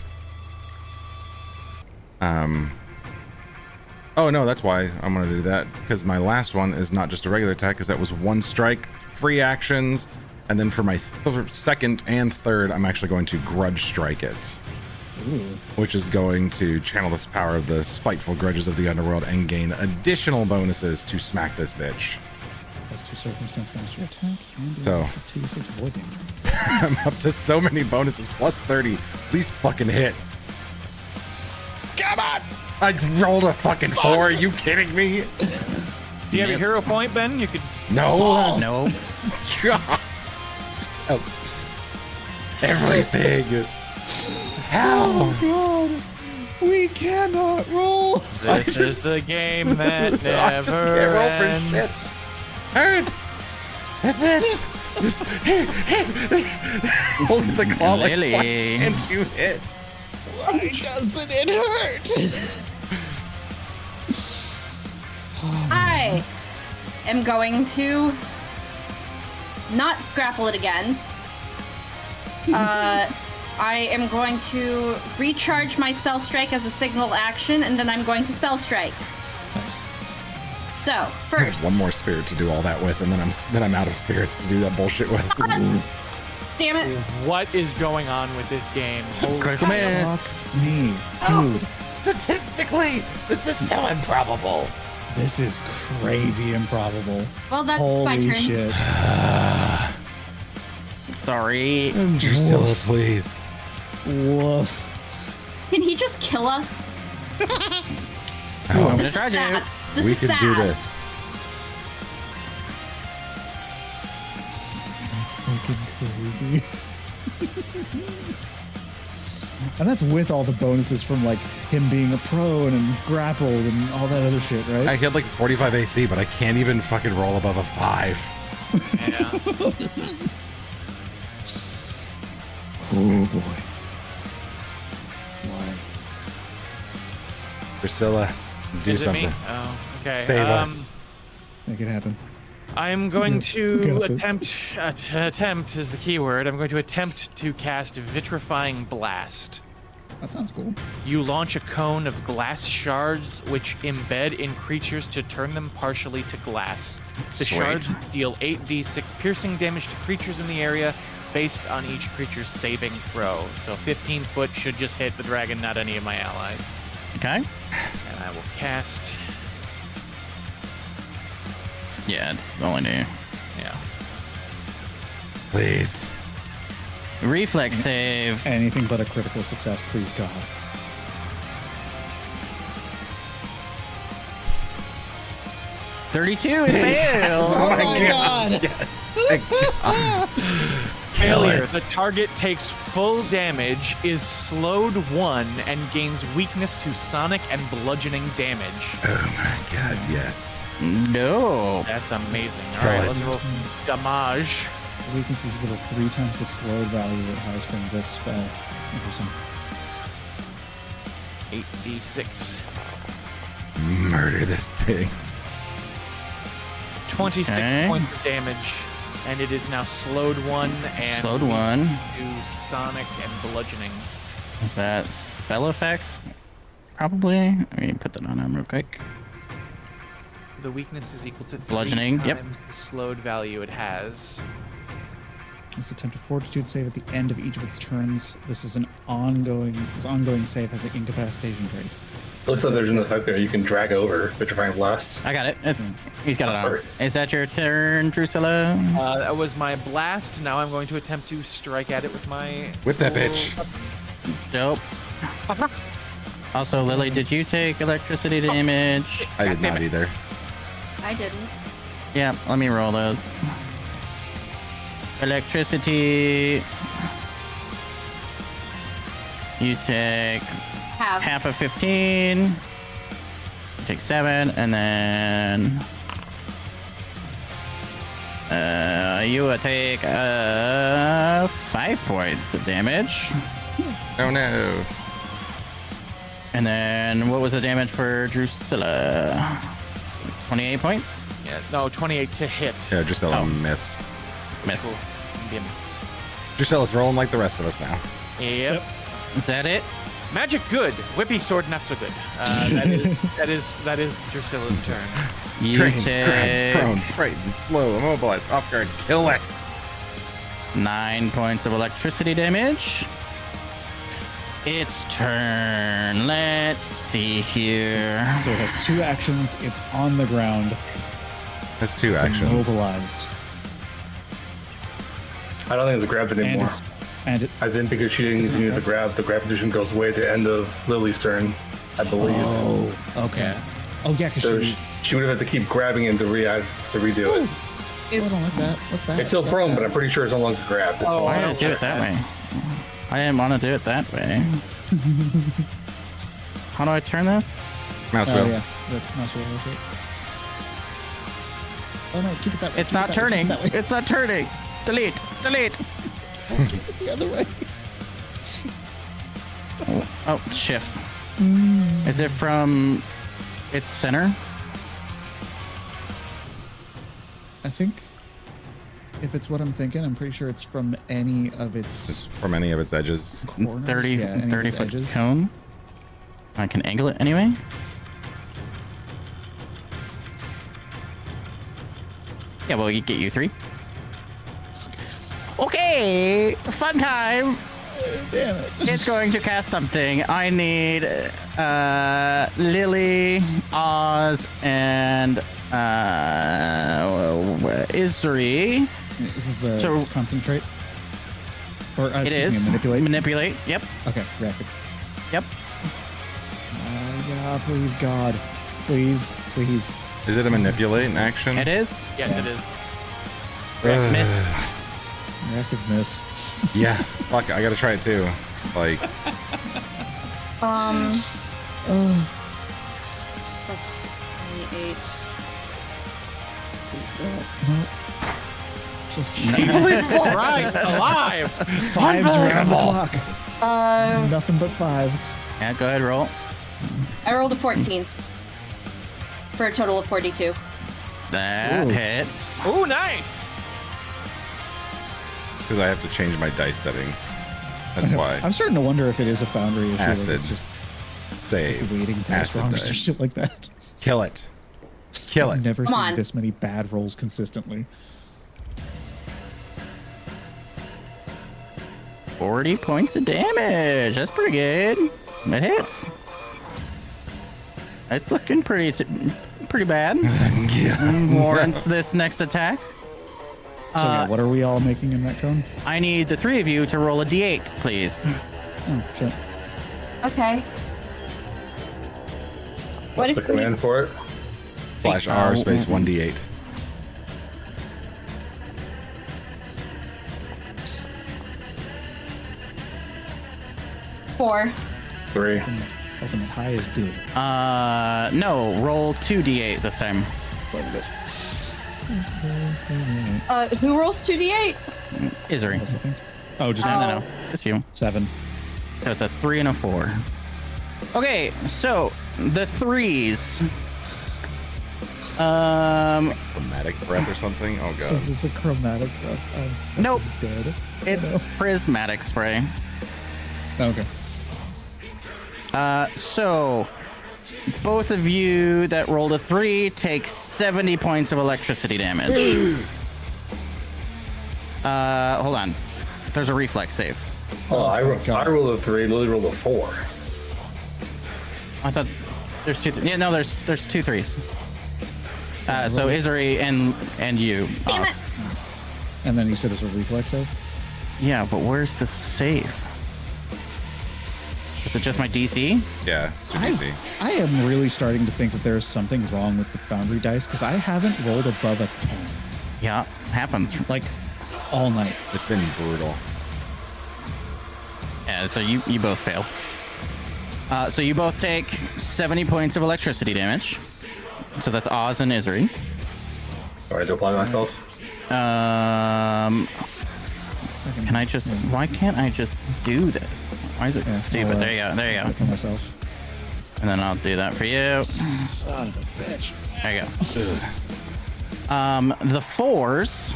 Oh no, that's why I'm gonna do that, because my last one is not just a regular attack, because that was 1 strike, free actions, And then for my second and third, I'm actually going to grudge strike it, which is going to channel this power of the spiteful grudges of the underworld and gain additional bonuses to smack this bitch. Plus 2 circumstance bonus to your attack. And So- 2d6 void danger. I'm up to so many bonuses. Plus 30. Please fucking hit. Come on! I rolled a fucking 4. Are you kidding me? Do you have a hero point, Ben? You could. No. No. God. Oh. Everything. How? God, we cannot roll. This is the game that I just never can't roll ends. for shit. Hurt. That's it. Just hold the claw like, Lily. why can't you hit? Why doesn't it hurt? I am going to not grapple it again. I am going to recharge my spell strike as a signal action, and then I'm going to spell strike. Nice. So I first, have one more spirit to do all that with, and then I'm out of spirits to do that bullshit with. damn it! What is going on with this game? Holy Critical miss. Fuck me, dude. Statistically, this is so improbable. This is crazy improbable. Well, that's my Holy turn. shit. Sorry. Drusilla, please. Woof. Can he just kill us? I'm gonna This try is sad. to. This We is could sad. do this. That's fucking crazy. And that's with all the bonuses from like him being a prone and grappled and all that other shit, right? I get like 45 AC, but I can't even fucking roll above a 5. Yeah. Oh boy. Why? Drusilla, do Is it something. me? Oh, okay. Save us. Make it happen. I'm going to got this. attempt is the key word. I'm going to attempt to cast Vitrifying Blast. That sounds cool. You launch a cone of glass shards which embed in creatures to turn them partially to glass. The Sweet. shards deal 8d6 piercing damage to creatures in the area based on each creature's saving throw. So 15 foot should just hit the dragon, not any of my allies. Okay. And I will cast. Yeah, it's the only new. Yeah. Please. Reflex save. Anything but a critical success, please God. $32. It fails. Oh my god. Failure. it. The target takes full damage, is slowed 1, and gains weakness to sonic and bludgeoning damage. Oh my god, yes. No. That's amazing. All Kill right, it. let's roll damage. The weakness is equal to 3 times the slowed value it has from this spell. Interesting. 8d6. Murder this thing. 26 Okay. points of damage, and it is now slowed 1 and Slowed weak 1. to sonic and bludgeoning. Is that spell effect? Probably. Let me put that on him real quick. The weakness is equal to 3 Bludgeoning, yep. times the slowed value it has. This attempt a fortitude save at the end of each of its turns. This is an ongoing save has the incapacitation trait. Looks like there's an effect there. You can drag over Vitrifying Blast. I got it. He's got it on. Perfect. Is that your turn, Drusilla? That was my blast. Now I'm going to attempt to strike at it with my... With that bitch. Dope. Also, Lily, did you take electricity damage? I did not either. I didn't. Yeah, let me roll those. Electricity. You take Have. half of 15. You take 7, and then you will take 5 points of damage. Oh no. And then what was the damage for Drusilla? 28 points? Yeah, no, 28 to hit. Yeah, Drusilla Oh. missed. Miss. Cool. Miss. Drusilla's rolling like the rest of us now. Yep. Is that it? Magic good. Whippy sword not so good. That is Drusilla's turn. You Train, take prone, frightened, slow, immobilized, off guard, kill it. 9 points of electricity damage. Its turn. Let's see here. So it has 2 actions. It's on the ground. That's 2 It's actions. immobilized. I don't think it's a grab And anymore. I think because she didn't continue to grab, the grab position goes away at the end of Lily's turn, I believe. Oh, okay. Oh, yeah, because So she... she would have had to keep grabbing and to redo it. I don't like that. What's that? It's still prone, but I'm pretty sure it's no longer grabbed. Why did I do it that way? I didn't want to do it that way. How do I turn this? Mouse Oh, wheel. yeah. The mouse wheel, okay. Oh, no, keep it that way. It's keep not it that way, turning. keep it that way. It's not turning. Delete. Delete. Keep it the other way. Oh, shift. Is it from its center? I think if it's what I'm thinking, I'm pretty sure it's from any of its It's from any of its edges. corners. 30, yeah, any 30 of its foot edges. cone. I can angle it anyway. Yeah, well, you get you 3. Okay, fun time. Damn it. It's going to cast something. I need Lily, Oz, and Isri. This is a So- concentrate? Or, It excuse is me, manipulate? Manipulate. Yep. Okay, rapid. Yep. Yeah, please, God. Please, please. Is it a manipulate in action? It is. Yes, it is. Miss. Reactive miss. Yeah. Fuck, I gotta try it too. Like, Plus 28. Please don't. No. Just Christ alive! 5s around the clock. Nothing but 5s. Yeah, go ahead, roll. I rolled a 14 for a total of 42. That Ooh. hits. Ooh, nice! because I have to change my dice settings. That's why. I'm starting to wonder if it is a foundry issue. Like Acid. it's just Save. waiting dice Acid wrongs or dice. shit like that. Kill it. Kill I've it. never Come seen on. this many bad rolls consistently. 40 points of damage. That's pretty good. It hits. It's looking pretty bad. Warrants this next attack. So yeah, what are we all making in that cone? I need the 3 of you to roll a d8, please. Oh shit. Okay. What What's the if we- command for it? /R space 1d8. Four. 3. Hoping that high is good. No, roll 2d8 this time. Who rolls 2d8? Isri. Plus, I think. Oh, just No. Just you. 7. So it's a 3 and a 4. Okay, so the 3s. Chromatic breath or something? Oh god. Is this a chromatic? I'm Nope. dead. It's prismatic spray. Okay. So both of you that rolled a 3 take 70 points of electricity damage. Hold on. There's a reflex save. Oh, I rolled a 3, Lily rolled a 4. I thought there's 2. Yeah, no, there's 2 3s. So Isri and you. Damn Oz. it. And then you said it was a reflex save? Yeah, but where's the save? Is it just my DC? Yeah, it's easy. I am really starting to think that there's something wrong with the foundry dice because I haven't rolled above a 10. Yeah, happens. Like, all night. It's been brutal. Yeah, so you both fail. So you both take 70 points of electricity damage. So that's Oz and Isri. Alright, to apply myself. Can I just? Why can't I just do that? Why is it Yeah, stupid? I'll, There you go. There you go. For myself. And then I'll do that for you. Son of a bitch. There you go. The 4s.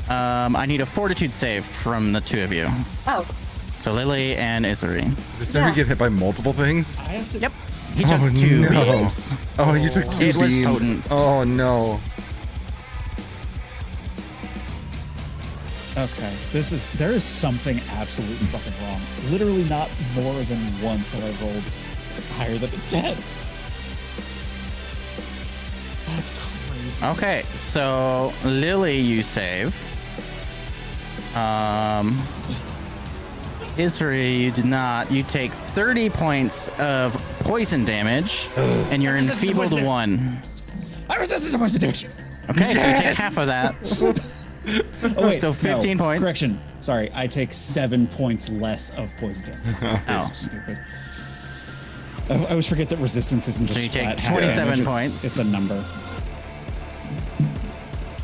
I need a fortitude save from the 2 of you. Oh. So Lily and Isri. Does this ever get hit by multiple things? Yep. He took 2 beams. Oh, you took 2 It was beams. potent. Oh no. Okay, there is something absolutely fucking wrong. Literally not more than once have I rolled higher than a 10. That's crazy. Okay, so Lily, you save. Isri, you did not. You take 30 points of poison damage, and you're enfeebled 1. I resisted the poison damage. Okay, so you take half of that. Oh wait, So 15 no, points. Correction. Sorry, I take 7 points less of poison damage. Oh. Stupid. I always forget that resistance isn't just So you take flat half 27 damage, points. It's a number.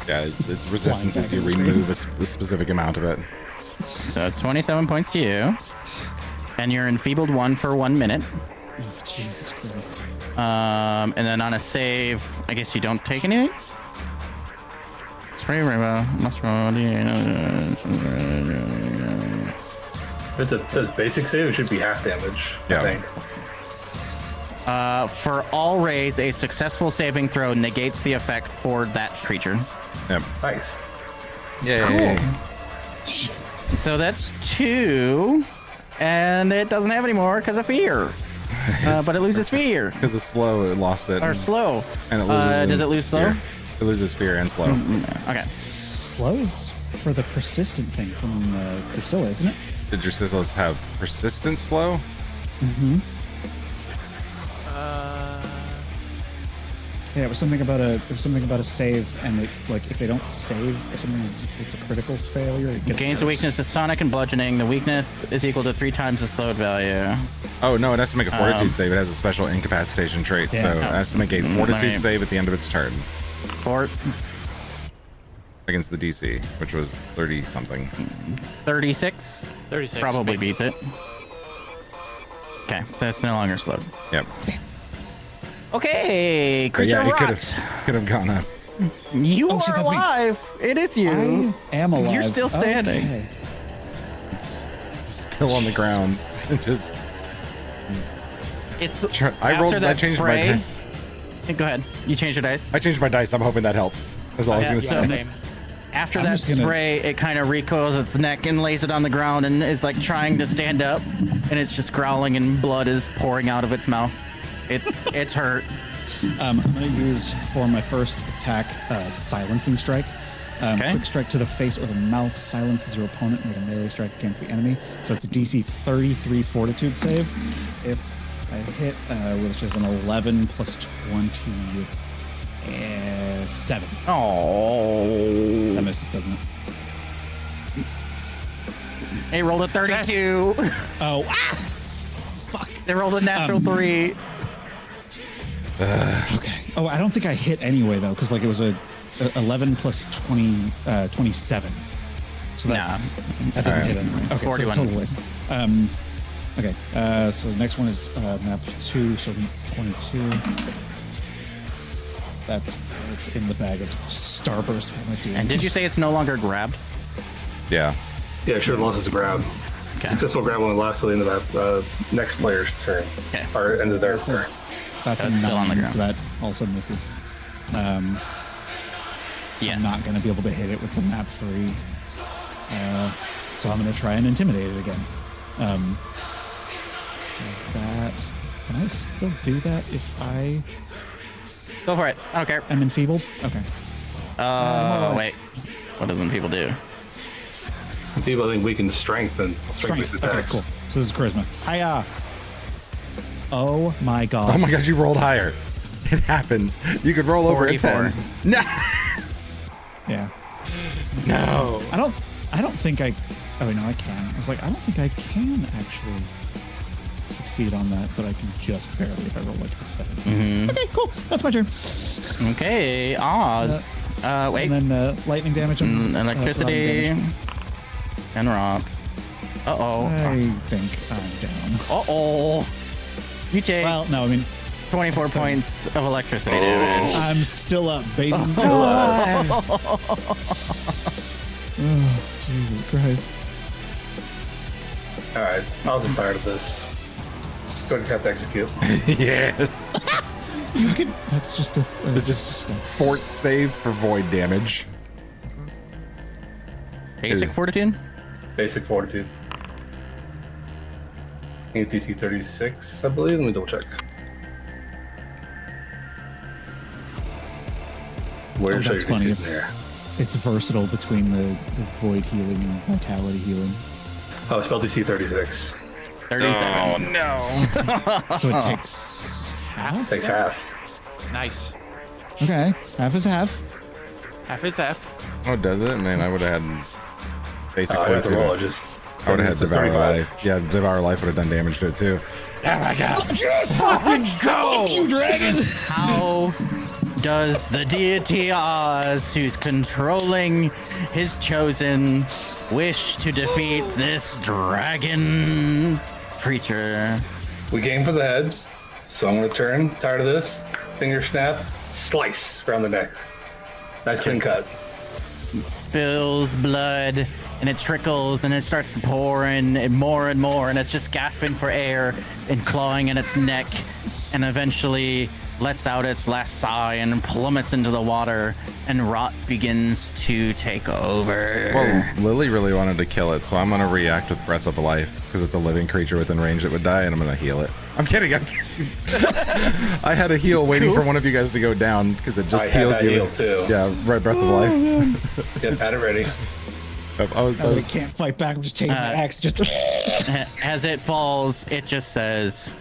Yeah, it's resistance back as you in the screen. remove a specific amount of it. So 27 points to you, and you're enfeebled 1 for 1 minute. Oh, Jesus Christ. And then on a save, I guess you don't take anything. Spray rainbow. Must roll. If it says basic save, it should be half damage, Yeah. I think. For all rays, a successful saving throw negates the effect for that creature. Yep. Nice. Yay. So that's 2, and it doesn't have any more because of fear. But it loses fear. Because it's slow, it lost it. Or slow. And it loses does it lose slow? fear. It loses fear and slow. Okay. Slow is for the persistent thing from Drusilla, isn't it? Did your sizzles have persistent slow? Yeah, it was something about a save, and it, like if they don't save or something, it's a critical failure. It gets Gains the worse. weakness to sonic and bludgeoning. The weakness is equal to 3 times the slowed value. Oh, no, it has to make a fortitude save. It has a special incapacitation trait. Yeah. So it has to make a Let fortitude me- save at the end of its turn Fort against the DC, which was 30 something. 36. 36. Probably beats it. Okay, so it's no longer slowed. Yep. Okay, But creature yeah, it rot. could have gone up. You Oh, are shit, that's me. alive. It is you. I am alive. You're still standing. Okay. Still on the ground. It's just. It's I rolled. after I that changed spray. my dice. Go ahead. You changed your dice. I changed my dice. I'm hoping that helps. That's all I was Yeah, gonna so- say. Same. After I'm that just gonna- spray, it kind of recoils its neck and lays it on the ground and is like trying to stand up, and it's just growling and blood is pouring out of its mouth. It's hurt. I'm going to use for my first attack, silencing strike. Okay. Quick strike to the face or the mouth silences your opponent. Make a melee strike against the enemy. So it's a DC 33 Fortitude save. If I hit, which is an 11 plus 27. Oh, That misses, doesn't it? they rolled a 32. Oh, They rolled a natural 3. okay. Oh, I don't think I hit anyway though, because like it was a 11 plus 20, 27. So that's that doesn't hit anyway. Okay, 41. so total waste. Okay, so the next one is map 2, so 22. It's in the bag of Starburst for my dude. And did you say it's no longer grabbed? Yeah. Yeah, it should have lost its grab. Okay. Successful grab only lasts till the end of that next player's turn. Okay. Or end of their turn. That's a That's still on the 9, ground. so that also misses. Yes. I'm not going to be able to hit it with the map 3. So I'm going to try and intimidate it again. Is that... Can I still do that if I Go for it. I don't care. am enfeebled? Okay. Wait. What doesn't people do? People, I think, weaken strength and strength Strength. Okay, attacks. cool. So this is charisma. Hiya! Oh my god. Oh my god, you rolled higher. It happens. You could roll over a 44. 10. No. Yeah. No. I don't think I... Oh, wait, no, I can. I was like, I don't think I can actually succeed on that, but I can just barely if I roll like a 17. Okay, cool. That's my turn. Okay, Oz. Wait. And then lightning damage. on- Electricity lightning damage. and rocks. Uh-oh. I think I'm down. Uh-oh. You take Well, no, I mean, 24 points of electricity damage. I'm still up, baby. Oh. Still up. Oh, Jesus Christ. Alright, I was just tired of this. Go ahead and have to execute. Yes. You could... That's just a... It's just fort save for void damage. Basic fortitude? Basic fortitude. I think it's DC 36, I believe. Let me double check. Where's that's funny. It's versatile between the void healing and vitality healing. Oh, spell DC 36. 37. No. So it takes half? Takes half. Nice. Okay, half is half. Half is half. Oh, does it? Man, I would have had basic I have to roll it. fortitude. Just I would have had so it's Devour 35. Life. Yeah, Devour Life would have done damage to it too. Oh my god. Yes! Fuck you, dragon! How does the deity Oz, who's controlling his chosen, wish to defeat this dragon creature? We came for the head, so I'm gonna turn. Tired of this. Finger snap, slice around the neck. Nice clean cut. Spills blood, and it trickles, and it starts to pour in more and more, and it's just gasping for air and clawing in its neck, and eventually lets out its last sigh and plummets into the water, and rot begins to take over. Well, Lily really wanted to kill it, so I'm gonna react with Breath of Life because it's a living creature within range that would die, and I'm gonna heal it. I'm kidding. I had a heal waiting for one of you guys to go down because it just I heals have that you. heal too. Yeah, right. Breath of Life. Yep, had it ready. I can't fight back. I'm just taking my axe. Just As it falls, it just says,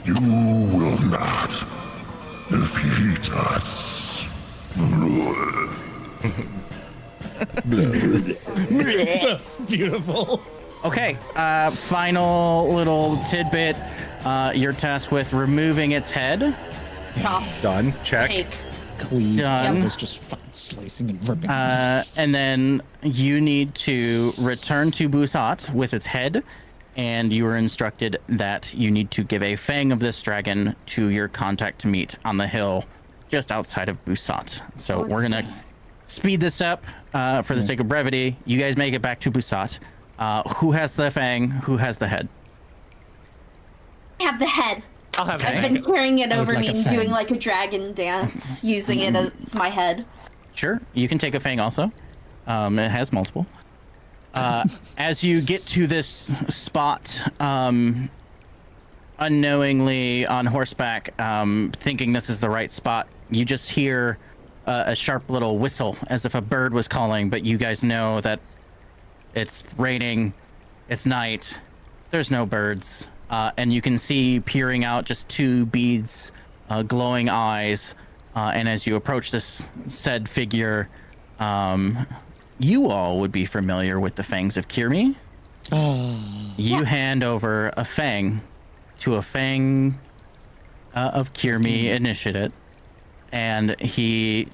You will not defeat us. That's beautiful. okay, final little tidbit. You're tasked with removing its head. Chop, Done. Check. take. Cleave. Done. It was just fucking slicing and ripping. And then you need to return to Busat with its head, and you were instructed that you need to give a fang of this dragon to your contact to meet on the hill just outside of Busat. So we're gonna speed this up for the sake of brevity. You guys make it back to Busat. Who has the fang? Who has the head? I have the head. I'll have I've it. been carrying it I would over like me a and fang. doing like a dragon dance, using it as my head. Sure, you can take a fang also. It has multiple. As you get to this spot, unknowingly on horseback, thinking this is the right spot, you just hear a sharp little whistle as if a bird was calling, but you guys know that it's raining, it's night, there's no birds, and you can see peering out just two beads, glowing eyes, and as you approach this said figure, you all would be familiar with the fangs of Kirmi. You hand over a fang to a fang of Kirmi, initiate, and he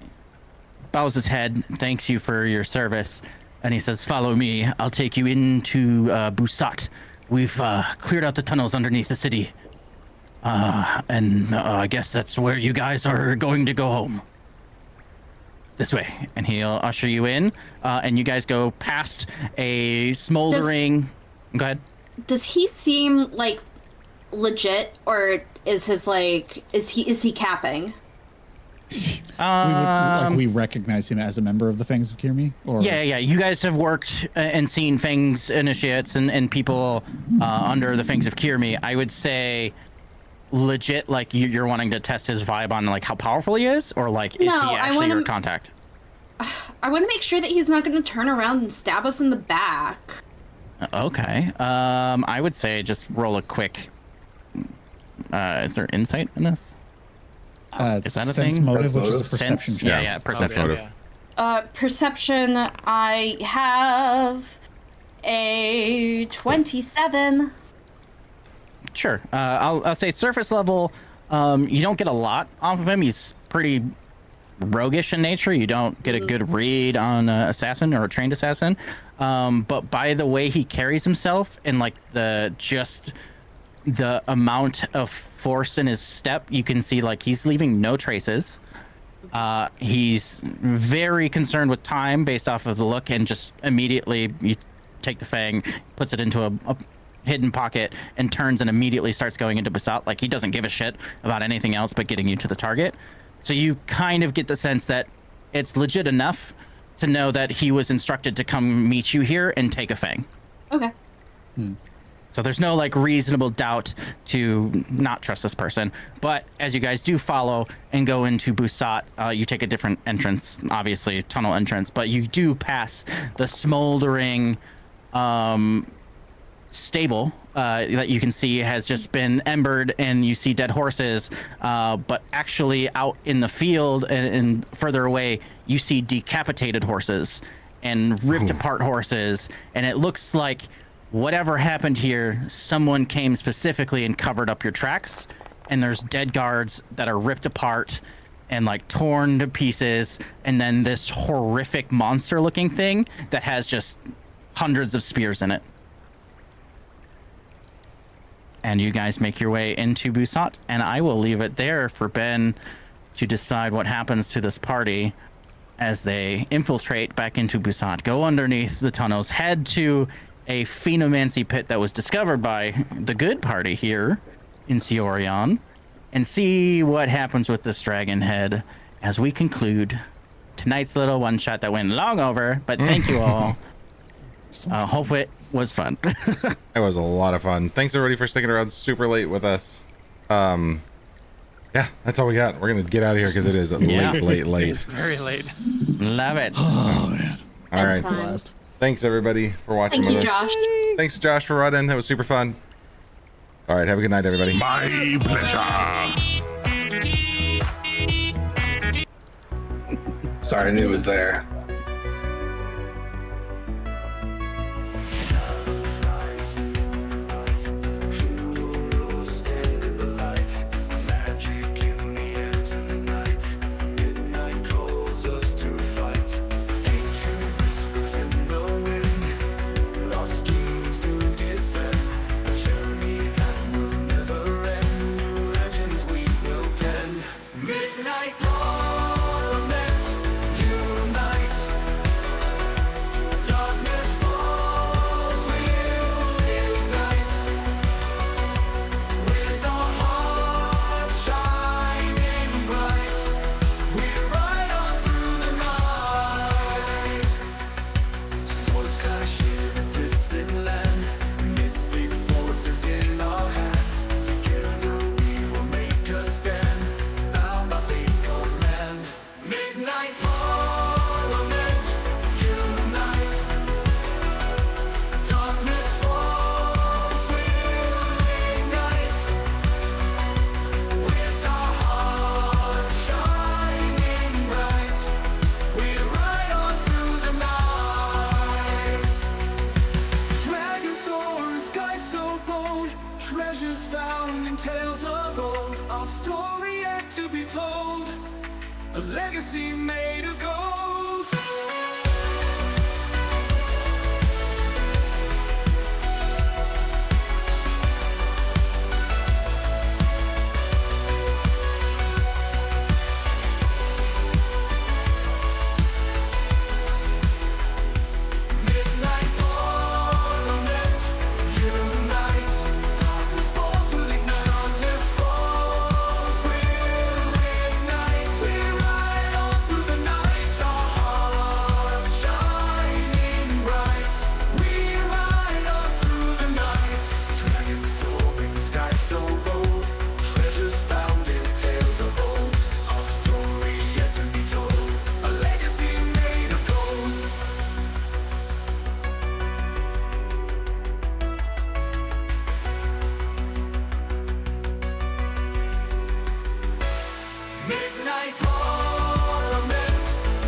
bows his head, thanks you for your service, and he says, "Follow me. I'll take you into Busat. We've cleared out the tunnels underneath the city, and I guess that's where you guys are going to go home. This way." And he'll usher you in, and you guys go past a smoldering. Go ahead. Does he seem like legit, or is his like is he capping? We recognize him as a member of the Fangs of Kirmi? Or Yeah. You guys have worked and seen Fangs initiates and people under the Fangs of Kirmi. I would say legit, like you're wanting to test his vibe on like how powerful he is, or like is No, he I actually wanna- your contact? I want to make sure that he's not going to turn around and stab us in the back. Okay. I would say just roll a quick. Is there insight in this? It's Is that a sense thing? motive, which is a Sense perception Sense? check. Yeah, perception. motive. Perception, I have a 27. Sure. I'll say surface level. You don't get a lot off of him. He's pretty roguish in nature. You don't get a good read on an assassin or a trained assassin. But by the way he carries himself and like the amount of force in his step, you can see like he's leaving no traces. He's very concerned with time based off of the look, and just immediately you take the fang, puts it into a hidden pocket, and turns and immediately starts going into Basalt. Like he doesn't give a shit about anything else but getting you to the target. So you kind of get the sense that it's legit enough, to know that he was instructed to come meet you here and take a fang. Okay. So there's no like reasonable doubt to not trust this person. But as you guys do follow and go into Busat, you take a different entrance, obviously tunnel entrance, but you do pass the smoldering stable that you can see has just been embered, and you see dead horses. But actually out in the field and further away, you see decapitated horses and ripped apart horses. And it looks like whatever happened here, someone came specifically and covered up your tracks, and there's dead guards that are ripped apart and like torn to pieces, and then this horrific monster looking thing that has just hundreds of spears in it. And you guys make your way into Busat, and I will leave it there for Ben to decide what happens to this party as they infiltrate back into Busat, go underneath the tunnels, head to a phenomancy pit that was discovered by the good party here in Seorion, and see what happens with this dragon head as we conclude tonight's little one shot that went long over. But thank you all. Hope it was fun. It was a lot of fun. Thanks everybody for sticking around super late with us. Yeah, that's all we got. We're gonna get out of here because it is late. It's very late. Love it. Oh man. All right. Fun. Blast. Thanks everybody for watching. Thank you, with us. Josh. Thanks Josh for running. That was super fun. All right, have a good night, everybody. My pleasure. Sorry, I knew it was there. Midnight Parliament, unite. Darkness falls, we'll ignite. With our hearts shining bright, we ride on through the night. Swords clash in a distant land, mystic forces in our hands. Together we will make a stand. Midnight Parliament, unite. Darkness falls, we'll ignite. With our hearts shining bright, we ride on through the night. Dragon soar, sky so bold, treasures found in tales of old. Our story yet to be told, a legacy made of gold. Midnight Parliament, unite. Darkness falls, we'll ignite. Darkness falls, we'll ignite. We ride on through the night, our hearts shining bright. We ride on through the night. Dragons soaring, sky so bold. Treasures found in tales of old. Our story yet to be told. A legacy made of gold. Midnight Parliament,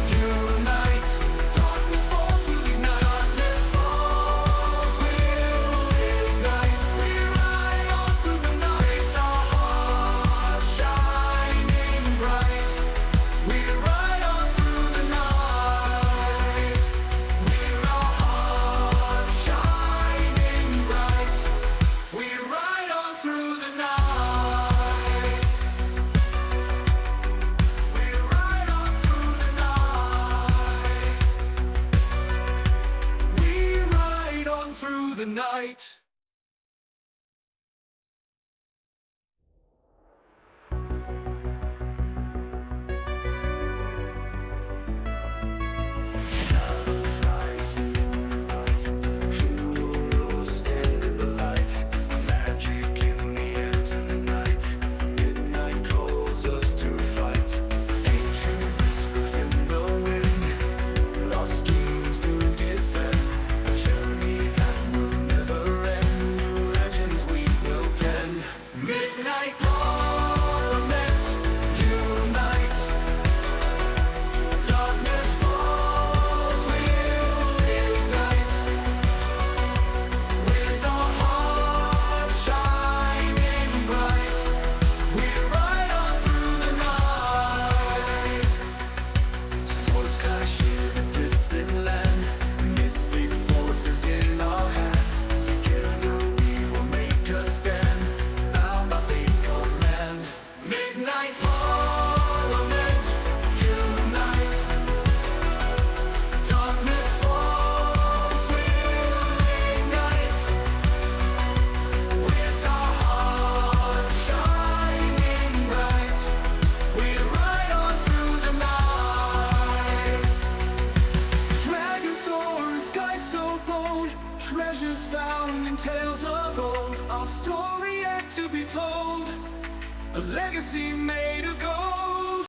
unite. Darkness falls, we'll ignite. Darkness falls, we'll ignite. We ride on through the night, our hearts shining bright. We ride on through the night. With our hearts shining bright, we ride on through the night. We ride on through the night. We ride on through the night. down in tales of old. Our story yet to be told. A legacy made of gold.